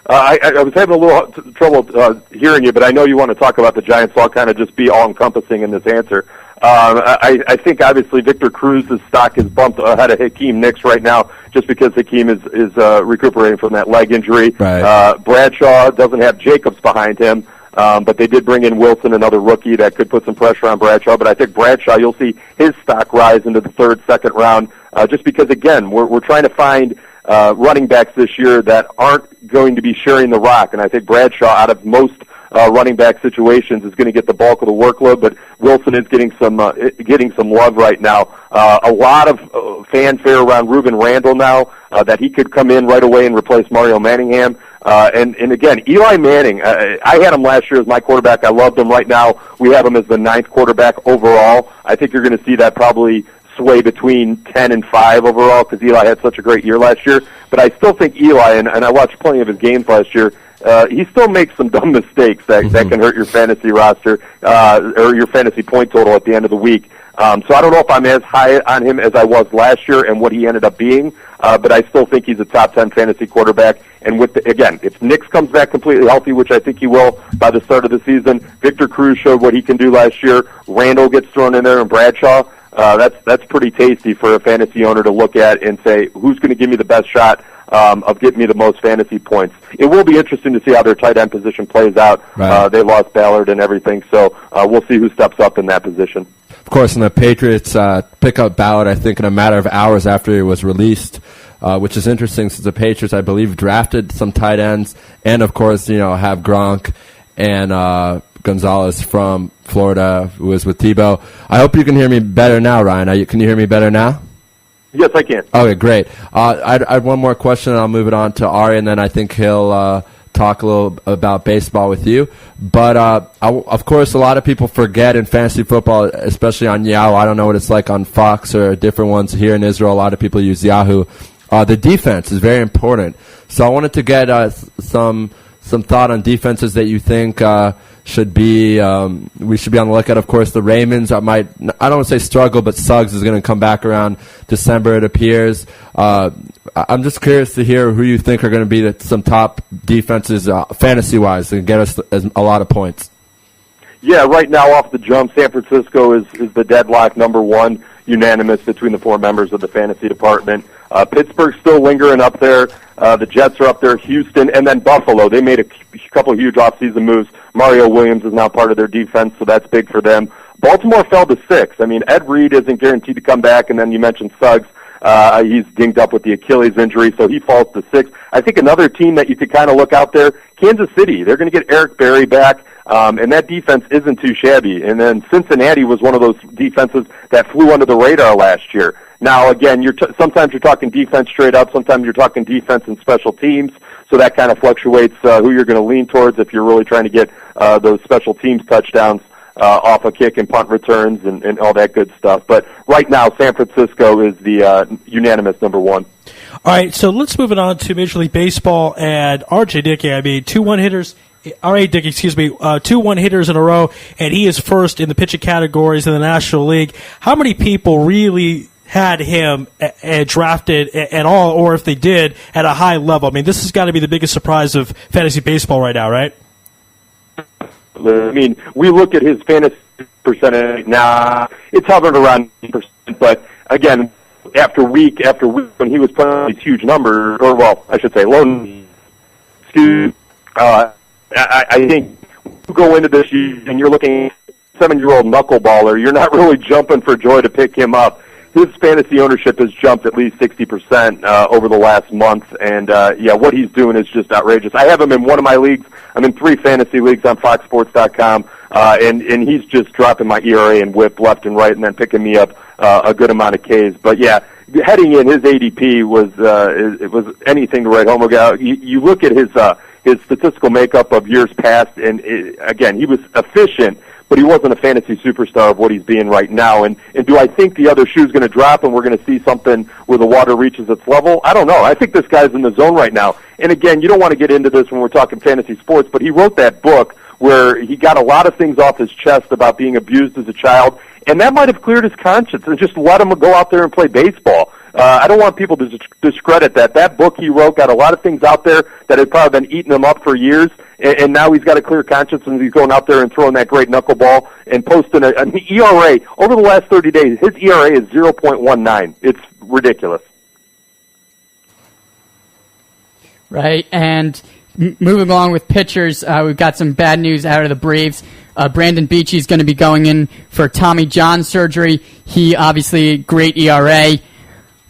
I was having a little trouble hearing you, but I know you want to talk about the Giants, so I'll kind of just be all-encompassing in this answer. I think, obviously, Victor Cruz's stock is bumped ahead of Hakeem Nicks right now just because Hakeem is recuperating from that leg injury. Right. Bradshaw doesn't have Jacobs behind him. But they did bring in Wilson, another rookie that could put some pressure on Bradshaw. But I think Bradshaw, you'll see his stock rise into the third, second round, just because, again, we're trying to find running backs this year that aren't going to be sharing the rock. And I think Bradshaw, out of most running back situations, is going to get the bulk of the workload. But Wilson is getting some love right now. A lot of fanfare around Reuben Randall now that he could come in right away and replace Mario Manningham. And again, Eli Manning, I had him last year as my quarterback. I loved him. Right now, we have him as the 9th quarterback overall. I think you're going to see that probably sway between 10 and 5 overall because Eli had such a great year last year. But I still think Eli, and I watched plenty of his games last year, he still makes some dumb mistakes that can hurt your fantasy roster or your fantasy point total at the end of the week. So I don't know if I'm as high on him as I was last year and what he ended up being, but I still think he's a top 10 fantasy quarterback. And again, if Nicks comes back completely healthy, which I think he will by the start of the season, Victor Cruz showed what he can do last year. Randall gets thrown in there, and Bradshaw. That's pretty tasty for a fantasy owner to look at and say, who's going to give me the best shot of getting me the most fantasy points. It will be interesting to see how their tight end position plays out. Right. They lost Ballard and everything, so we'll see who steps up in that position. Of course, and the Patriots pick up Ballard, I think, in a matter of hours after he was released, which is interesting since the Patriots, I believe, drafted some tight ends and, of course, have Gronk and Gonzalez from Florida, who was with Tebow. I hope you can hear me better now, Ryan. Can you hear me better now? Yes, I can. Okay, great. I had one more question, and I'll move it on to Ari, and then I think he'll talk a little about baseball with you. But, of course, a lot of people forget in fantasy football, especially on Yahoo. I don't know what it's like on Fox or different ones here in Israel. A lot of people use Yahoo. The defense is very important. So I wanted to get some thought on defenses that you think should be we should be on the lookout. Of course, the Ravens I don't want to say struggle, but Suggs is going to come back around December, it appears. I'm just curious to hear who you think are going to be some top defenses fantasy-wise and get us a lot of points. Yeah, right now off the jump, San Francisco is the deadlock number one, unanimous between the 4 members of the fantasy department. Pittsburgh's still lingering up there. The Jets are up there, Houston, and then Buffalo. They made a couple of huge offseason moves. Mario Williams is now part of their defense, so that's big for them. Baltimore fell to 6. I mean, Ed Reed isn't guaranteed to come back, and then you mentioned Suggs. He's dinged up with the Achilles injury, so he falls to 6. I think another team that you could kind of look out there, Kansas City. They're going to get Eric Berry back, and that defense isn't too shabby. And then Cincinnati was one of those defenses that flew under the radar last year. Now, again, sometimes you're talking defense straight up, sometimes you're talking defense and special teams, so that kind of fluctuates who you're going to lean towards if you're really trying to get those special teams touchdowns off a kick and punt returns and all that good stuff. But right now, San Francisco is the unanimous number one. All right, so let's move it on to Major League Baseball and R.J. Dickey. I mean, 2 1-hitters. R.A. Dickey, 2 1-hitters in a row, and he is first in the pitching categories in the National League. How many people really had him drafted at all, or if they did, at a high level? I mean, this has got to be the biggest surprise of fantasy baseball right now, right? I mean, we look at his fantasy percentage now. It's hovering around 8%, but again, after week, when he was playing these huge numbers, or well, I should say low, I think you go into this and you're looking at a 7-year-old knuckleballer, you're not really jumping for joy to pick him up. His fantasy ownership has jumped at least 60% over the last month, and what he's doing is just outrageous. I have him in one of my leagues. I'm in 3 fantasy leagues on FoxSports.com, and he's just dropping my ERA and WHIP left and right, and then picking me up a good amount of Ks. But yeah, heading in, his ADP was it was anything to write home about. You look at his statistical makeup of years past, and again, he was efficient, but he wasn't a fantasy superstar of what he's being right now. And do I think the other shoe's going to drop and we're going to see something where the water reaches its level? I don't know. I think this guy's in the zone right now. And again, you don't want to get into this when we're talking fantasy sports, but he wrote that book where he got a lot of things off his chest about being abused as a child, and that might have cleared his conscience and just let him go out there and play baseball. I don't want people to discredit that. That book he wrote got a lot of things out there that had probably been eating him up for years, and now he's got a clear conscience, and he's going out there and throwing that great knuckleball and posting an ERA. Over the last 30 days, his ERA is 0.19. It's ridiculous. Right, and moving along with pitchers, we've got some bad news out of the Braves. Brandon Beachy is going to be going in for Tommy John surgery. He obviously great ERA.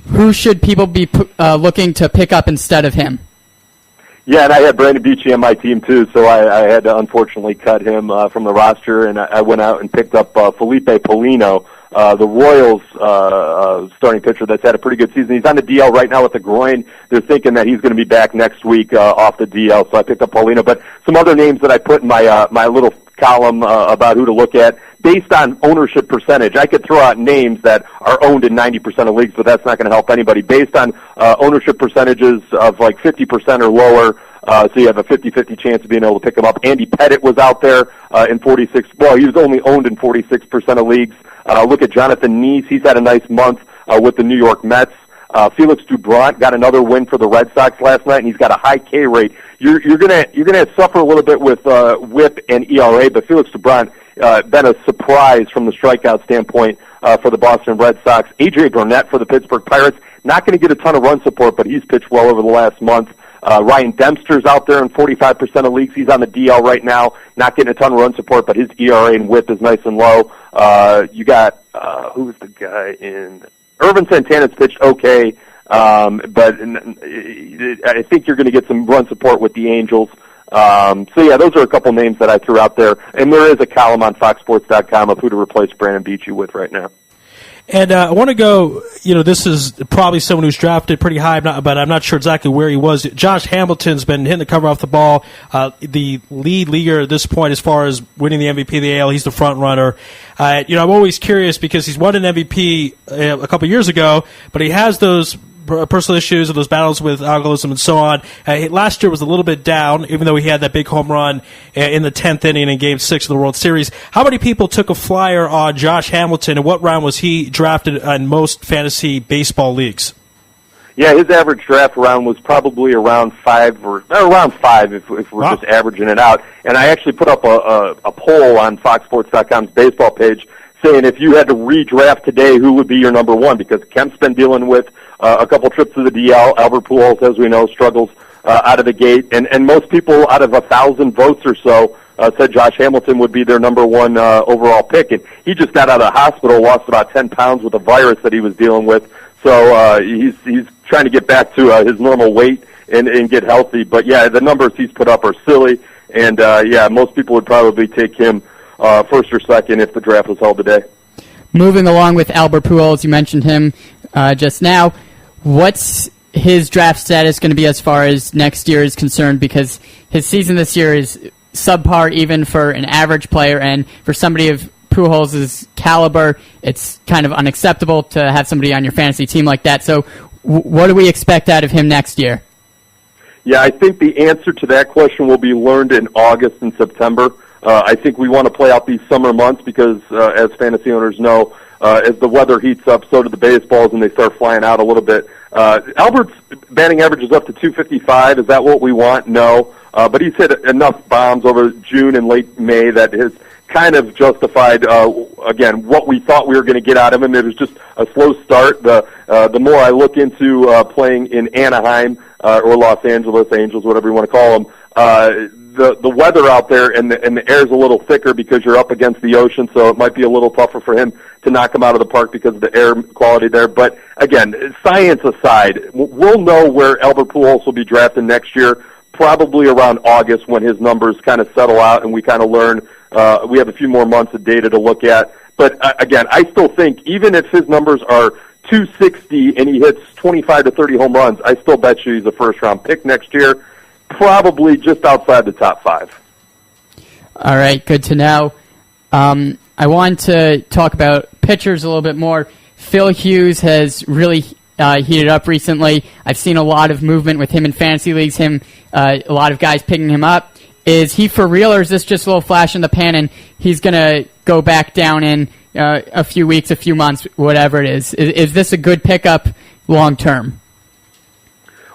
Who should people be looking to pick up instead of him? Yeah, and I had Brandon Beachy on my team too, so I had to unfortunately cut him from the roster, and I went out and picked up Felipe Polino, the Royals starting pitcher that's had a pretty good season. He's on the DL right now with the groin. They're thinking that he's going to be back next week off the DL, so I picked up Polino. But some other names that I put in my little column about who to look at based on ownership percentage. I could throw out names that are owned in 90% of leagues, but that's not going to help anybody. Based on ownership percentages of like 50% or lower, so you have a 50-50 chance of being able to pick him up. Andy Pettit was out there in 46. Well, he was only owned in 46% of leagues. Look at Jonathan Neese. He's had a nice month with the New York Mets. Felix Doubront got another win for the Red Sox last night, and he's got a high K rate. You're gonna suffer a little bit with WHIP and ERA, but Felix Doubront been a surprise from the strikeout standpoint for the Boston Red Sox. A.J. Burnett for the Pittsburgh Pirates, not going to get a ton of run support, but he's pitched well over the last month. Ryan Dempster's out there in 45% of leagues. He's on the DL right now, not getting a ton of run support, but his ERA and WHIP is nice and low. You got who's the guy in Irvin Santana's pitched okay, but I think you're going to get some run support with the Angels. So yeah, those are a couple names that I threw out there, and there is a column on FoxSports.com of who to replace Brandon Beachy with right now. And I want to go, this is probably someone who's drafted pretty high, but I'm not sure exactly where he was. Josh Hamilton's been hitting the cover off the ball, the lead leaguer at this point as far as winning the MVP of the AL. He's the front runner. I'm always curious because he's won an MVP a couple years ago, but he has those personal issues and those battles with alcoholism and so on. Last year was a little bit down, even though he had that big home run in the 10th inning in Game 6 of the World Series. How many people took a flyer on Josh Hamilton, and what round was he drafted in most fantasy baseball leagues? Yeah, his average draft round was probably around 5 if we're just averaging it out. And I actually put up a poll on FoxSports.com's baseball page saying if you had to redraft today, who would be your number one? Because Kemp's been dealing with a couple trips to the DL. Albert Pujols, as we know, struggles out of the gate. And most people out of 1,000 votes or so said Josh Hamilton would be their number one overall pick. And he just got out of the hospital, lost about 10 pounds with a virus that he was dealing with. So he's trying to get back to his normal weight and get healthy. But, yeah, the numbers he's put up are silly. And, yeah, most people would probably take him first or second if the draft was held today. Moving along with Albert Pujols, you mentioned him just now. What's his draft status going to be as far as next year is concerned? Because his season this year is subpar even for an average player, and for somebody of Pujols' caliber, it's kind of unacceptable to have somebody on your fantasy team like that. So what do we expect out of him next year? Yeah, I think the answer to that question will be learned in August and September. I think we want to play out these summer months because, as fantasy owners know, as the weather heats up, so do the baseballs, and they start flying out a little bit. Albert's batting average is up to 255. Is that what we want? No. But he's hit enough bombs over June and late May that has kind of justified, again, what we thought we were going to get out of him. It was just a slow start. The more I look into playing in Anaheim or Los Angeles, Angels, whatever you want to call them, the weather out there and the air's a little thicker because you're up against the ocean, so it might be a little tougher for him to knock him out of the park because of the air quality there. But again, science aside, we'll know where Albert Pujols will be drafted next year, probably around August when his numbers kind of settle out and we kind of learn. We have a few more months of data to look at. But again, I still think even if his numbers are 260 and he hits 25 to 30 home runs, I still bet you he's a first-round pick next year, probably just outside the top 5. All right, good to know. I want to talk about pitchers a little bit more. Phil Hughes has really heated up recently. I've seen a lot of movement with him in fantasy leagues, a lot of guys picking him up. Is he for real, or is this just a little flash in the pan and he's going to go back down in a few weeks, a few months, whatever it is? Is this a good pickup long term?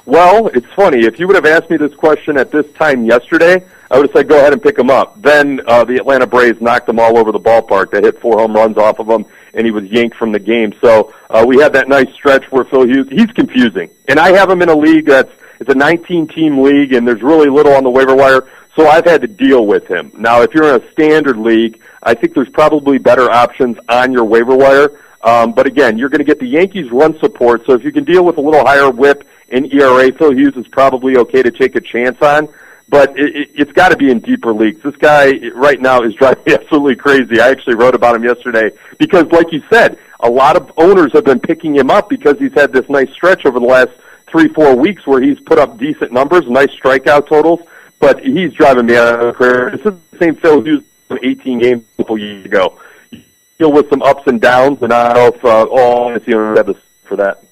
Well, it's funny. If you would have asked me this question at this time yesterday, I would have said go ahead and pick him up. Then the Atlanta Braves knocked him all over the ballpark. They hit 4 home runs off of him, and he was yanked from the game. So we had that nice stretch where Phil Hughes, he's confusing. And I have him in a league it's a 19-team league, and there's really little on the waiver wire, so I've had to deal with him. Now, if you're in a standard league, I think there's probably better options on your waiver wire. But again, you're going to get the Yankees run support, so if you can deal with a little higher whip in ERA, Phil Hughes is probably okay to take a chance on. But it's got to be in deeper leagues. This guy right now is driving me absolutely crazy. I actually wrote about him yesterday because, like you said, a lot of owners have been picking him up because he's had this nice stretch over the last 3-4 weeks where he's put up decent numbers, nice strikeout totals, but he's driving me out of the career. This is the same Phil Hughes from 18 games a couple years ago. You deal with some ups and downs, and I don't know if all of you have this for that.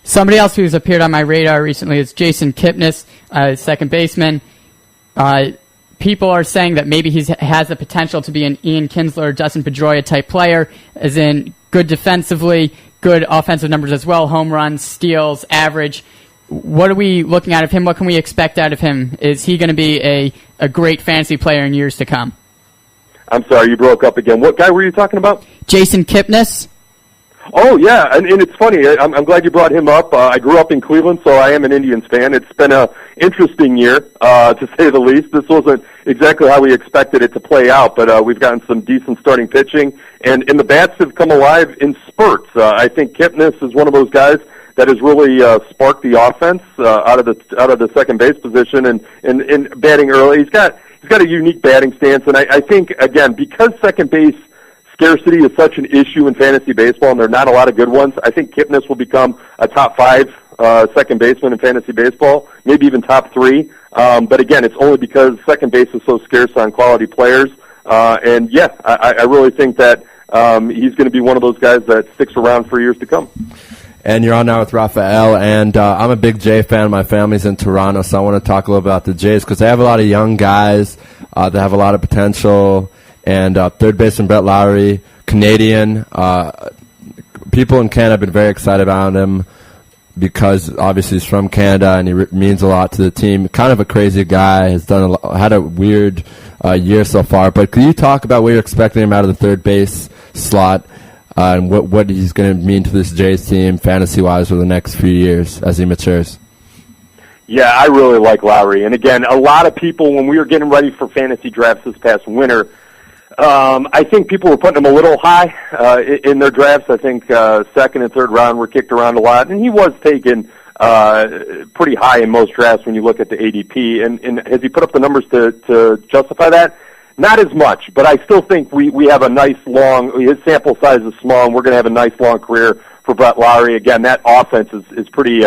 Somebody else who's appeared on my radar recently is Jason Kipnis, second baseman. People are saying that maybe he has the potential to be an Ian Kinsler or Dustin Pedroia type player, as in good defensively, good offensive numbers as well, home runs, steals, average. What are we looking at of him? What can we expect out of him? Is he going to be a great fantasy player in years to come? I'm sorry, you broke up again. What guy were you talking about? Jason Kipnis. Oh, yeah, and it's funny. I'm glad you brought him up. I grew up in Cleveland, so I am an Indians fan. It's been an interesting year, to say the least. This wasn't exactly how we expected it to play out, but we've gotten some decent starting pitching, and the bats have come alive in spurts. I think Kipnis is one of those guys that has really sparked the offense out of the second base position and batting early. He's got a unique batting stance, and I think, again, because second base scarcity is such an issue in fantasy baseball, and there are not a lot of good ones, I think Kipnis will become a top 5 second baseman in fantasy baseball, maybe even top 3. But again, it's only because second base is so scarce on quality players. And yeah, I really think that he's going to be one of those guys that sticks around for years to come. And you're on now with Raphael, and I'm a big Jay fan. My family's in Toronto, so I want to talk a little about the Jays because they have a lot of young guys that have a lot of potential. And third baseman Brett Lowry, Canadian. People in Canada have been very excited about him because obviously he's from Canada and he means a lot to the team. Kind of a crazy guy. Has had a weird year so far. But can you talk about what you're expecting him out of the third base slot and what he's going to mean to this Jays team fantasy-wise for the next few years as he matures? Yeah, I really like Lowry. And again, a lot of people, when we were getting ready for fantasy drafts this past winter, I think people were putting him a little high in their drafts. I think second and third round were kicked around a lot, and he was taken pretty high in most drafts when you look at the ADP. And has he put up the numbers to justify that? Not as much, but I still think we have a nice long. His sample size is small, and we're going to have a nice long career for Brett Lowry. Again, that offense is pretty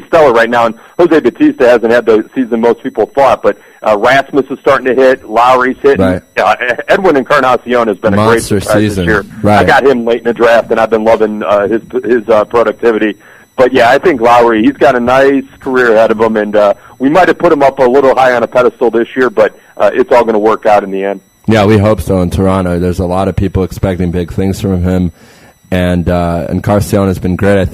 stellar right now, and Jose Bautista hasn't had the season most people thought, but Rasmus is starting to hit, Lowry's hitting. Right. Edwin Encarnacion has been a great surprise season this year. Right. I got him late in the draft, and I've been loving his productivity. But yeah, I think Lowry, he's got a nice career ahead of him, and we might have put him up a little high on a pedestal this year, but it's all going to work out in the end. Yeah, we hope so in Toronto. There's a lot of people expecting big things from him, and Encarnacion has been great. I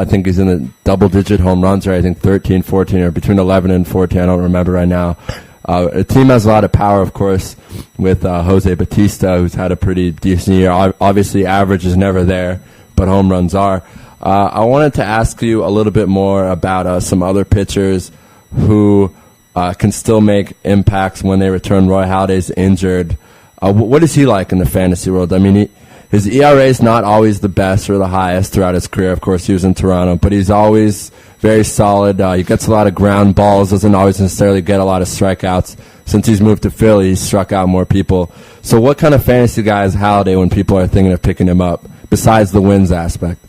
think he's in the double-digit home runs, or I think 13, 14, or between 11 and 14. I don't remember right now. The team has a lot of power, of course, with Jose Bautista, who's had a pretty decent year. Obviously, average is never there, but home runs are. I wanted to ask you a little bit more about some other pitchers who can still make impacts when they return. Roy Halladay's injured. What is he like in the fantasy world? I mean, his ERA is not always the best or the highest throughout his career. Of course, he was in Toronto, but he's always very solid. He gets a lot of ground balls, doesn't always necessarily get a lot of strikeouts. Since he's moved to Philly, he's struck out more people. So what kind of fantasy guy is Halladay when people are thinking of picking him up? besides the wins aspect.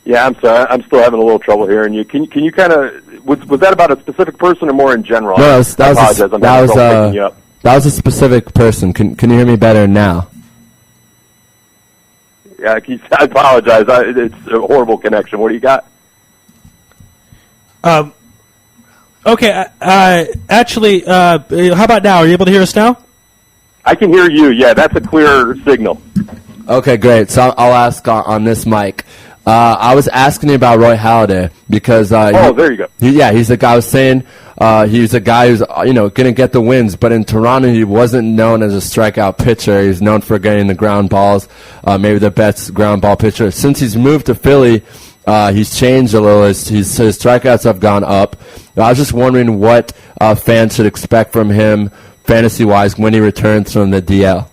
Yeah, I'm sorry. I'm still having a little trouble hearing you. Can you kind of was that about a specific person or more in general? No, I apologize. I'm having trouble picking you up. That was a specific person. Can you hear me better now? Yeah, I apologize. It's a horrible connection. What do you got? Okay. Actually, how about now? Are you able to hear us now? I can hear you. Yeah, that's a clear signal. Okay, great. So I'll ask on this mic. I was asking you about Roy Halladay because there you go. He's the guy I was saying. He's a guy who's going to get the wins, but in Toronto he wasn't known as a strikeout pitcher. He's known for getting the ground balls, maybe the best ground ball pitcher. Since he's moved to Philly, he's changed a little. His strikeouts have gone up. I was just wondering what fans should expect from him fantasy-wise when he returns from the DL.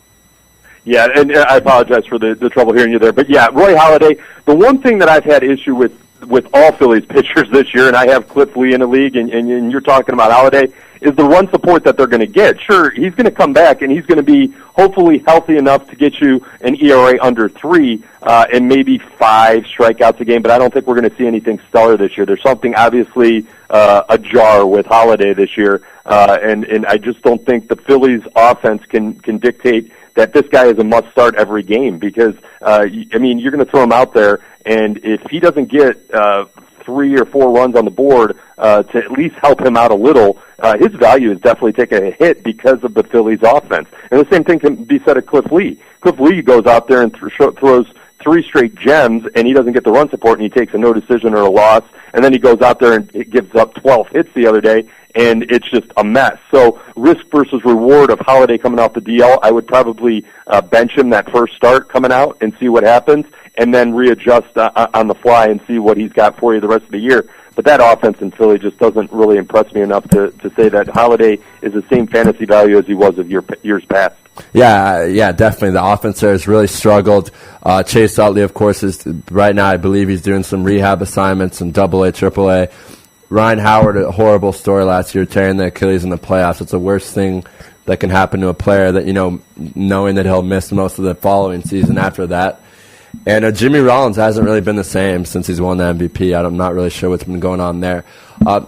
Yeah, and I apologize for the trouble hearing you there. But, yeah, Roy Halladay, the one thing that I've had issue with all Phillies pitchers this year, and I have Cliff Lee in the league, and you're talking about Halladay, is the run support that they're going to get. Sure, he's going to come back, and he's going to be hopefully healthy enough to get you an ERA under 3 and maybe 5 strikeouts a game, but I don't think we're going to see anything stellar this year. There's something obviously ajar with Halladay this year, and I just don't think the Phillies' offense can dictate that this guy is a must-start every game because, you're going to throw him out there, and if he doesn't get 3 or 4 runs on the board to at least help him out a little, his value is definitely taking a hit because of the Phillies' offense. And the same thing can be said of Cliff Lee. Cliff Lee goes out there and throws 3 straight gems, and he doesn't get the run support, and he takes a no decision or a loss, and then he goes out there and gives up 12 hits the other day, and it's just a mess. So risk versus reward of Halladay coming off the DL, I would probably bench him that first start coming out and see what happens, and then readjust on the fly and see what he's got for you the rest of the year. But that offense in Philly just doesn't really impress me enough to say that Halladay is the same fantasy value as he was of years past. Yeah, definitely. The offense there has really struggled. Chase Utley, of course, is right now, I believe he's doing some rehab assignments in AA, AAA. Ryan Howard, a horrible story last year, tearing the Achilles in the playoffs. It's the worst thing that can happen to a player that, knowing that he'll miss most of the following season after that. And Jimmy Rollins hasn't really been the same since he's won the MVP. I'm not really sure what's been going on there.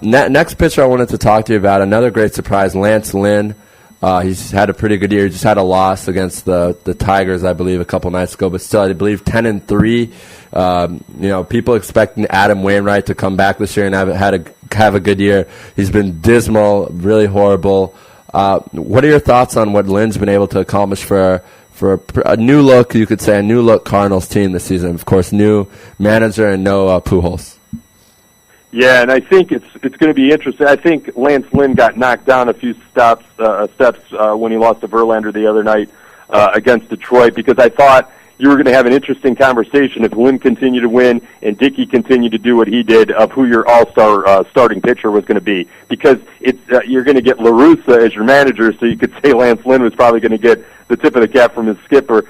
Next pitcher I wanted to talk to you about, another great surprise, Lance Lynn. He's had a pretty good year. He just had a loss against the Tigers, I believe, a couple nights ago, but still, I believe 10-3. People expecting Adam Wainwright to come back this year and have a good year. He's been dismal, really horrible. What are your thoughts on what Lynn's been able to accomplish for a new look, you could say, a new look Cardinals team this season? Of course, new manager and no Pujols. Yeah, and I think it's going to be interesting. I think Lance Lynn got knocked down a few steps when he lost to Verlander the other night against Detroit, because I thought you were going to have an interesting conversation if Lynn continued to win and Dickey continued to do what he did of who your all-star starting pitcher was going to be, because you're going to get La Russa as your manager, so you could say Lance Lynn was probably going to get the tip of the cap from his skipper,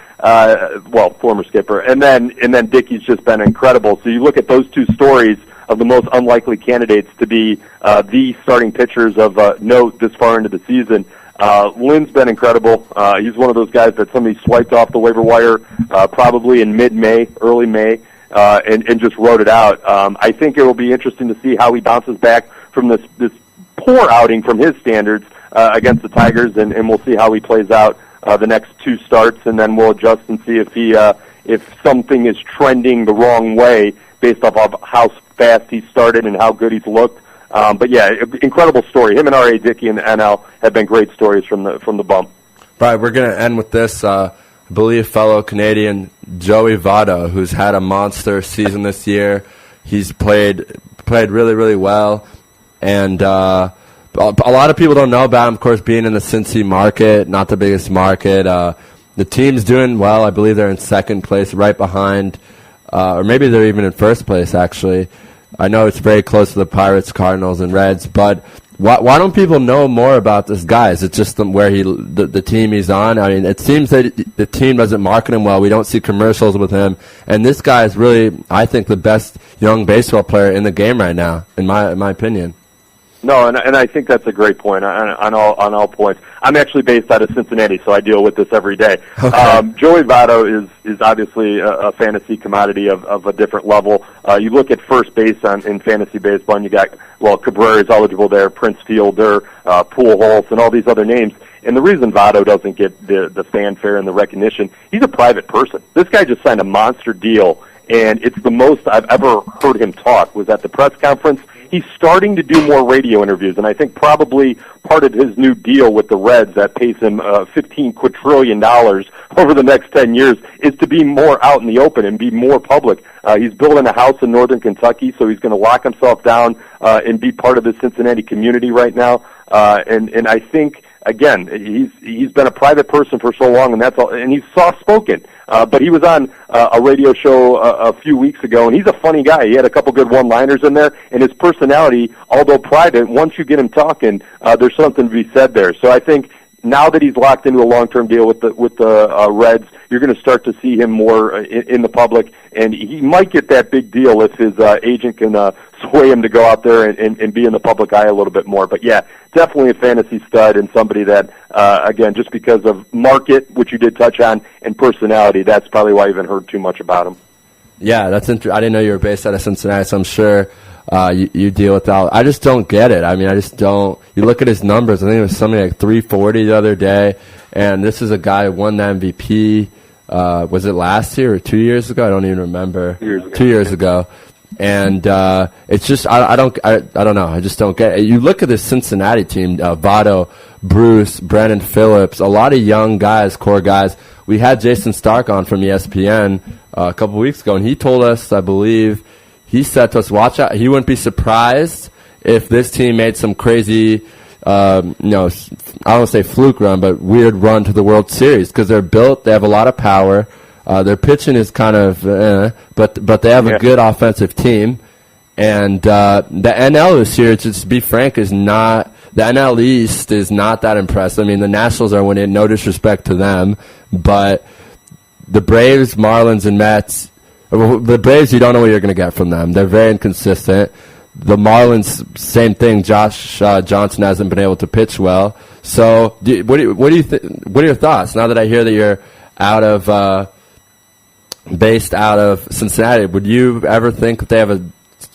former skipper, and then Dickey's just been incredible. So you look at those two stories of the most unlikely candidates to be the starting pitchers of note this far into the season. Lynn's been incredible. He's one of those guys that somebody swiped off the waiver wire probably in mid-May, early May, and just wrote it out. I think it will be interesting to see how he bounces back from this poor outing from his standards against the Tigers, and we'll see how he plays out the next 2 starts, and then we'll adjust and see if something is trending the wrong way based off of how fast he started and how good he's looked. But yeah, incredible story. Him and R.A. Dickey in the NL have been great stories from the bump. Right, we're going to end with this. I believe fellow Canadian Joey Votto, who's had a monster season this year. He's played really, really well. And a lot of people don't know about him, of course, being in the Cincy market, not the biggest market. The team's doing well. I believe they're in second place, right behind, or maybe they're even in first place, actually. I know it's very close to the Pirates, Cardinals, and Reds, but why don't people know more about this guy? Is it just where the team he's on? I mean, it seems that the team doesn't market him well. We don't see commercials with him, and this guy is really, I think, the best young baseball player in the game right now, in my opinion. No, and I think that's a great point on all points. I'm actually based out of Cincinnati, so I deal with this every day. Okay. Joey Votto is obviously a fantasy commodity of a different level. You look at first base in fantasy baseball, and you got, Cabrera's eligible there, Prince Fielder, Pujols, and all these other names. And the reason Votto doesn't get the fanfare and the recognition, he's a private person. This guy just signed a monster deal, and it's the most I've ever heard him talk was at the press conference. He's starting to do more radio interviews, and I think probably part of his new deal with the Reds that pays him $15 quadrillion over the next 10 years is to be more out in the open and be more public. He's building a house in northern Kentucky, so he's going to lock himself down and be part of the Cincinnati community right now. And I think, again, he's been a private person for so long, and that's all. And he's soft-spoken. But he was on a radio show a few weeks ago, and he's a funny guy. He had a couple good one-liners in there, and his personality, although private, once you get him talking, there's something to be said there. So I think now that he's locked into a long-term deal with the Reds, you're going to start to see him more in the public, and he might get that big deal if his agent can sway him to go out there and be in the public eye a little bit more. But yeah, definitely a fantasy stud and somebody that, again, just because of market, which you did touch on, and personality, that's probably why you haven't heard too much about him. Yeah, that's interesting. I didn't know you were based out of Cincinnati, so I'm sure you deal with that. I just don't get it. I mean, I just don't. You look at his numbers. I think it was something like 340 the other day, and this is a guy who won the MVP. Was it last year or 2 years ago? I don't even remember. 2 years ago. And it's just I don't know. I just don't get it. You look at this Cincinnati team: Votto, Bruce, Brandon Phillips, a lot of young guys, core guys. We had Jason Stark on from ESPN a couple weeks ago, and he told us, I believe, he said to us, watch out. He wouldn't be surprised if this team made some crazy, I don't want to say fluke run, but weird run to the World Series because they're built. They have a lot of power. Their pitching is kind of, but they have a good offensive team. And the NL this year, just to be frank, is not the NL East is not that impressive. I mean, the Nationals are winning. No disrespect to them, but the Braves, Marlins, and Mets. The Braves, you don't know what you're going to get from them. They're very inconsistent. The Marlins, same thing. Josh Johnson hasn't been able to pitch well. So, what do you think? What are your thoughts now that I hear that you're based out of Cincinnati? Would you ever think that they have a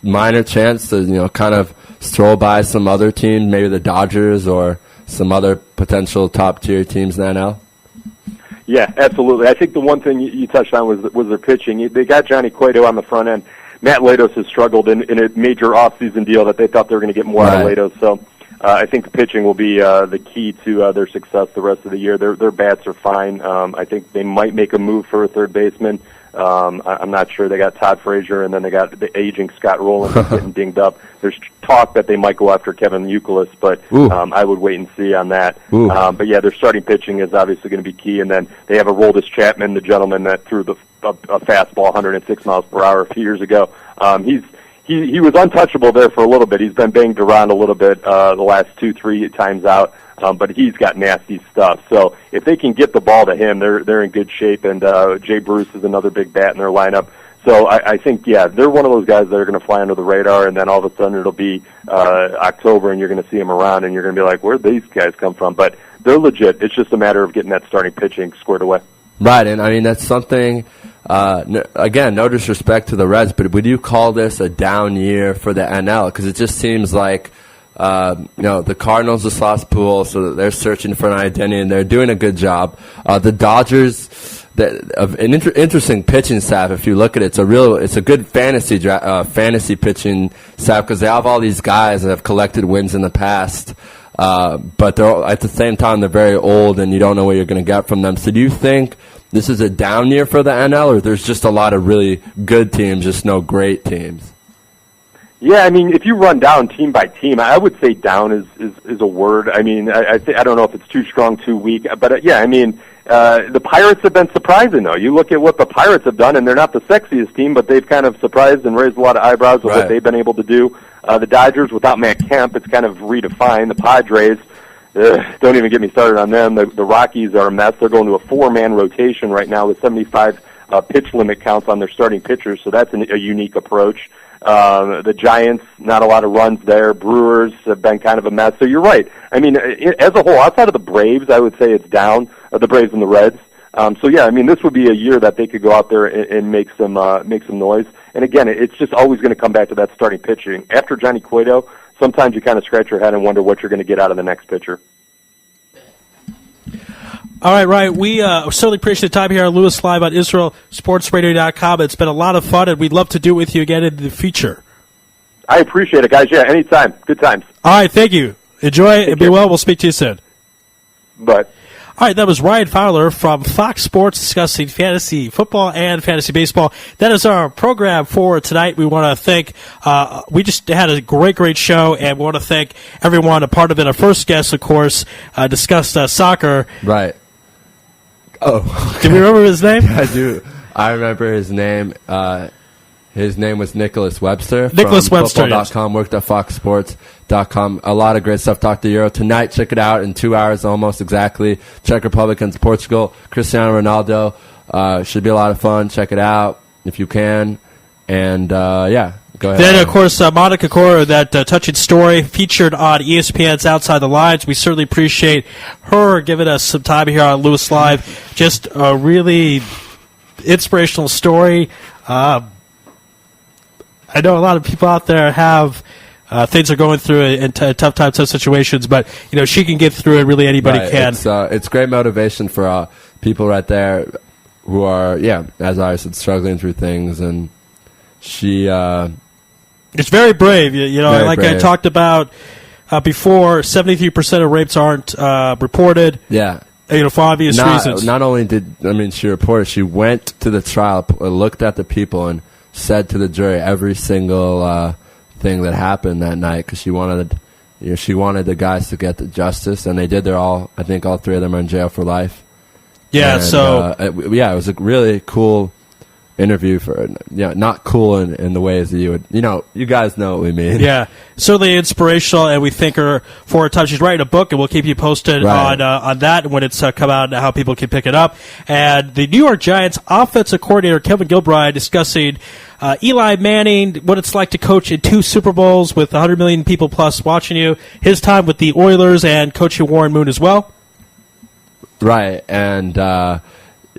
minor chance to, kind of stroll by some other team, maybe the Dodgers or some other potential top tier teams in the NL? Yeah, absolutely. I think the one thing you touched on was their pitching. They got Johnny Cueto on the front end. Matt Latos has struggled in a major offseason deal that they thought they were going to get more out of Latos. So I think the pitching will be the key to their success the rest of the year. Their bats are fine. I think they might make a move for a third baseman. I'm not sure. They got Todd Frazier, and then they got the aging Scott Rowland who's getting dinged up. There's talk that they might go after Kevin Youkilis, but I would wait and see on that. But yeah, their starting pitching is obviously going to be key, and then they have Aroldis Chapman, the gentleman that threw a fastball 106 miles per hour a few years ago. He was untouchable there for a little bit. He's been banged around a little bit the last 2-3 times out, but he's got nasty stuff. So if they can get the ball to him, they're in good shape. And Jay Bruce is another big bat in their lineup. So I think, they're one of those guys that are going to fly under the radar, and then all of a sudden it'll be October, and you're going to see them around, and you're going to be like, where'd these guys come from? But they're legit. It's just a matter of getting that starting pitching squared away. Right, and I mean, that's something, again, no disrespect to the Reds, but would you call this a down year for the NL? Because it just seems like, the Cardinals just lost Poole, so they're searching for an identity, and they're doing a good job. The Dodgers, an interesting pitching staff. If you look at it, it's a good fantasy pitching staff because they have all these guys that have collected wins in the past. But they're at the same time they're very old, and you don't know what you're going to get from them. So do you think this is a down year for the NL, or there's just a lot of really good teams, just no great teams? Yeah, I mean, if you run down team by team, I would say down is a word. I mean, I don't know if it's too strong, too weak, but I mean, the Pirates have been surprising, though. You look at what the Pirates have done, and they're not the sexiest team, but they've kind of surprised and raised a lot of eyebrows of what they've been able to do. The Dodgers, without Matt Kemp, it's kind of redefined. The Padres, don't even get me started on them. The Rockies are a mess. They're going to a 4-man rotation right now with 75 pitch limit counts on their starting pitchers, so that's a unique approach. The Giants, not a lot of runs there. Brewers have been kind of a mess. So you're right. I mean, as a whole, outside of the Braves, I would say it's down, the Braves and the Reds. So yeah, I mean, this would be a year that they could go out there and make some noise. And again, it's just always going to come back to that starting pitching. After Johnny Cueto, sometimes you kind of scratch your head and wonder what you're going to get out of the next pitcher. All right, Ryan, we certainly appreciate the time here on Louis Live on IsraelSportsRadio.com. It's been a lot of fun, and we'd love to do it with you again in the future. I appreciate it, guys. Yeah, anytime. Good times. All right, thank you. Enjoy and be well. We'll speak to you soon. Bye. All right, that was Ryan Fowler from Fox Sports discussing fantasy football and fantasy baseball. That is our program for tonight. We want to thank, we just had a great show, and we want to thank everyone a part of it. Our first guest, of course, discussed soccer. Right. Oh. Do you remember his name? I do. I remember his name. His name was Nicholas Webster. Nicholas from Webster, Football.com, worked at FoxSports.com. A lot of great stuff. Talked to Euro tonight. Check it out in 2 hours almost exactly. Czech Republic against Portugal. Cristiano Ronaldo. Should be a lot of fun. Check it out if you can. And, yeah, go ahead. Then, of course, Monica Cora, that touching story featured on ESPN's Outside the Lines. We certainly appreciate her giving us some time here on Louis Live. Just a really inspirational story. I know a lot of people out there have things they're going through in tough times, tough situations, but she can get through it. Really, anybody can. It's great motivation for people right there who are, as I said, struggling through things, and she. It's very brave. Very like brave. I talked about before, 73% of rapes aren't reported. Yeah. For obvious reasons. Not only did she reported, she went to the trial, looked at the people, and said to the jury every single thing that happened that night because she wanted the guys to get the justice, and they did. I think all three of them are in jail for life. Yeah. And, it was a really cool interview for not cool in the ways that you would you guys know what we mean. Yeah, certainly inspirational, and we thank her for her time. She's writing a book, and we'll keep you posted on that when it's come out and how people can pick it up. And the New York Giants offensive coordinator Kevin Gilbride discussing Eli Manning, what it's like to coach in 2 Super Bowls with 100 million people plus watching you, his time with the Oilers, and coaching Warren Moon as well. Right, and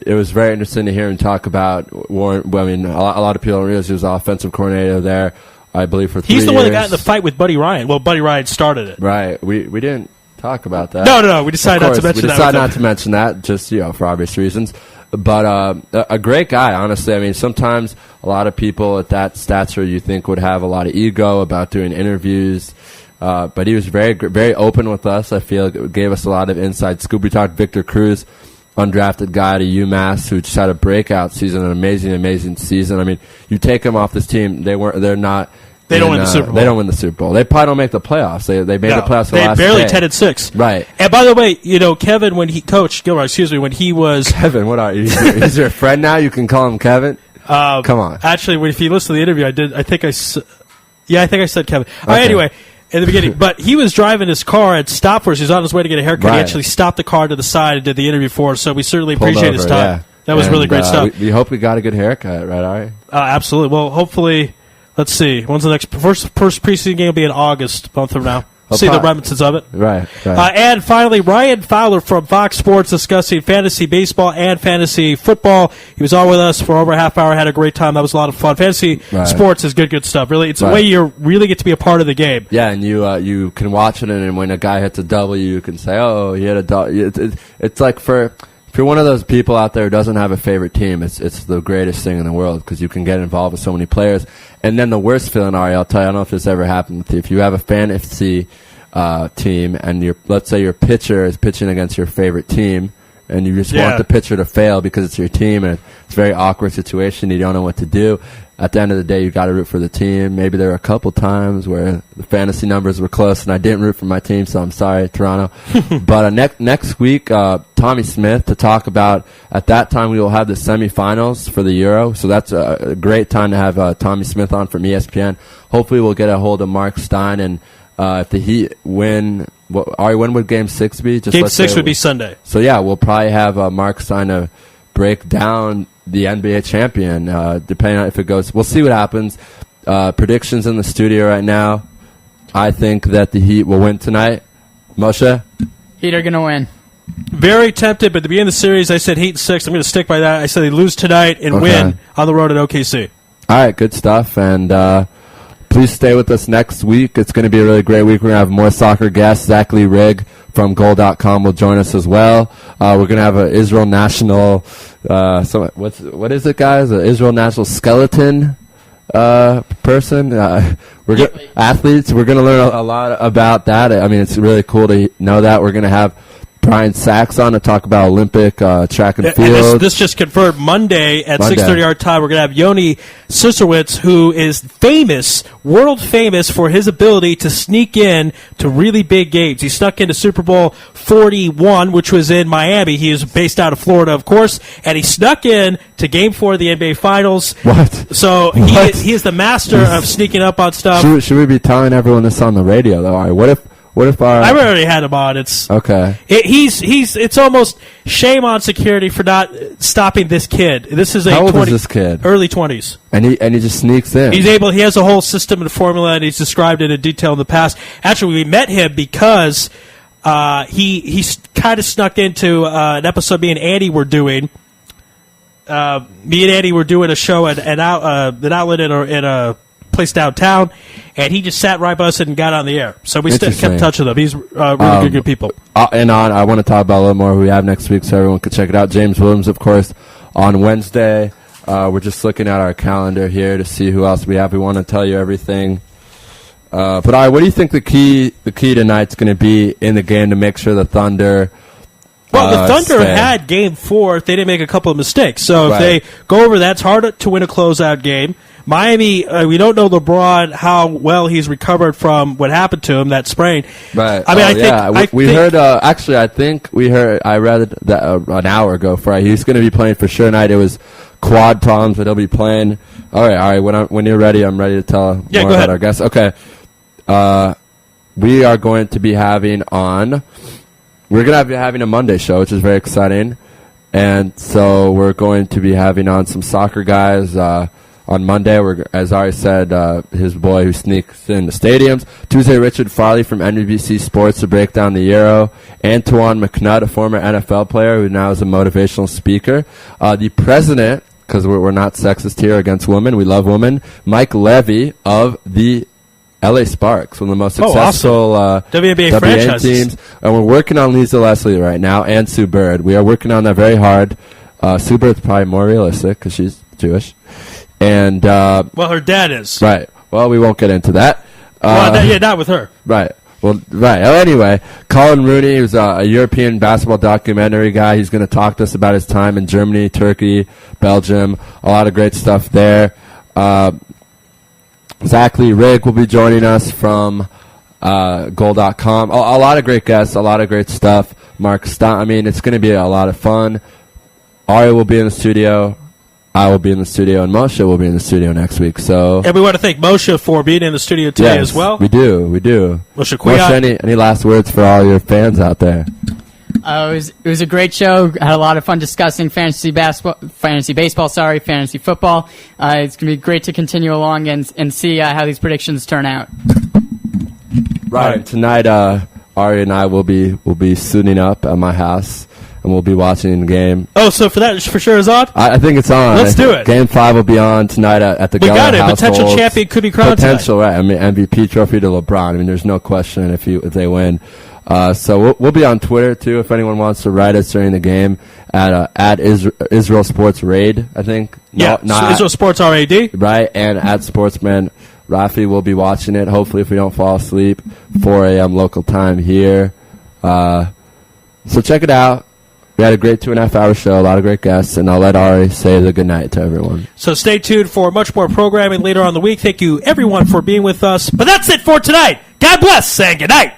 it was very interesting to hear him talk about Warren. I mean, a lot of people don't realize he was the offensive coordinator there, I believe, for 3 years. He's the one that got in the fight with Buddy Ryan. Well, Buddy Ryan started it. Right. We didn't talk about that. No. We decided not to mention that. We decided not to mention that, just for obvious reasons. But a great guy, honestly. I mean, sometimes a lot of people at that stature you think would have a lot of ego about doing interviews. But he was very, very open with us. I feel it gave us a lot of inside scoop. We talked Victor Cruz, undrafted guy to UMass who just had a breakout season, an amazing season. I mean, you take him off this team, they don't win the Super Bowl. They don't win the Super Bowl. They probably don't make the playoffs. They made the playoffs. They barely 10-6. Right. And by the way, Kevin, when he coached Gilroy, when he was Kevin, what are you? He's your friend now. You can call him Kevin. Come on. Actually, if you listen to the interview, I think I said Kevin. Okay. All right, anyway. In the beginning, but he was driving his car and stopped for us. He was on his way to get a haircut. Right. He actually stopped the car to the side and did the interview for us. So we certainly appreciate his time. Yeah. That was really great stuff. We hope we got a good haircut, right, Ari? Absolutely. Well, hopefully, let's see. When's the next first preseason game? Will be in August, a month from now. See the remnants of it. Right. And finally, Ryan Fowler from Fox Sports discussing fantasy baseball and fantasy football. He was on with us for over a half hour. Had a great time. That was a lot of fun. Fantasy sports is good stuff. Really, it's a way you really get to be a part of the game. Yeah, and you can watch it, and when a guy hits a double, you can say, "Oh, he hit a double." It's like if you're one of those people out there who doesn't have a favorite team, it's the greatest thing in the world because you can get involved with so many players. And then the worst feeling, Ari, I'll tell you, I don't know if this ever happened with you. If you have a fantasy team and let's say your pitcher is pitching against your favorite team and you just want the pitcher to fail because it's your team and it's a very awkward situation, you don't know what to do. At the end of the day, you got to root for the team. Maybe there were a couple times where the fantasy numbers were close and I didn't root for my team, so I'm sorry, Toronto. But next week, Tommy Smith to talk about, at that time we will have the semifinals for the Euro, so that's a great time to have Tommy Smith on from ESPN. Hopefully we'll get a hold of Mark Stein, and if the Heat win, Ari, when would Game 6 be? Game 6 would be Sunday. So yeah, we'll probably have Mark Stein to break down the NBA champion, depending on if it goes. We'll see what happens. predictions in the studio right now. I think that the Heat will win tonight. Moshe? Heat are going to win. Very tempted, but at the beginning of the series, I said Heat in 6. I'm going to stick by that. I said they lose tonight and win on the road at OKC. All right, good stuff. And please stay with us next week. It's going to be a really great week. We're going to have more soccer guests. Zach Lee Rigg from Goal.com will join us as well. We're going to have an Israel national, what is it, guys? An Israel national skeleton person. Athletes. We're going to learn a lot about that. I mean, it's really cool to know that. We're going to have Brian Sachs on to talk about Olympic track and field. And this just confirmed Monday at 6:30 our time. We're going to have Yoni Siserwitz, who is famous, world famous for his ability to sneak in to really big games. He snuck into Super Bowl 41, which was in Miami. He is based out of Florida, of course, and he snuck in to Game 4 of the NBA Finals. What? So he is the master of sneaking up on stuff. Should we be telling everyone this on the radio, though? All right, what if our... I already had him on. It's okay. It's almost shame on security for not stopping this kid. This is How old is this kid? Early 20s. And he just sneaks in. He has a whole system and formula, and he's described it in detail in the past. Actually, we met him because he kind of snuck into an episode me and Andy were doing. Me and Andy were doing a show at an outlet in a place downtown, and he just sat right by us and got on the air. So we kept in touch with him. He's really good people. I want to talk about a little more who we have next week so everyone can check it out. James Williams, of course, on Wednesday. We're just looking at our calendar here to see who else we have. We want to tell you everything. But all right, what do you think the key tonight's going to be in the game to make sure the Thunder... Well, the Thunder had Game 4 if they didn't make a couple of mistakes. So if they go over, that's hard to win a closeout game. Miami, we don't know LeBron how well he's recovered from what happened to him, that sprain. Right. I read that an hour ago. He's going to be playing for sure tonight. It was quad problems, but he'll be playing. All right. When you're ready, I'm ready to tell more about our guests. Okay. We are going to be having on. We're going to be having a Monday show, which is very exciting. And so we're going to be having on some soccer guys on Monday. As Ari said, his boy who sneaks in the stadiums. Tuesday, Richard Farley from NBC Sports to break down the Euro. Antoine McNutt, a former NFL player who now is a motivational speaker. The president, because we're not sexist here against women, we love women, Mike Levy of the LA Sparks, one of the most successful WNBA franchises. Teams. And we're working on Lisa Leslie right now and Sue Bird. We are working on that very hard. Sue Bird's probably more realistic because she's Jewish. And her dad is. Right. Well, we won't get into that. Not with her. Right. Well, right. Anyway, Colin Rooney, who's a European basketball documentary guy. He's going to talk to us about his time in Germany, Turkey, Belgium. A lot of great stuff there. Zach Lee Rigg will be joining us from Goal.com. A lot of great guests, a lot of great stuff. Mark Stein. I mean, it's going to be a lot of fun. Ari will be in the studio. I will be in the studio, and Moshe will be in the studio next week. So, and we want to thank Moshe for being in the studio today as well. We do. Moshe, any last words for all your fans out there? It was a great show. Had a lot of fun discussing fantasy baseball, fantasy football. It's going to be great to continue along and see how these predictions turn out. Right. Tonight, Ari and I will be suiting up at my house, and we'll be watching the game. Oh, so for sure is on? I think it's on. Let's do it. Game 5 will be on tonight at the Geller household. We got it. Potential champion could be crowned Potential, right. I mean, MVP trophy to LeBron. I mean, there's no question if they win. So we'll be on Twitter too if anyone wants to write us during the game at Israel Sports Raid, I think. Israel Sports RAD. Right, and at Sportsman. Rafi will be watching it, hopefully if we don't fall asleep, 4 a.m. local time here. So check it out. We had a great 2.5 hour show, a lot of great guests, and I'll let Ari say the good night to everyone. So stay tuned for much more programming later on in the week. Thank you, everyone, for being with us. But that's it for tonight. God bless, and good night.